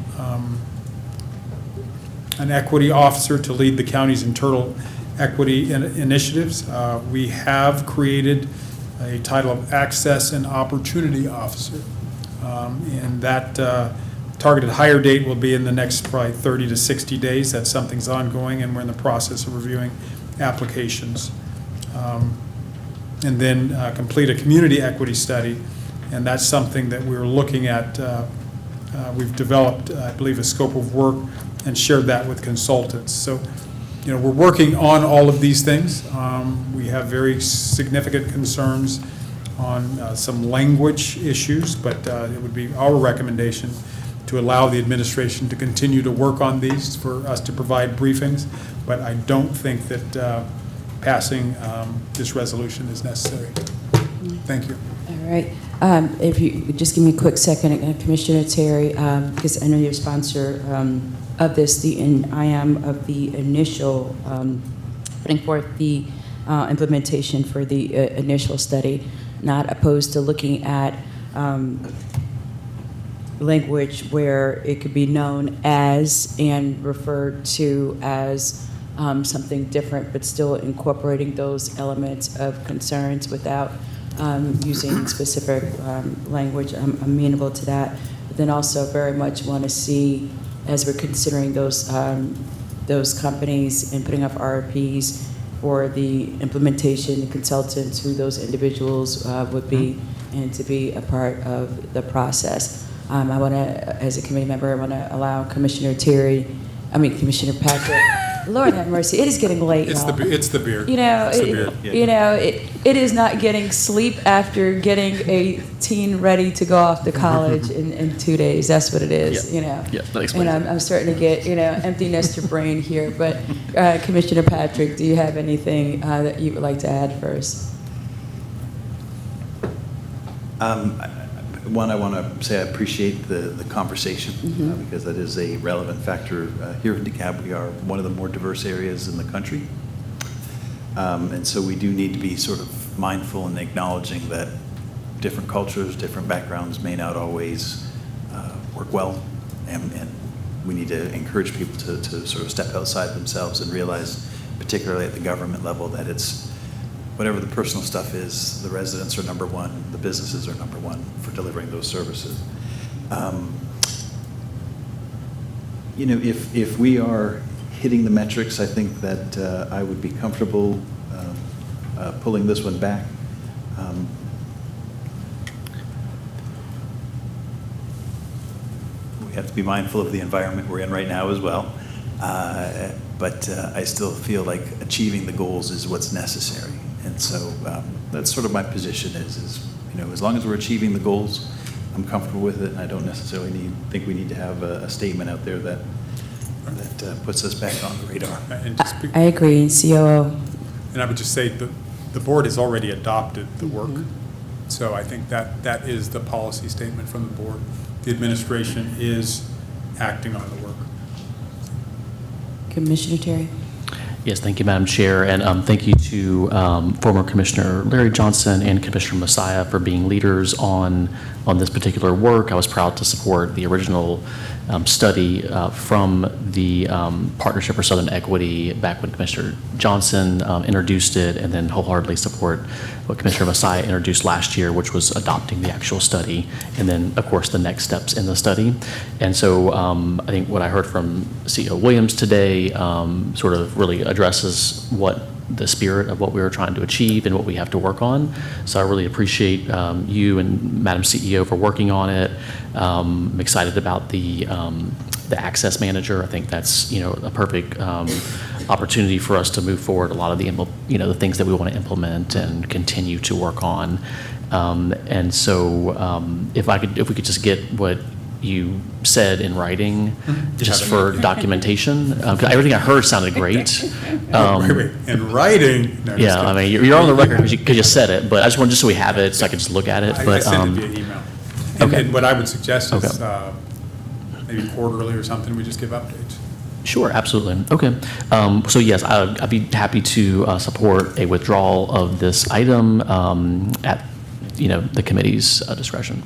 equity officer to lead the county's internal equity initiatives. We have created a title of Access and Opportunity Officer. And that targeted hire date will be in the next probably 30 to 60 days. That's something's ongoing, and we're in the process of reviewing applications. And then complete a community equity study, and that's something that we're looking at. We've developed, I believe, a scope of work and shared that with consultants. So, you know, we're working on all of these things. We have very significant concerns on some language issues, but it would be our recommendation to allow the administration to continue to work on these for us to provide briefings. But I don't think that passing this resolution is necessary. Thank you. All right. If you could just give me a quick second, Commissioner Terry, because I know you're a sponsor of this, and I am of the initial, putting forth the implementation for the initial study, not opposed to looking at language where it could be known as and referred to as something different, but still incorporating those elements of concerns without using specific language. I'm amenable to that. But then also very much want to see, as we're considering those companies and putting up RFPs for the implementation, consultants, who those individuals would be, and to be a part of the process. I want to, as a committee member, I want to allow Commissioner Patrick. Lord have mercy, it is getting late, It's y'all. it's the beer. You know, It's the beer. you know, it is not getting sleep after getting a teen ready to go off to college in 2 days. That's what it is, you know. Yeah, that explains And I'm starting to get, empty nester brain here. But Commissioner Patrick, do you have anything that you would like to add first? One, I want to say I appreciate the conversation because that is a relevant factor. Here in DeKalb, we are one of the more diverse areas in the country. And so we do need to be sort of mindful and acknowledging that different cultures, different backgrounds may not always work well. And we need to encourage people to sort of step outside themselves and realize, particularly at the government level, that it's whatever the personal stuff is, the residents are number one, the businesses are number one for delivering those services. If we are hitting the metrics, I think that I would be comfortable pulling this one back. We have to be mindful of the environment we're in right now as well. But I still feel like achieving the goals is what's necessary. And so that's sort of my position is as long as we're achieving the goals, I'm comfortable with it. And I don't necessarily think we need to have a statement out there that puts us back on the radar. I agree, COO. And I would just say the board has already adopted the work. So I think that is the policy statement from the board. The administration is acting on the work. Commissioner Terry. Yes, thank you, Madam Chair, and thank you to former Commissioner Larry Johnson and Commissioner Messiah for being leaders on this particular work. I was proud to support the original study from the Partnership for Southern Equity back when Commissioner Johnson introduced it, and then wholeheartedly support what Commissioner Messiah introduced last year, which was adopting the actual study, and then, of course, the next steps in the study. And so I think what I heard from CEO Williams today sort of really addresses what the spirit of what we were trying to achieve and what we have to work on. So I really appreciate you and Madam CEO for working on it. I'm excited about the access manager. I think that's, you know, a perfect opportunity for us to move forward a lot of the, you know, the things that we want to implement and continue to work on. And so if we could just get what you said in writing, just for documentation. 'Cause everything I heard sounded great. Wait. In writing? No, Yeah, I mean, you're on the record because you said it, but I just wanted, just so we have it, so I can just look at it. I But send it via email. Okay. And what I would suggest is Okay. maybe quarterly or something, we just give updates. Sure, absolutely. Okay. So yes, I'd be happy to support a withdrawal of this item at, you know, the committee's discretion.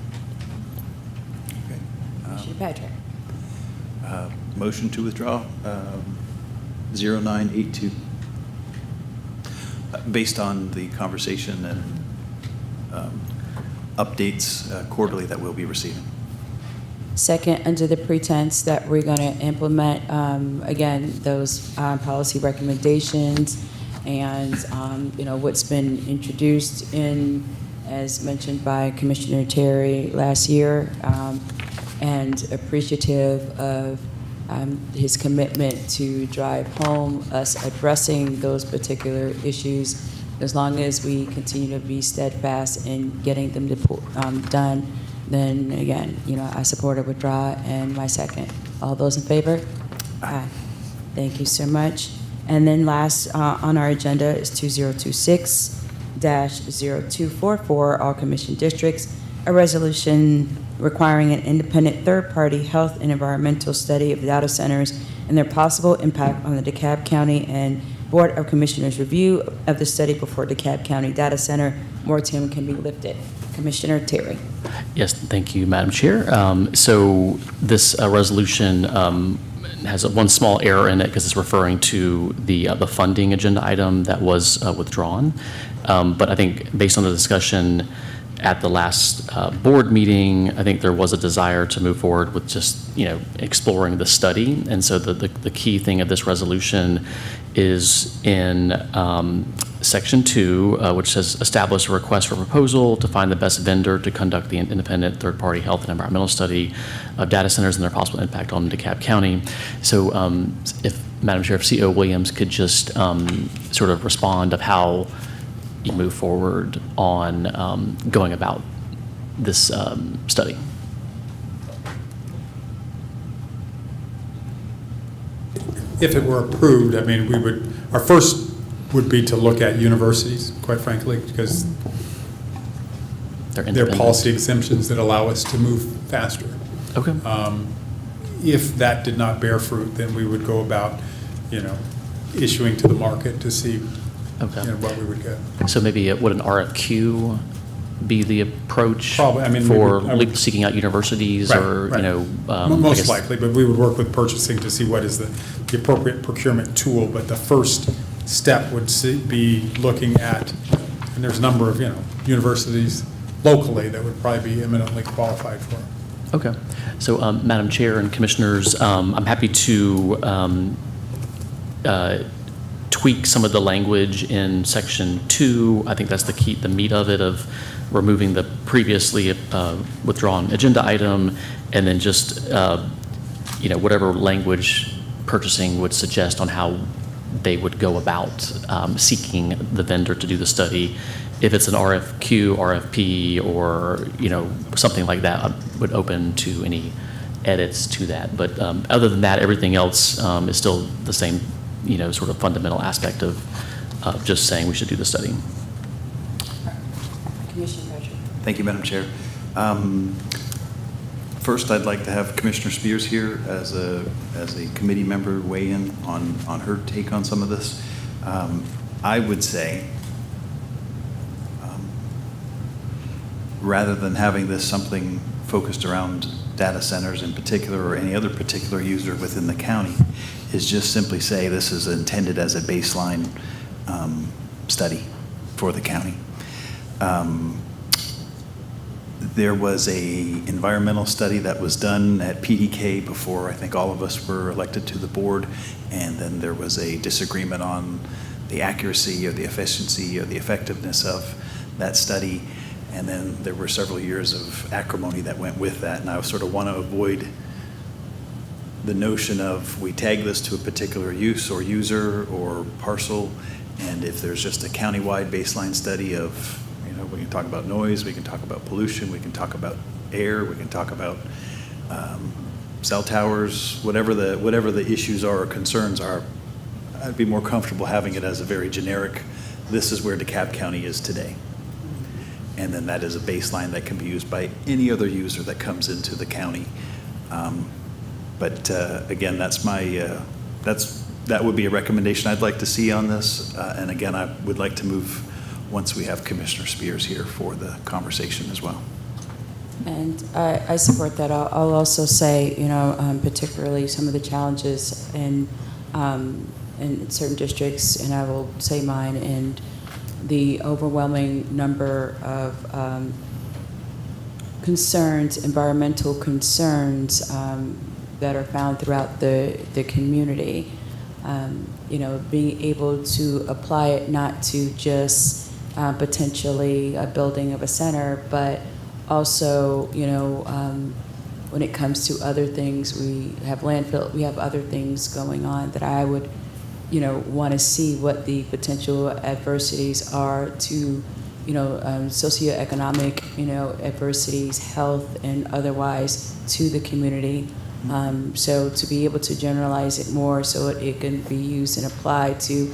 Commissioner Patrick. Motion to withdraw 0982. Based on the conversation and updates quarterly that we'll be receiving. Second, under the pretense that we're going to implement, again, those policy recommendations and, you know, what's been introduced in, as mentioned by Commissioner Terry last year, and appreciative of his commitment to drive home us addressing those particular issues, as long as we continue to be steadfast in getting them done, then again, you know, I support a withdrawal and my second. All those in favor? Aye. Thank you so much. And then last on our agenda is 2026-0244, all commission districts, a resolution requiring an independent third-party health and environmental study of data centers and their possible impact on the DeKalb County, and Board of Commissioners review of the study before DeKalb County Data Center moratorium can be lifted. Commissioner Terry. Yes, thank you, Madam Chair. So this resolution has one small error in it because it's referring to the funding agenda item that was withdrawn. But I think based on the discussion at the last board meeting, I think there was a desire to move forward with just, you know, exploring the study. And so the key thing of this resolution is in Section 2, which says establish a request for proposal to find the best vendor to conduct the independent third-party health and environmental study of data centers and their possible impact on DeKalb County. So if Madam Chair, if CEO Williams could just sort of respond of how you move forward on going about this study. If it were approved, I mean, we would, our first would be to look at universities, quite frankly, because there are policy exemptions that allow us to move faster. Okay. If that did not bear fruit, then we would go about, you know, issuing to the market to see, Okay. you know, what we would get. So maybe would an RFQ be the approach? Probably, I mean, for I would- seeking out universities Right, or, right. you know? I Most guess- likely, but we would work with purchasing to see what is the appropriate procurement tool. But the first step would be looking at, and there's a number of, you know, universities locally that would probably be eminently qualified for it. Okay. So, Madam Chair and Commissioners, I'm happy to tweak some of the language in Section 2. I think that's the key, the meat of it, of removing the previously withdrawn agenda item, and then just, you know, whatever language purchasing would suggest on how they would go about seeking the vendor to do the study. If it's an RFQ, RFP, or, you know, something like that, I would open to any edits to that. But other than that, everything else is still the same, you know, sort of fundamental aspect of just saying we should do the study. Commissioner Patrick. Thank you, Madam Chair. First, I'd like to have Commissioner Spears here as a committee member weigh in on her take on some of this. I would say, rather than having this something focused around data centers in particular, or any other particular user within the county, is just simply say this is intended as a baseline study for the county. There was a environmental study that was done at PDK before I think all of us were elected to the board, and then there was a disagreement on the accuracy or the efficiency or the effectiveness of that study, and then there were several years of acrimony that went with that, and I sort of want to avoid the notion of we tag this to a particular use or user or parcel, and if there's just a countywide baseline study of, we can talk about noise, we can talk about pollution, we can talk about air, we can talk about cell towers, whatever the issues are or concerns are, I'd be more comfortable having it as a very generic, this is where DeKalb County is today. And then that is a baseline that can be used by any other user that comes into the county. But again, that would be a recommendation I'd like to see on this. And again, I would like to move once we have Commissioner Spears here for the conversation as well. And I support that. I'll also say, particularly some of the challenges in certain districts, and I will say mine, and the overwhelming number of concerns, environmental concerns that are found throughout the community. Being able to apply it not to just potentially a building of a center, but also, when it comes to other things, we have landfill, we have other things going on that I would, want to see what the potential adversities are to, socioeconomic, adversities, health, and otherwise to the community. So to be able to generalize it more so it can be used and applied to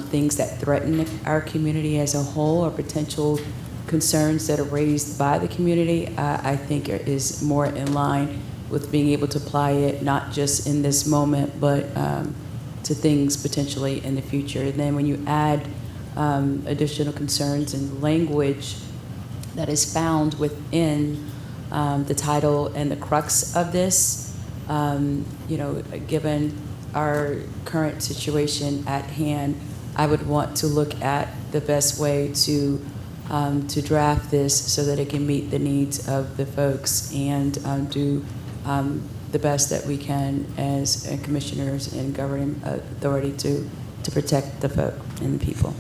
things that threaten our community as a whole, or potential concerns that are raised by the community, I think is more in line with being able to apply it not just in this moment, but to things potentially in the future. And then when you add additional concerns and language that is found within the title and the crux of this, given our current situation at hand, I would want to look at the best way to draft this so that it can meet the needs of the folks and do the best that we can as commissioners and governing authority to protect the folk and the people.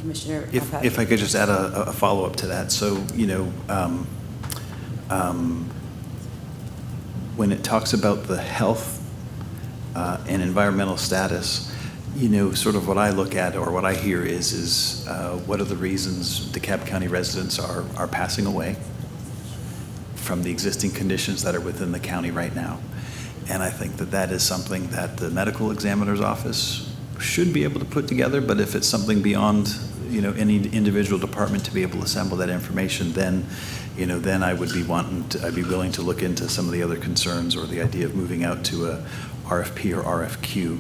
Commissioner, if I could just add a follow-up to that. So, when it talks about the health and environmental status, sort of what I look at or what I hear is what are the reasons DeKalb County residents are passing away from the existing conditions that are within the county right now. And I think that is something that the medical examiner's office should be able to put together, but if it's something beyond any individual department to be able to assemble that information, then then I'd be willing to look into some of the other concerns or the idea of moving out to a RFP or RFQ.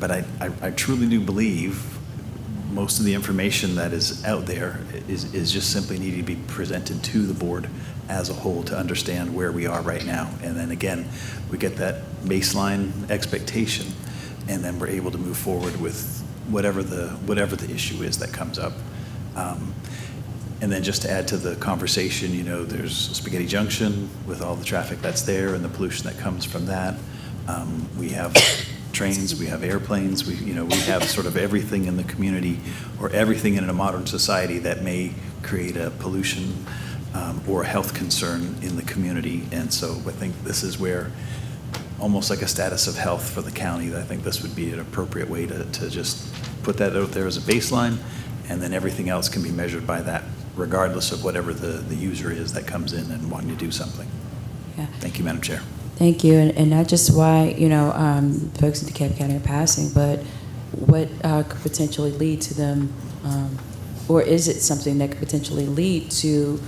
But I truly do believe most of the information that is out there is just simply needing to be presented to the board as a whole to understand where we are right now. And then again, we get that baseline expectation, and then we're able to move forward with whatever the issue is that comes up. And then just to add to the conversation, there's Spaghetti Junction with all the traffic that's there and the pollution that comes from that. We have trains, we have airplanes, we have sort of everything in the community or everything in a modern society that may create a pollution or a health concern in the community. And so I think this is where, almost like a status of health for the county, I think this would be an appropriate way to just put that out there as a baseline, and then everything else can be measured by that, regardless of whatever the user is that comes in and wanting to do something. Yeah. Thank you, Madam Chair. Thank you, and not just why folks in DeKalb County are passing, but what could potentially lead to them, or is it something that could potentially lead to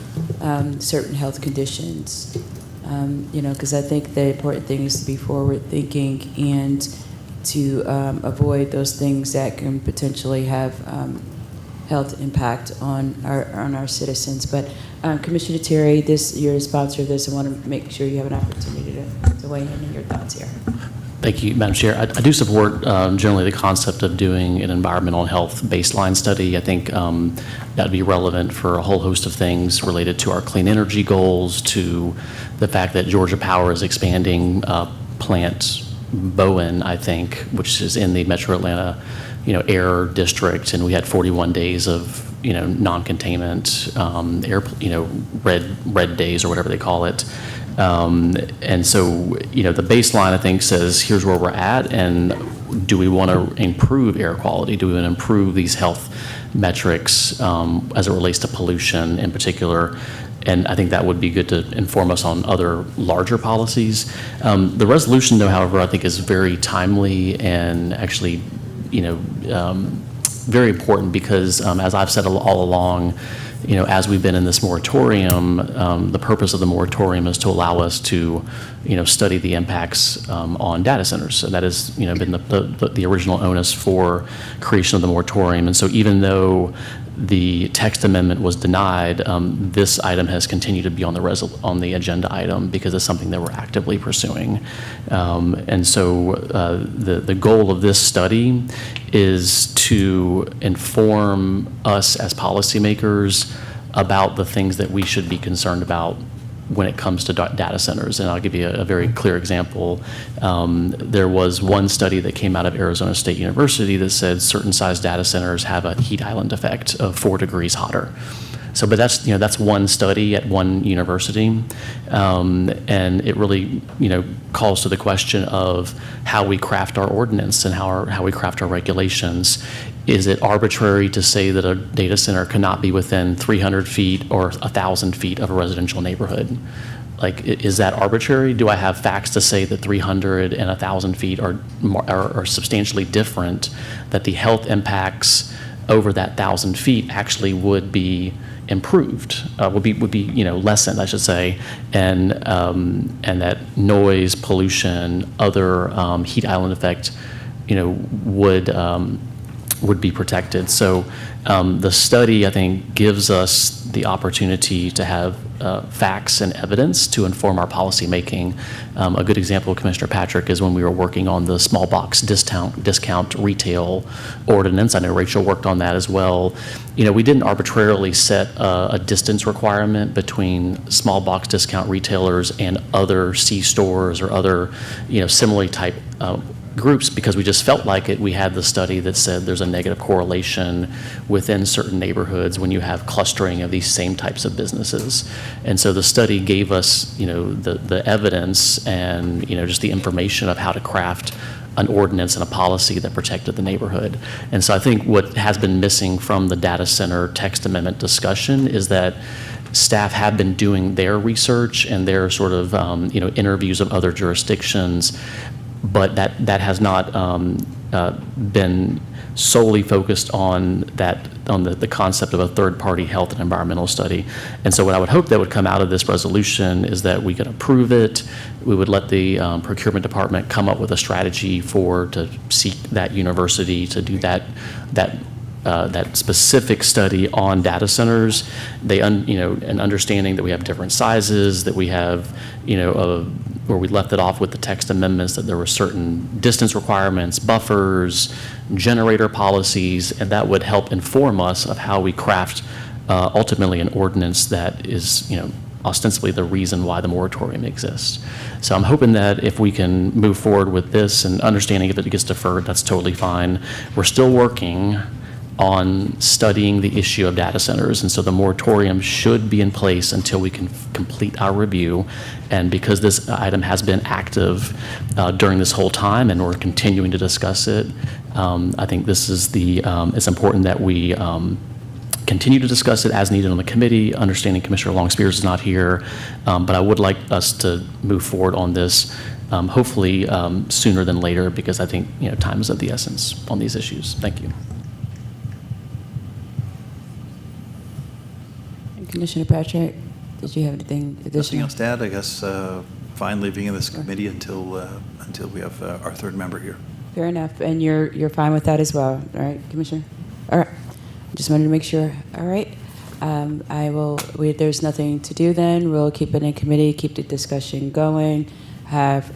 certain health conditions? Because I think the important thing is to be forward thinking and to avoid those things that can potentially have health impact on our citizens. But Commissioner Terry, you're a sponsor of this. I want to make sure you have an opportunity to weigh in on your thoughts here. Thank you, Madam Chair. I do support generally the concept of doing an environmental health baseline study. I think that would be relevant for a whole host of things related to our clean energy goals, to the fact that Georgia Power is expanding Plant Bowen, I think, which is in the Metro Atlanta, air district, and we had 41 days of, non-containment air, red days or whatever they call it. And so, the baseline, I think, says here's where we're at, and do we want to improve air quality? Do we want to improve these health metrics as it relates to pollution in particular? And I think that would be good to inform us on other larger policies. The resolution, though, however, I think is very timely and actually, very important because, as I've said all along, as we've been in this moratorium, the purpose of the moratorium is to allow us to, study the impacts on data centers. So that has, been the original onus for creation of the moratorium. And so even though the text amendment was denied, this item has continued to be on the agenda item because it's something that we're actively pursuing. And so the goal of this study is to inform us as policymakers about the things that we should be concerned about when it comes to data centers. And I'll give you a very clear example. There was one study that came out of Arizona State University that said certain size data centers have a heat island effect of 4 degrees hotter. So, but that's one study at one university, and it really, calls to the question of how we craft our ordinance and how we craft our regulations. Is it arbitrary to say that a data center cannot be within 300 feet or 1,000 feet of a residential neighborhood? Like, is that arbitrary? Do I have facts to say that 300 and 1,000 feet are substantially different, that the health impacts over that 1,000 feet actually would be improved, would be lessened, I should say, and that noise, pollution, other heat island effect, would be protected. So the study, I think, gives us the opportunity to have facts and evidence to inform our policy making. A good example, Commissioner Patrick, is when we were working on the small box discount retail ordinance. I know Rachel worked on that as well. We didn't arbitrarily set a distance requirement between small box discount retailers and other C stores or other, similarly type groups, because we just felt like it. We had the study that said there's a negative correlation within certain neighborhoods when you have clustering of these same types of businesses. And so the study gave us, the evidence and, just the information of how to craft an ordinance and a policy that protected the neighborhood. And so I think what has been missing from the data center text amendment discussion is that staff have been doing their research and their sort of, interviews of other jurisdictions, but that has not been solely focused on the concept of a third-party health and environmental study. And so what I would hope that would come out of this resolution is that we could approve it. We would let the procurement department come up with a strategy to seek that university to do that specific study on data centers. And understanding that we have different sizes, that we have, where we left it off with the text amendments, that there were certain distance requirements, buffers, generator policies, and that would help inform us of how we craft ultimately an ordinance that is, ostensibly the reason why the moratorium exists. So I'm hoping that if we can move forward with this, and understanding if it gets deferred, that's totally fine. We're still working on studying the issue of data centers, and so the moratorium should be in place until we can complete our review. And because this item has been active during this whole time and we're continuing to discuss it, I think this is it's important that we continue to discuss it as needed on the committee, understanding Commissioner Long-Spears is not here, but I would like us to move forward on this hopefully sooner than later, because I think time is of the essence on these issues. Thank you. Commissioner Patrick, did you have anything additional? Nothing else to add, I guess. Fine leaving in this committee until we have our third member here. Fair enough, and you're fine with that as well, all right, Commissioner? All right. just wanted to make sure. All right. There's nothing to do then. We'll keep it in committee, keep the discussion going, have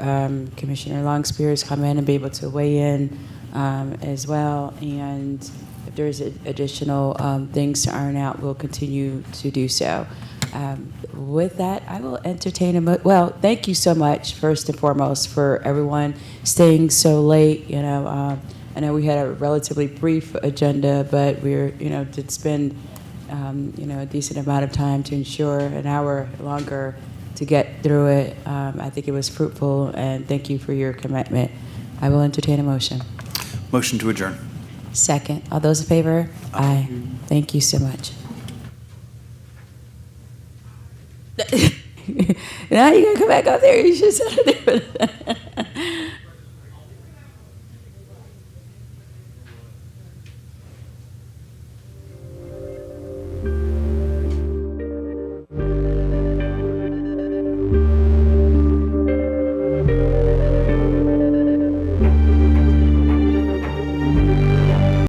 Commissioner Longspears come in and be able to weigh in as well. And if there's additional things to iron out, we'll continue to do so. With that, I will entertain thank you so much, first and foremost, for everyone staying so late. I know we had a relatively brief agenda, but did spend, a decent amount of time to ensure an hour longer to get through it. I think it was fruitful, and thank you for your commitment. I will entertain a motion. Motion to adjourn. Second. All those in favor? Aye. Thank you so much. Now you gotta come back out there. You should sit there.